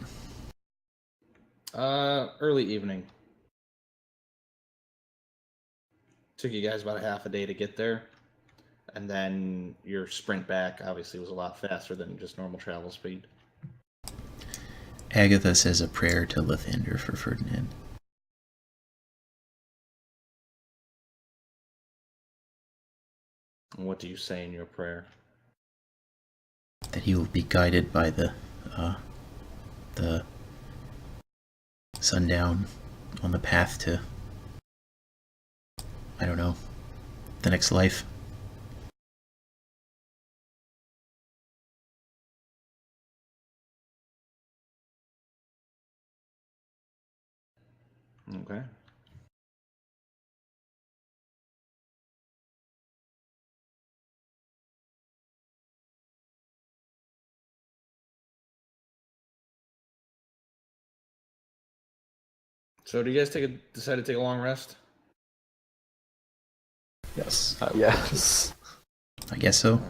Early evening. Took you guys about a half a day to get there. And then your sprint back obviously was a lot faster than just normal travel speed. Agatha says a prayer to Lathander for Ferdinand. And what do you say in your prayer? That he will be guided by the sundown on the path to, I don't know, the next life. Okay. So do you guys decide to take a long rest? Yes. Yes. I guess so.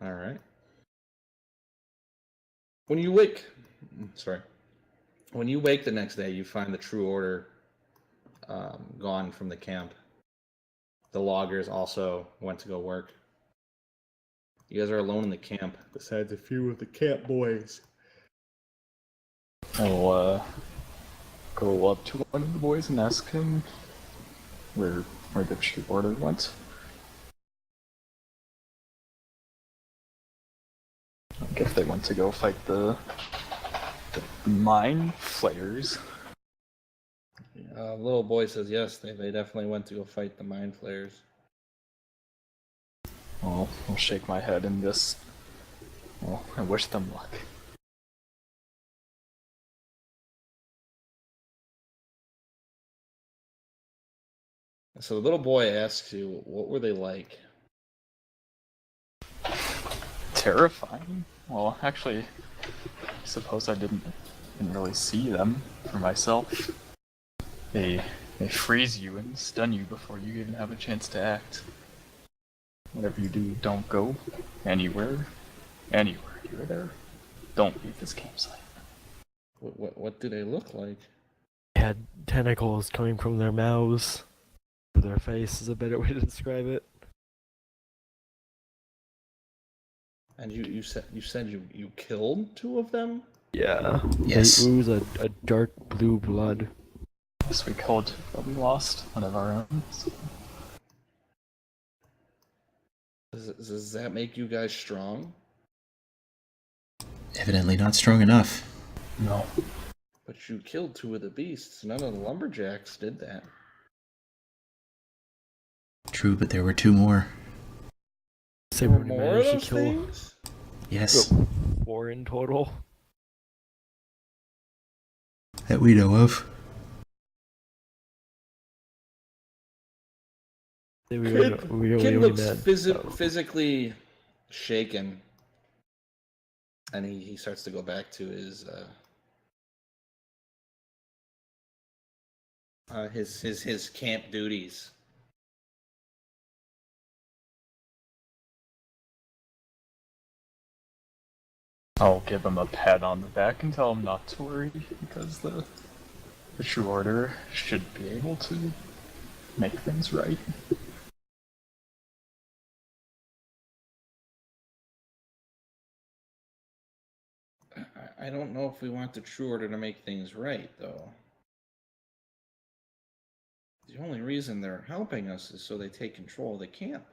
All right. When you wake the next day, you find the True Order gone from the camp. The loggers also went to go work. You guys are alone in the camp, besides a few of the camp boys. I'll go up to one of the boys and ask him where the True Order went. Like if they went to go fight the mine flayers. Little boy says yes, they definitely went to go fight the mind flayers. I'll shake my head and just, well, I wish them luck. So the little boy asks you, what were they like? Terrifying? Well, actually, I suppose I didn't really see them for myself. They freeze you and stun you before you even have a chance to act. Whatever you do, don't go anywhere you're there. Don't leave this campsite. What do they look like? They had tentacles coming from their mouths. Their face is a better way to describe it. And you said you killed two of them? Yeah. Yes. They ooze a dark blue blood. Yes, we killed, but we lost one of our own. So. Does that make you guys strong? Evidently not strong enough. No. But you killed two of the beasts. None of the lumberjacks did that. True, but there were two more. Say There we were more of managed to those kill things? Yes, 4 in total. that we know of. Say we Kid only looks met. physically shaken, and he starts to go back to his camp duties. I'll give him a pat on the back and tell him not to worry, because the True Order should be able to make things right. I don't know if we want the true order to make things right, though. The only reason they're helping us is so they take control of the camp.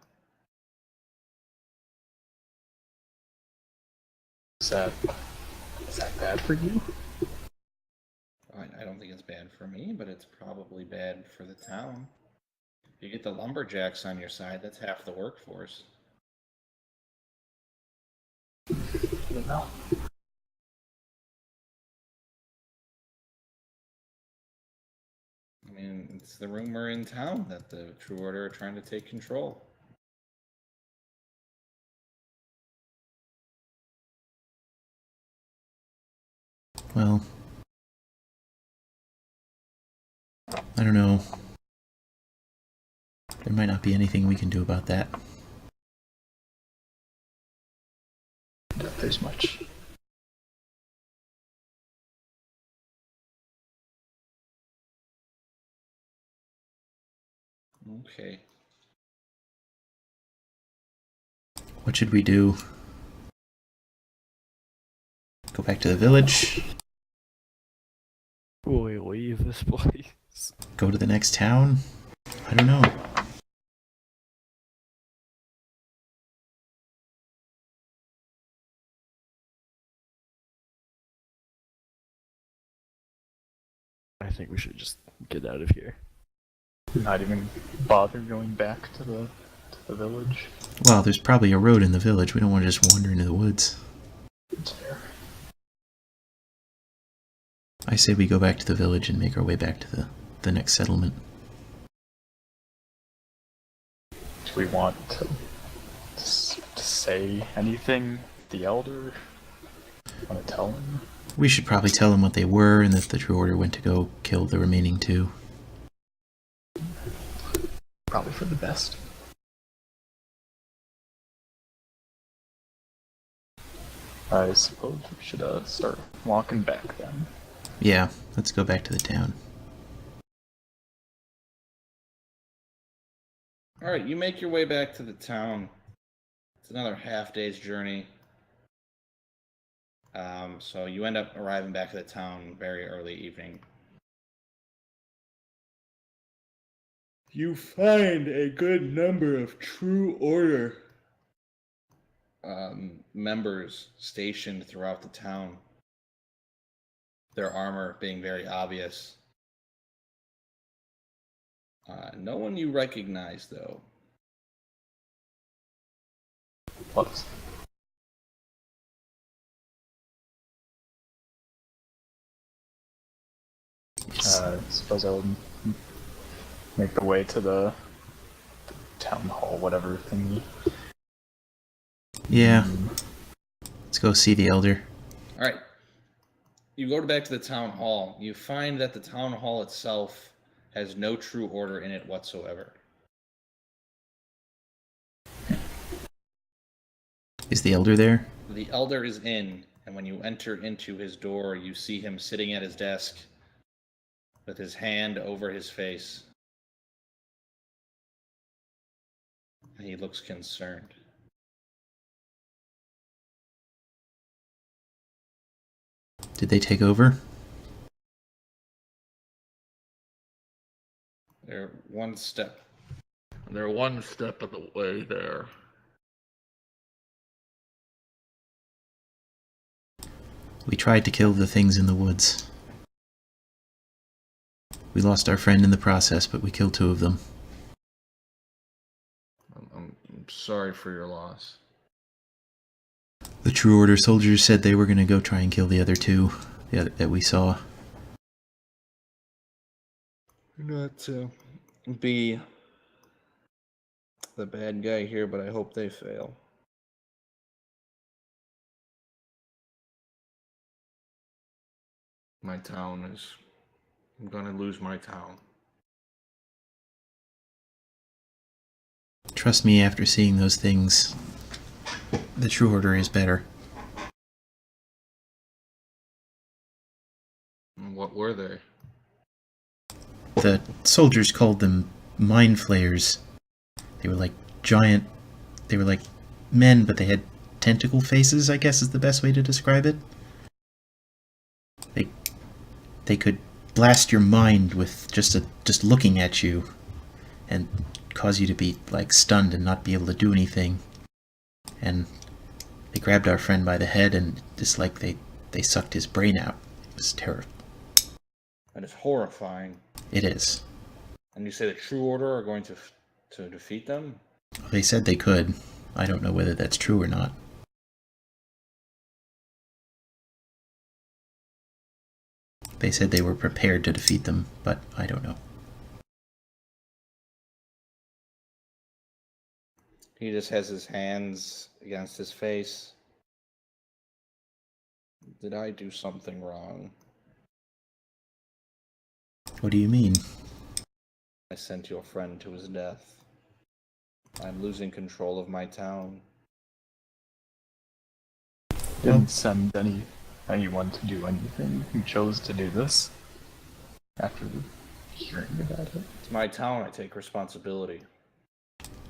Is that bad for you? I don't think it's bad for me, but it's probably bad for the town. You get the lumberjacks on your side, that's half the workforce. I don't know. I mean, it's the rumor in town that the True Order are trying to take control. Well, I don't know. There might not be anything we can do about that. If there's much. Okay. What should we do? Go back to the village? Will we leave this place? Go to the next town? I don't know. I think we should just get out of here. Not even bother going back to the village. Well, there's probably a road in the village. We don't want to just wander into the woods. It's fair. I say we go back to the village and make our way back to the next settlement. Do we want to say anything? The elder? Want to tell him? We should probably tell them what they were and that the True Order went to go kill the remaining two. Probably for the best. I suppose we should start walking back then. Yeah, let's go back to the town. Alright, you make your way back to the town. It's another half day's journey. So you end up arriving back at the town very early evening. You find a good number of True Order members stationed throughout the town. Their armor being very obvious. No one you recognize, though. Plus. I suppose I would make the way to the town hall, whatever thingy. Yeah. Let's go see the elder. Alright. You go back to the town hall. You find that the town hall itself has no True Order in it whatsoever. Is the elder there? The elder is in, and when you enter into his door, you see him sitting at his desk with his hand over his face. And he looks concerned. Did they take over? They're one step of the way there. We tried to kill the things in the woods. We lost our friend in the process, but we killed two of them. I'm sorry for your loss. The True Order soldiers said they were going to go try and kill the other two that we saw. Not to be the bad guy here, but I hope they fail. My town is... I'm gonna lose my town. Trust me, after seeing those things, the True Order is better. What were they? The soldiers called them mind flayers. They were like giant... They were like men, but they had tentacle faces, I guess is the best way to describe it. they could blast your mind with just looking at you and cause you to be like stunned and not be able to do anything. And they grabbed our friend by the head and just like they sucked his brain out. It was terrible. That is horrifying. It is. And you say the True Order are going to defeat them? They said they could. I don't know whether that's true or not. They said they were prepared to defeat them, but I don't know. He just has his hands against his face. Did I do something wrong? What do you mean? I sent your friend to his death. I'm losing control of my town. Didn't send anyone to do anything. You chose to do this after hearing about it. It's my town, I take responsibility.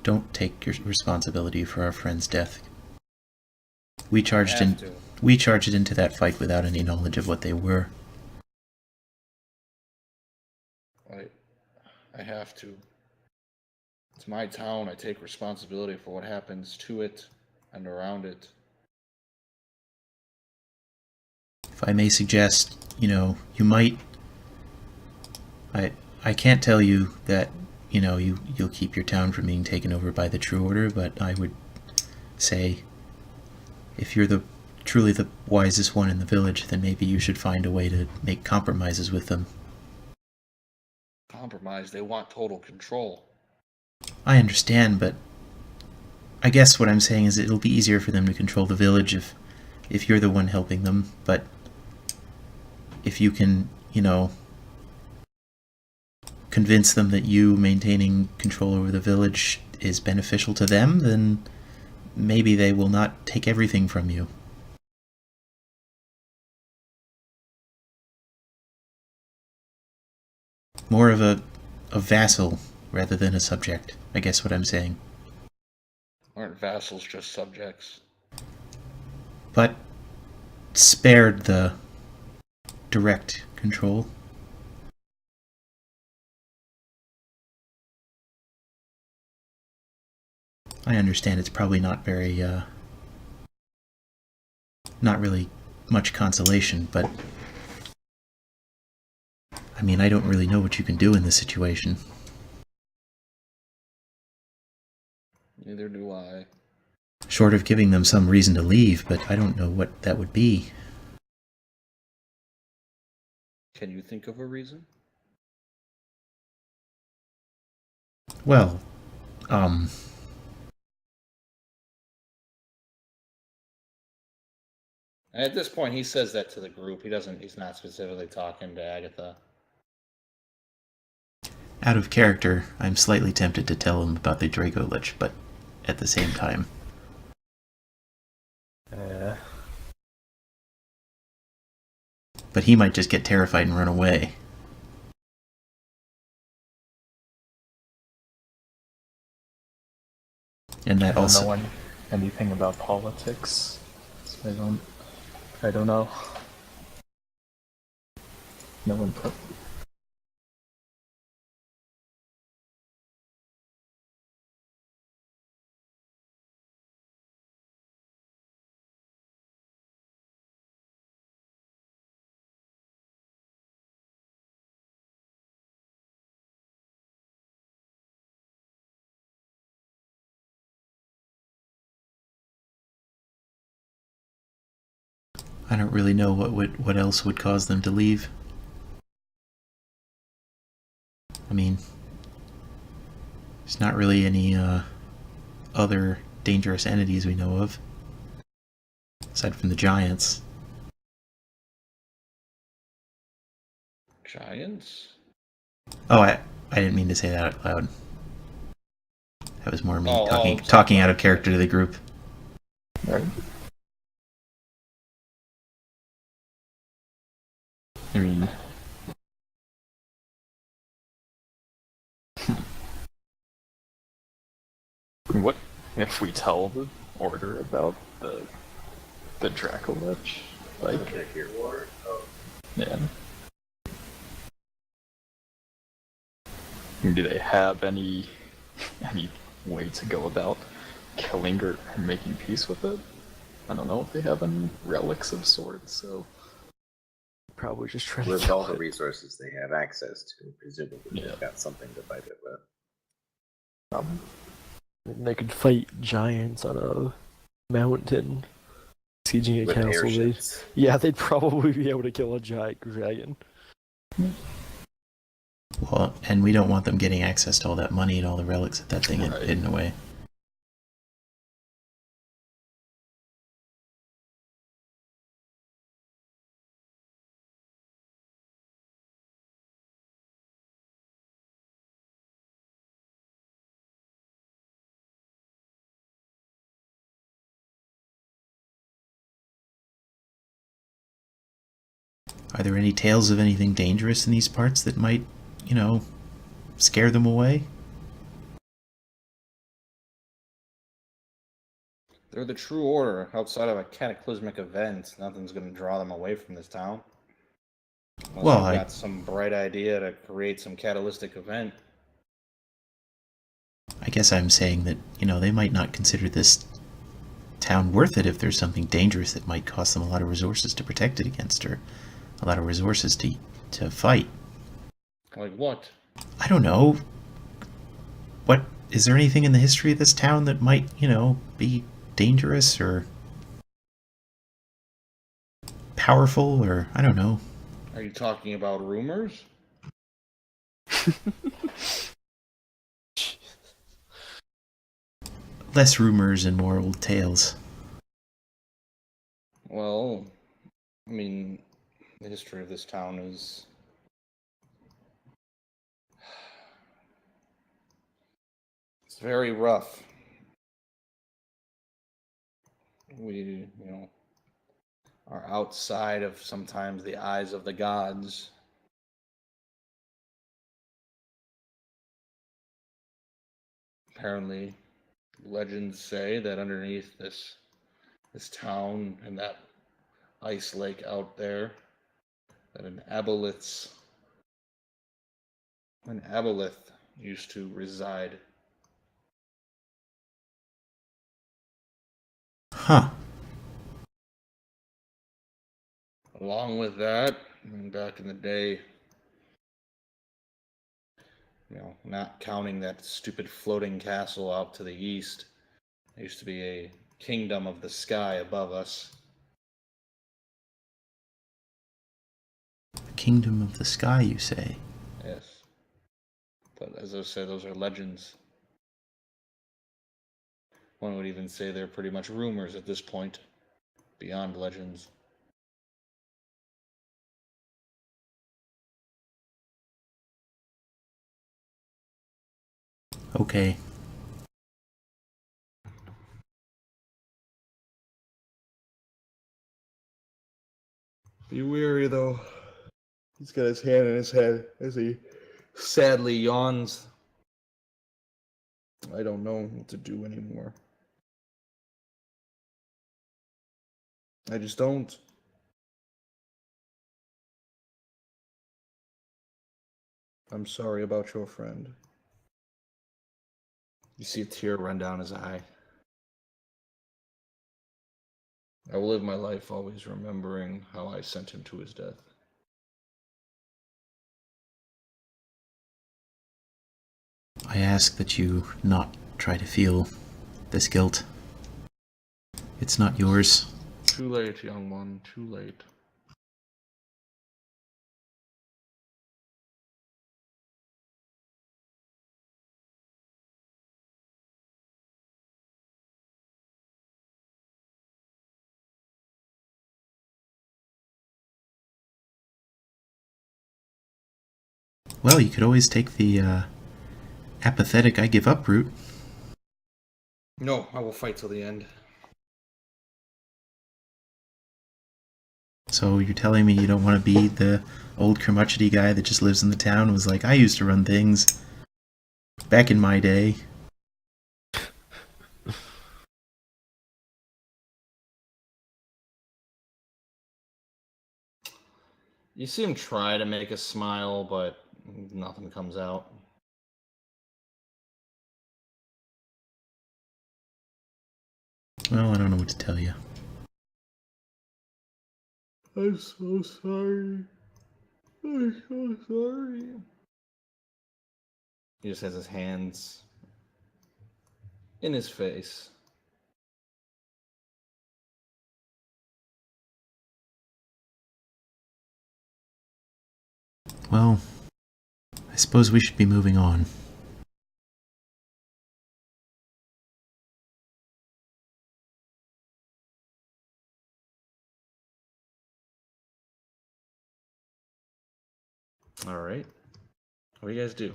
Don't take your responsibility for our friend's death. We charged into that fight without any knowledge of what they were. I have to. It's my town, I take responsibility for what happens to it and around it. If I may suggest, you might... I can't tell you that, you'll keep your town from being taken over by the True Order, but I would say if you're truly the wisest one in the village, then maybe you should find a way to make compromises with them. Compromise, they want total control. I understand, but I guess what I'm saying is it'll be easier for them to control the village if you're the one helping them, but if you can, convince them that you maintaining control over the village is beneficial to them, then maybe they will not take everything from you. More of a vassal rather than a subject, I guess what I'm saying. Aren't vassals just subjects? But spared the direct control. I understand it's probably not very, not really much consolation, but I mean, I don't really know what you can do in this situation. Neither do I. Short of giving them some reason to leave, but I don't know what that would be. Can you think of a reason? Well, At this point, he says that to the group. He's not specifically talking to Agatha. out of character, I'm slightly tempted to tell him about the Draco Lich, but at the same time. But he might just get terrified and run away. And that also... I don't know anything about politics. So I don't know. No input. I don't really know what else would cause them to leave. I mean, there's not really any other dangerous entities we know of, aside from the giants. Giants? Oh, I didn't mean to say that out loud. That was more me Oh, talking out of character to the group. Right. I mean, what if we tell the order about the Draco Lich? Like, yeah. Do they have any way to go about killing or making peace with it? I don't know if they have any relics of sorts, so Probably just trying to With kill all the it. resources they have access to, presumably Yeah. they've got something to fight it with. They could fight giants on a mountain, sieging a With castle. airships. They'd probably be able to kill a giant dragon. Well, and we don't want them getting access to all that money and all the relics that that thing had Right. hidden away. Are there any tales of anything dangerous in these parts that might, scare them away? They're the true order. Outside of a cataclysmic event, nothing's going to draw them away from this town. Unless Well, you've I- got some bright idea to create some catalytic event. I guess I'm saying that, they might not consider this town worth it if there's something dangerous that might cost them a lot of resources to protect it against, or a lot of resources to fight. Like what? I don't know. What is there anything in the history of this town that might, be dangerous or powerful, or I don't know. Are you talking about rumors? Less rumors and more old tales. Well, I mean, the history of this town is... It's very rough. We, are outside of sometimes the eyes of the gods. Apparently, legends say that underneath this town and that ice lake out there, that an aboleth used to reside. Huh. Along with that, back in the day, not counting that stupid floating castle out to the east, there used to be a kingdom of the sky above us. The kingdom of the sky, you say? Yes. But as I say, those are legends. One would even say they're pretty much rumors at this point, beyond legends. Okay. Be wary, though. He's got his hand in his head as he sadly yawns. I don't know what to do anymore. I just don't. I'm sorry about your friend. You see a tear run down his eye. I will live my life always remembering how I sent him to his death. I ask that you not try to feel this guilt. It's not yours. Too late, young one, too late. Well, you could always take the apathetic I give up route. No, I will fight till the end. So you're telling me you don't want to be the old curmudgeony guy that just lives in the town and was like, I used to run things back in my day. You see him try to make a smile, but nothing comes out. Well, I don't know what to tell you. I'm so sorry. I'm so sorry. He just has his hands in his face. Well, I suppose we should be moving on. All right. What do you guys do?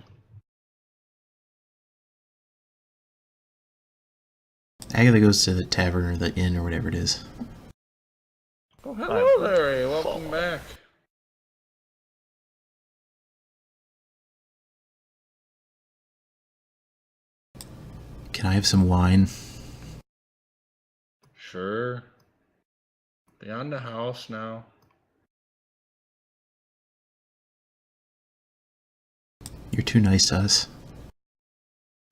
Agatha goes to the tavern or the inn or whatever it is. Oh, hello, Larry. Welcome back. Can I have some wine? Sure. Beyond the house now. You're too nice to us.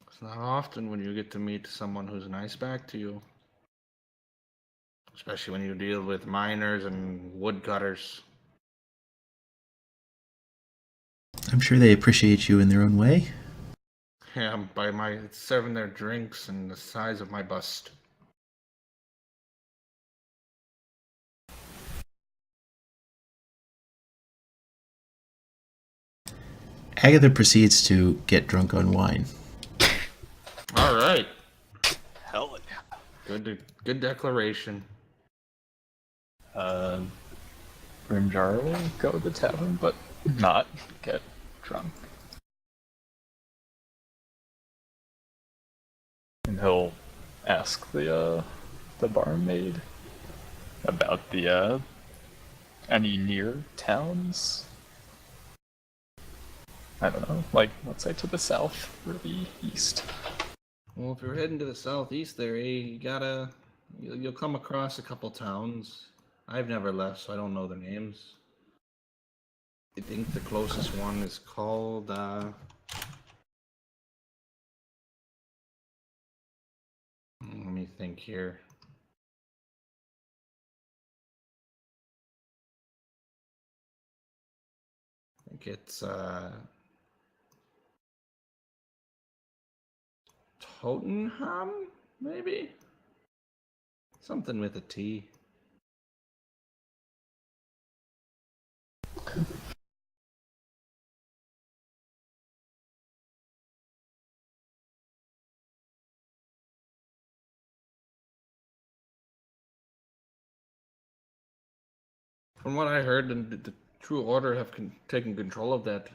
It's not often when you get to meet someone who's nice back to you. Especially when you deal with miners and woodcutters. I'm sure they appreciate you in their own way. Yeah, by my serving their drinks and the size of my bust. Agatha proceeds to get drunk on wine. All right. Hell yeah. Good declaration. Grimjar will go to the tavern, but not get drunk. And he'll ask the barmaid about the any near towns. I don't know, like let's say to the south or the east. Well, if you're heading to the southeast there, you'll come across a couple towns. I've never left, so I don't know their names. I think the closest one is called, let me think here. I think it's, Tottenham, maybe? Something with a T. From what I heard, the True Order have taken control of that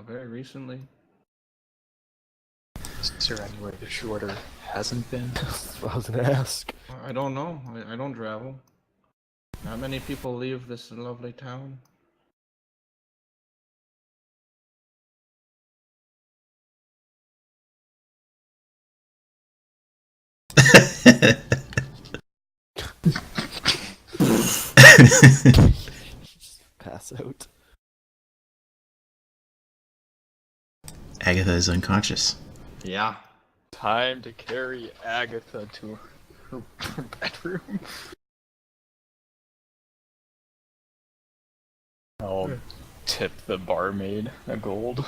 very recently. Is there anywhere the shorter hasn't been? I was gonna ask. I don't know. I don't travel. Not many people leave this lovely town. Pass out. Agatha is unconscious. Yeah. Time to carry Agatha to her bedroom. I'll tip the barmaid a gold.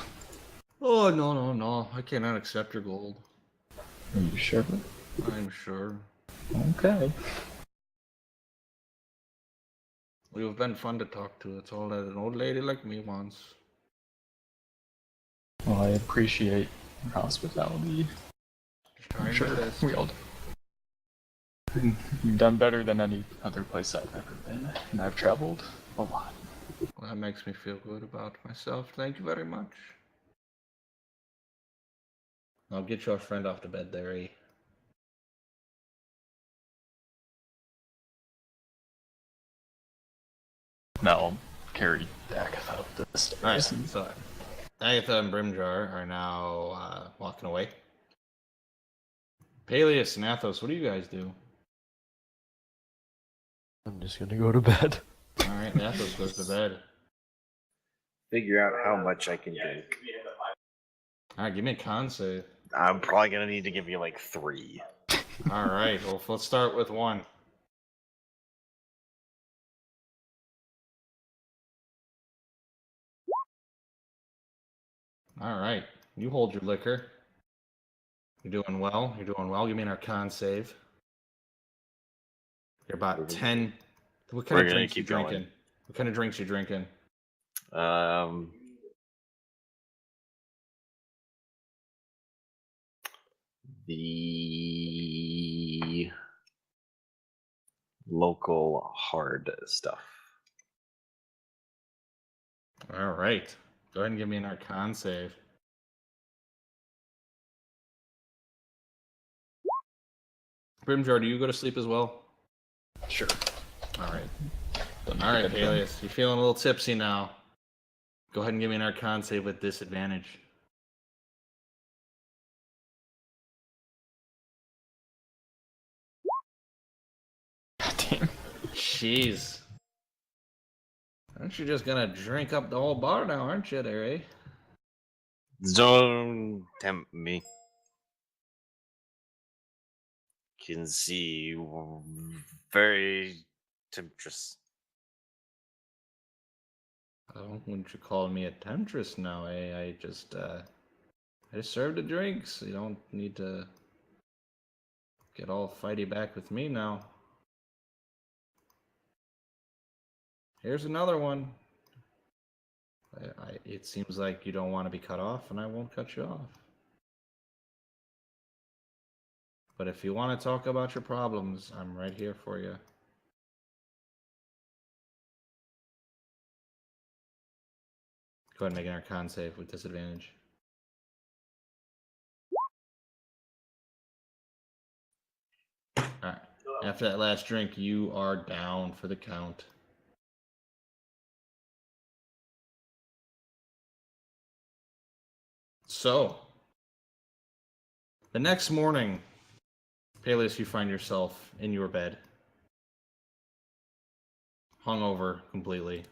Oh, no. I cannot accept your gold. Are you sure? I'm sure. Okay. You've been fun to talk to. It's all that an old lady like me wants. Well, I appreciate your hospitality. Trying Sure, my best. we all do. You've done better than any other place I've ever been, and I've traveled a lot. Well, that makes me feel good about myself. Thank you very much. I'll get your friend off to bed there, eh? Now I'll carry Agatha up the stairs. Alright, so Agatha and Brimjar are now walking away. Peleus and Athos, what do you guys do? I'm just gonna go to bed. Alright, Athos goes to bed. Figure out how much I can drink. Alright, give me a con save. I'm probably gonna need to give you like 3. All right. Well, let's start with 1. All right. You hold your liquor. You're doing well. You're doing well. Give me an Arcana save. You're about 10. What kind We're of gonna drinks you keep going. drinking? What kind of drinks you drinking? The local hard stuff. All right. Go ahead and give me an Arcana save. Brimjar, do you go to sleep as well? Sure. All right. Don't All right, forget them. Peleus. You're feeling a little tipsy now. Go ahead and give me an Arcana save with disadvantage. Damn. Jeez. Aren't you just gonna drink up the whole bar now, aren't you, there, eh? Don't tempt me. Can see very temptress. Oh, wouldn't you call me a temptress now, eh? I just served the drinks. You don't need to get all fighty back with me now. Here's another one. It seems like you don't want to be cut off, and I won't cut you off. But if you want to talk about your problems, I'm right here for you. Go ahead and make an Arcana save with disadvantage. Alright. After that last drink, you are down for the count. So, the next morning, Peleus, you find yourself in your bed. Hungover completely.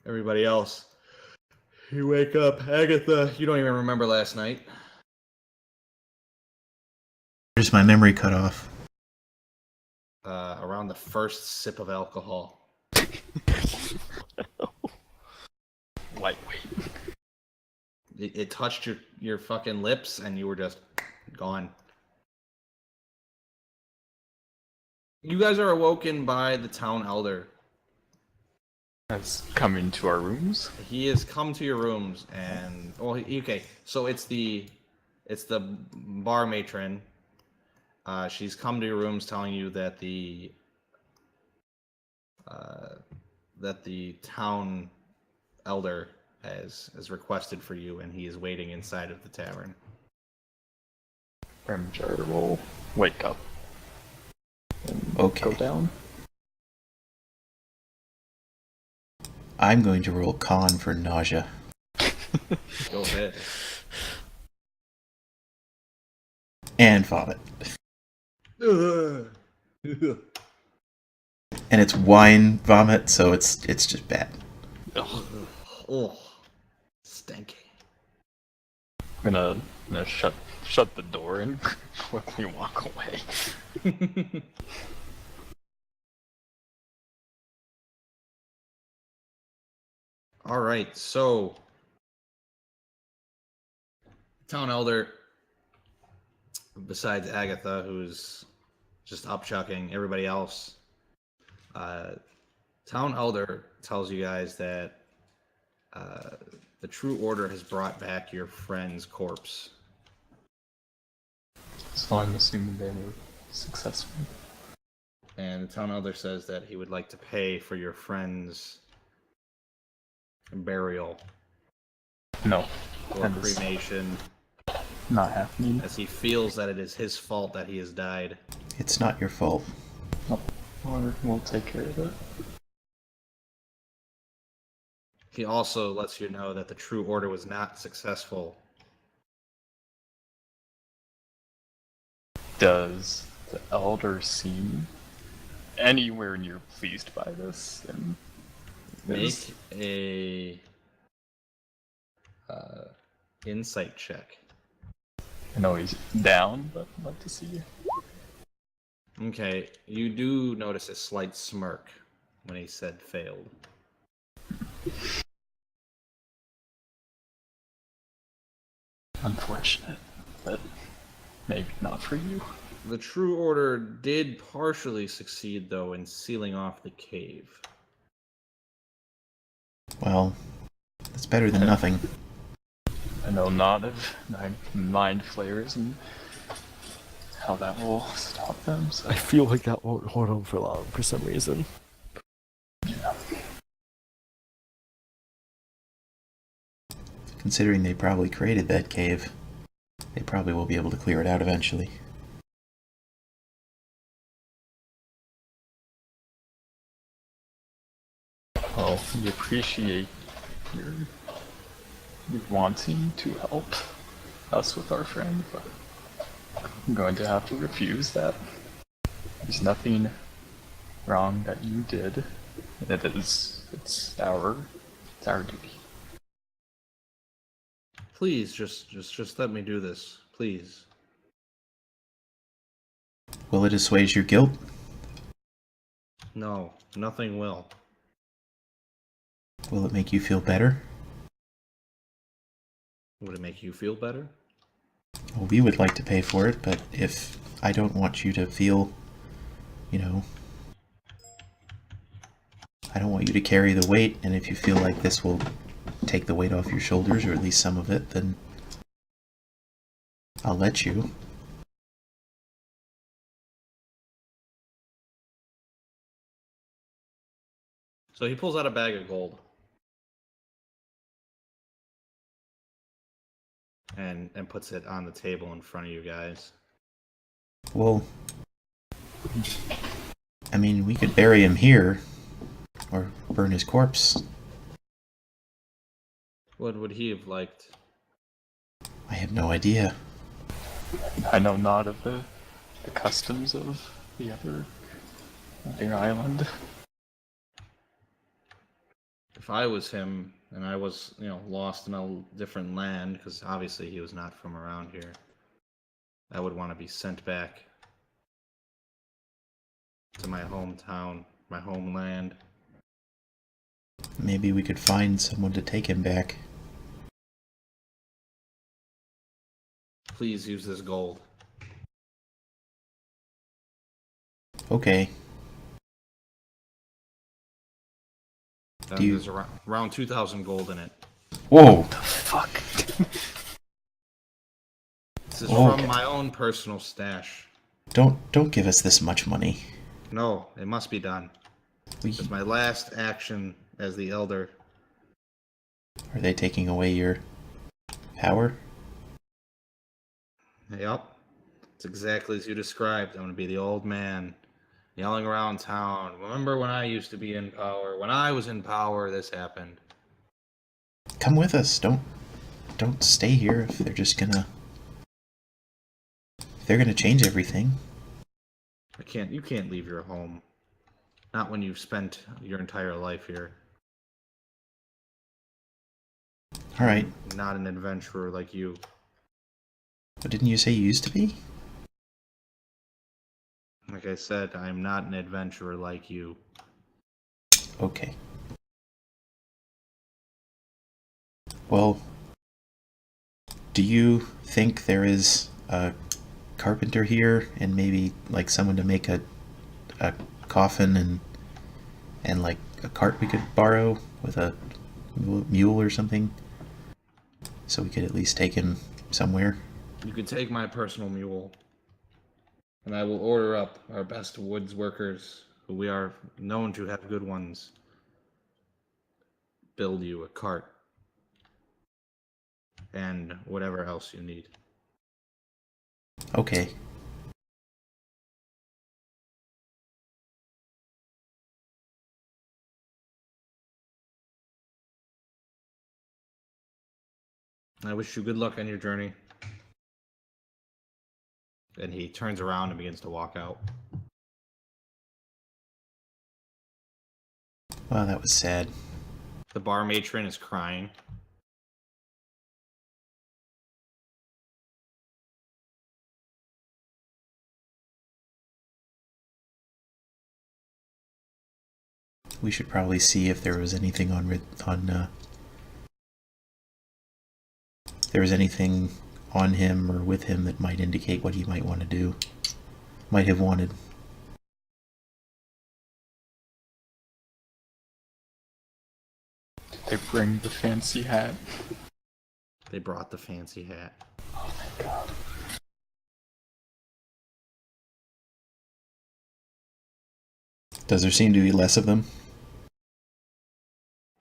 Everybody else, you wake up. Agatha, you don't even remember last night. Here's my memory cut off. Around the first sip of alcohol. Lightweight. It touched your fucking lips, and you were just gone. You guys are awoken by the town elder. Has come into our rooms. He has come to your rooms, and okay. So it's the bar matron. She's come to your rooms, telling you that the town elder has requested for you, and he is waiting inside of the tavern. Brimjar will wake up. And Okay. Go down. I'm going to roll con for nausea. Go ahead. And vomit. And it's wine vomit, so it's just bad. Oh, stinky. I'm gonna shut the door and quickly walk away. All right, so town elder, besides Agatha, who's just upchucking everybody else, town elder tells you guys that the True Order has brought back your friend's corpse. So I'm assuming they were successful. And the town elder says that he would like to pay for your friend's burial No. or That is cremation, not happening. as he feels that it is his fault that he has died. It's not your fault. We'll take care of it. He also lets you know that the True Order was not successful. Does the elder seem anywhere near pleased by this? And Make a insight check. I know he's down, but I'd like to see you. Okay, you do notice a slight smirk when he said failed. Unfortunate, but maybe not for you. The True Order did partially succeed, though, in sealing off the cave. Well, that's better than nothing. I know not of mind flayers and how that will stop them. So. I feel like that won't hold them for long for some reason. Considering they probably created that cave, they probably will be able to clear it out eventually. Well, we appreciate your wanting to help us with our friend, but I'm going to have to refuse that. There's nothing wrong that you did. It's our duty. Please, just let me do this, please. Will it assuage your guilt? No, nothing will. Will it make you feel better? Would it make you feel better? Well, we would like to pay for it, but if I don't want you to feel, you know, I don't want you to carry the weight, and if you feel like this will take the weight off your shoulders, or at least some of it, then I'll let you. So he pulls out a bag of gold. And puts it on the table in front of you guys. Well, I mean, we could bury him here, or burn his corpse. What would he have liked? I have no idea. I know not of the customs of the other island. If I was him and I was, lost in a different land, because obviously he was not from around here, I would want to be sent back to my hometown, my homeland. Maybe we could find someone to take him back. Please use this gold. Okay. There's around 2,000 gold in it. Whoa! Fuck. This is from my own personal stash. Don't give us this much money. No, it must be done. It's my last action as the Elder. Are they taking away your power? Yep. It's exactly as you described. I'm going to be the old man yelling around town. Remember when I used to be in power? When I was in power, this happened. Come with us. Don't stay here if they're just gonna... If they're gonna change everything. You can't leave your home. Not when you've spent your entire life here. Alright. Not an adventurer like you. But didn't you say you used to be? Like I said, I'm not an adventurer like you. Okay. Well, do you think there is a carpenter here and maybe like someone to make a coffin and like a cart we could borrow with a mule or something? So we could at least take him somewhere. You can take my personal mule, and I will order up our best woods workers, who we are known to have good ones, build you a cart and whatever else you need. Okay. I wish you good luck on your journey. And he turns around and begins to walk out. Wow, that was sad. The bar matron is crying. we should probably see if there was anything there was anything on him or with him that might indicate what he might want to do, might have wanted. They bring the fancy hat. They brought the fancy hat. Oh my god. Does there seem to be less of them?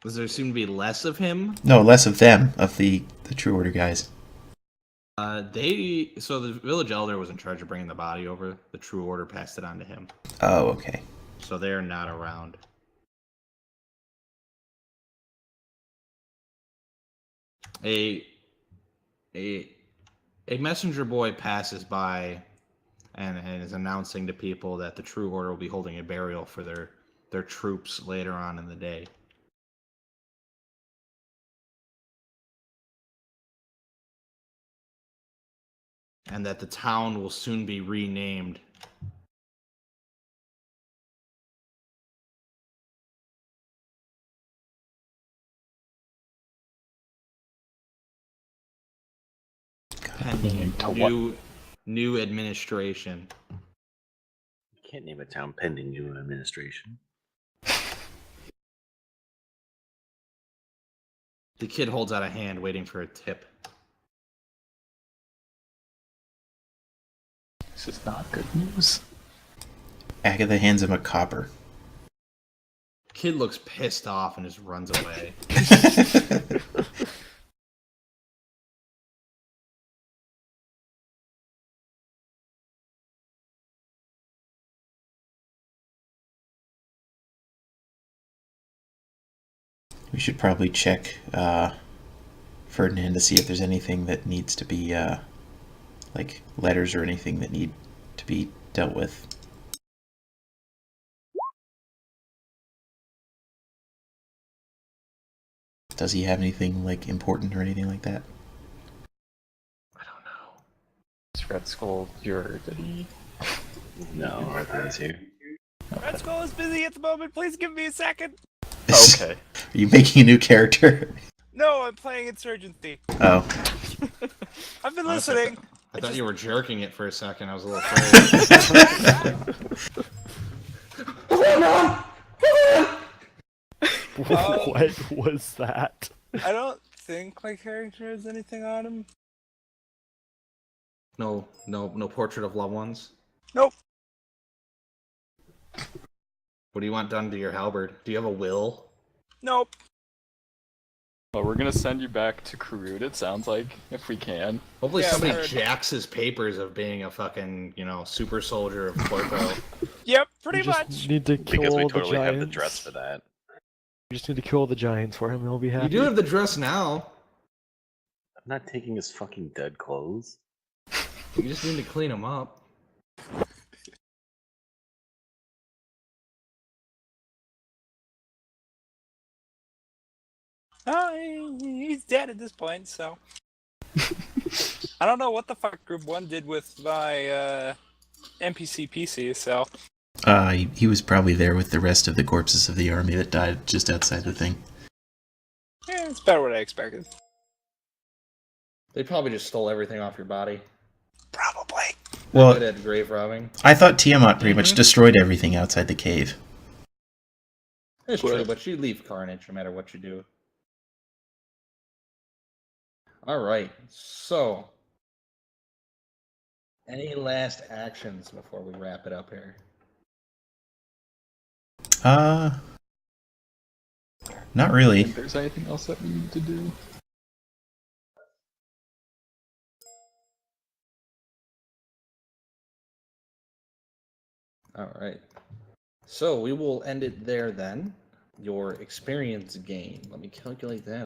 Does there seem to be less of him? No, less of them, of the True Order guys. So the village elder was in charge of bringing the body over. The True Order passed it on to him. Oh, okay. So they're not around. A messenger boy passes by and is announcing to people that the True Order will be holding a burial for their troops later on in the day. And that the town will soon be renamed. Pending new administration. You can't name a town pending new administration. The kid holds out a hand waiting for a tip. This is not good news. Agatha hands him a copper. Kid looks pissed off and just runs away. We should probably check Ferdinand to see if there's anything that needs to be, like letters or anything that need to be dealt with. Does he have anything like important or anything like that? I don't know. Is Red Skull here? Did he? No, I think he's here. Red Skull is busy at the moment. Please give me a second. Okay. Are you making a new character? No, I'm playing Insurgency. Oh. I've been listening. I thought you were jerking it for a second. I was a little afraid. What was that? I don't think my character has anything on him. No portrait of loved ones? Nope. What do you want done to your halberd? Do you have a will? Nope. Well, we're gonna send you back to Karut, it sounds like, if we can. Hopefully Yeah, somebody I've heard. jacks his papers of being a fucking, super soldier of Porto. Yep, pretty We just much. need to kill Because we all totally the giants. have the dress for that. We just need to kill all the giants for him. He'll be happy. You do have the dress now. I'm not taking his fucking dead clothes. You just need to clean them up. Oh, he's dead at this point, so. I don't know what the fuck Group 1 did with my NPC PC, so. He was probably there with the rest of the corpses of the army that died just outside the thing. Yeah, it's better what I expected. They probably just stole everything off your body. Probably. Well, Good at grave robbing. I thought Tiamat pretty much destroyed everything outside the cave. It's true, but you leave carnage no matter what you do. Alright, so. Any last actions before we wrap it up here? Not really. If there's anything else that we need to do. Alright. So we will end it there then. Your experience gain. Let me calculate that.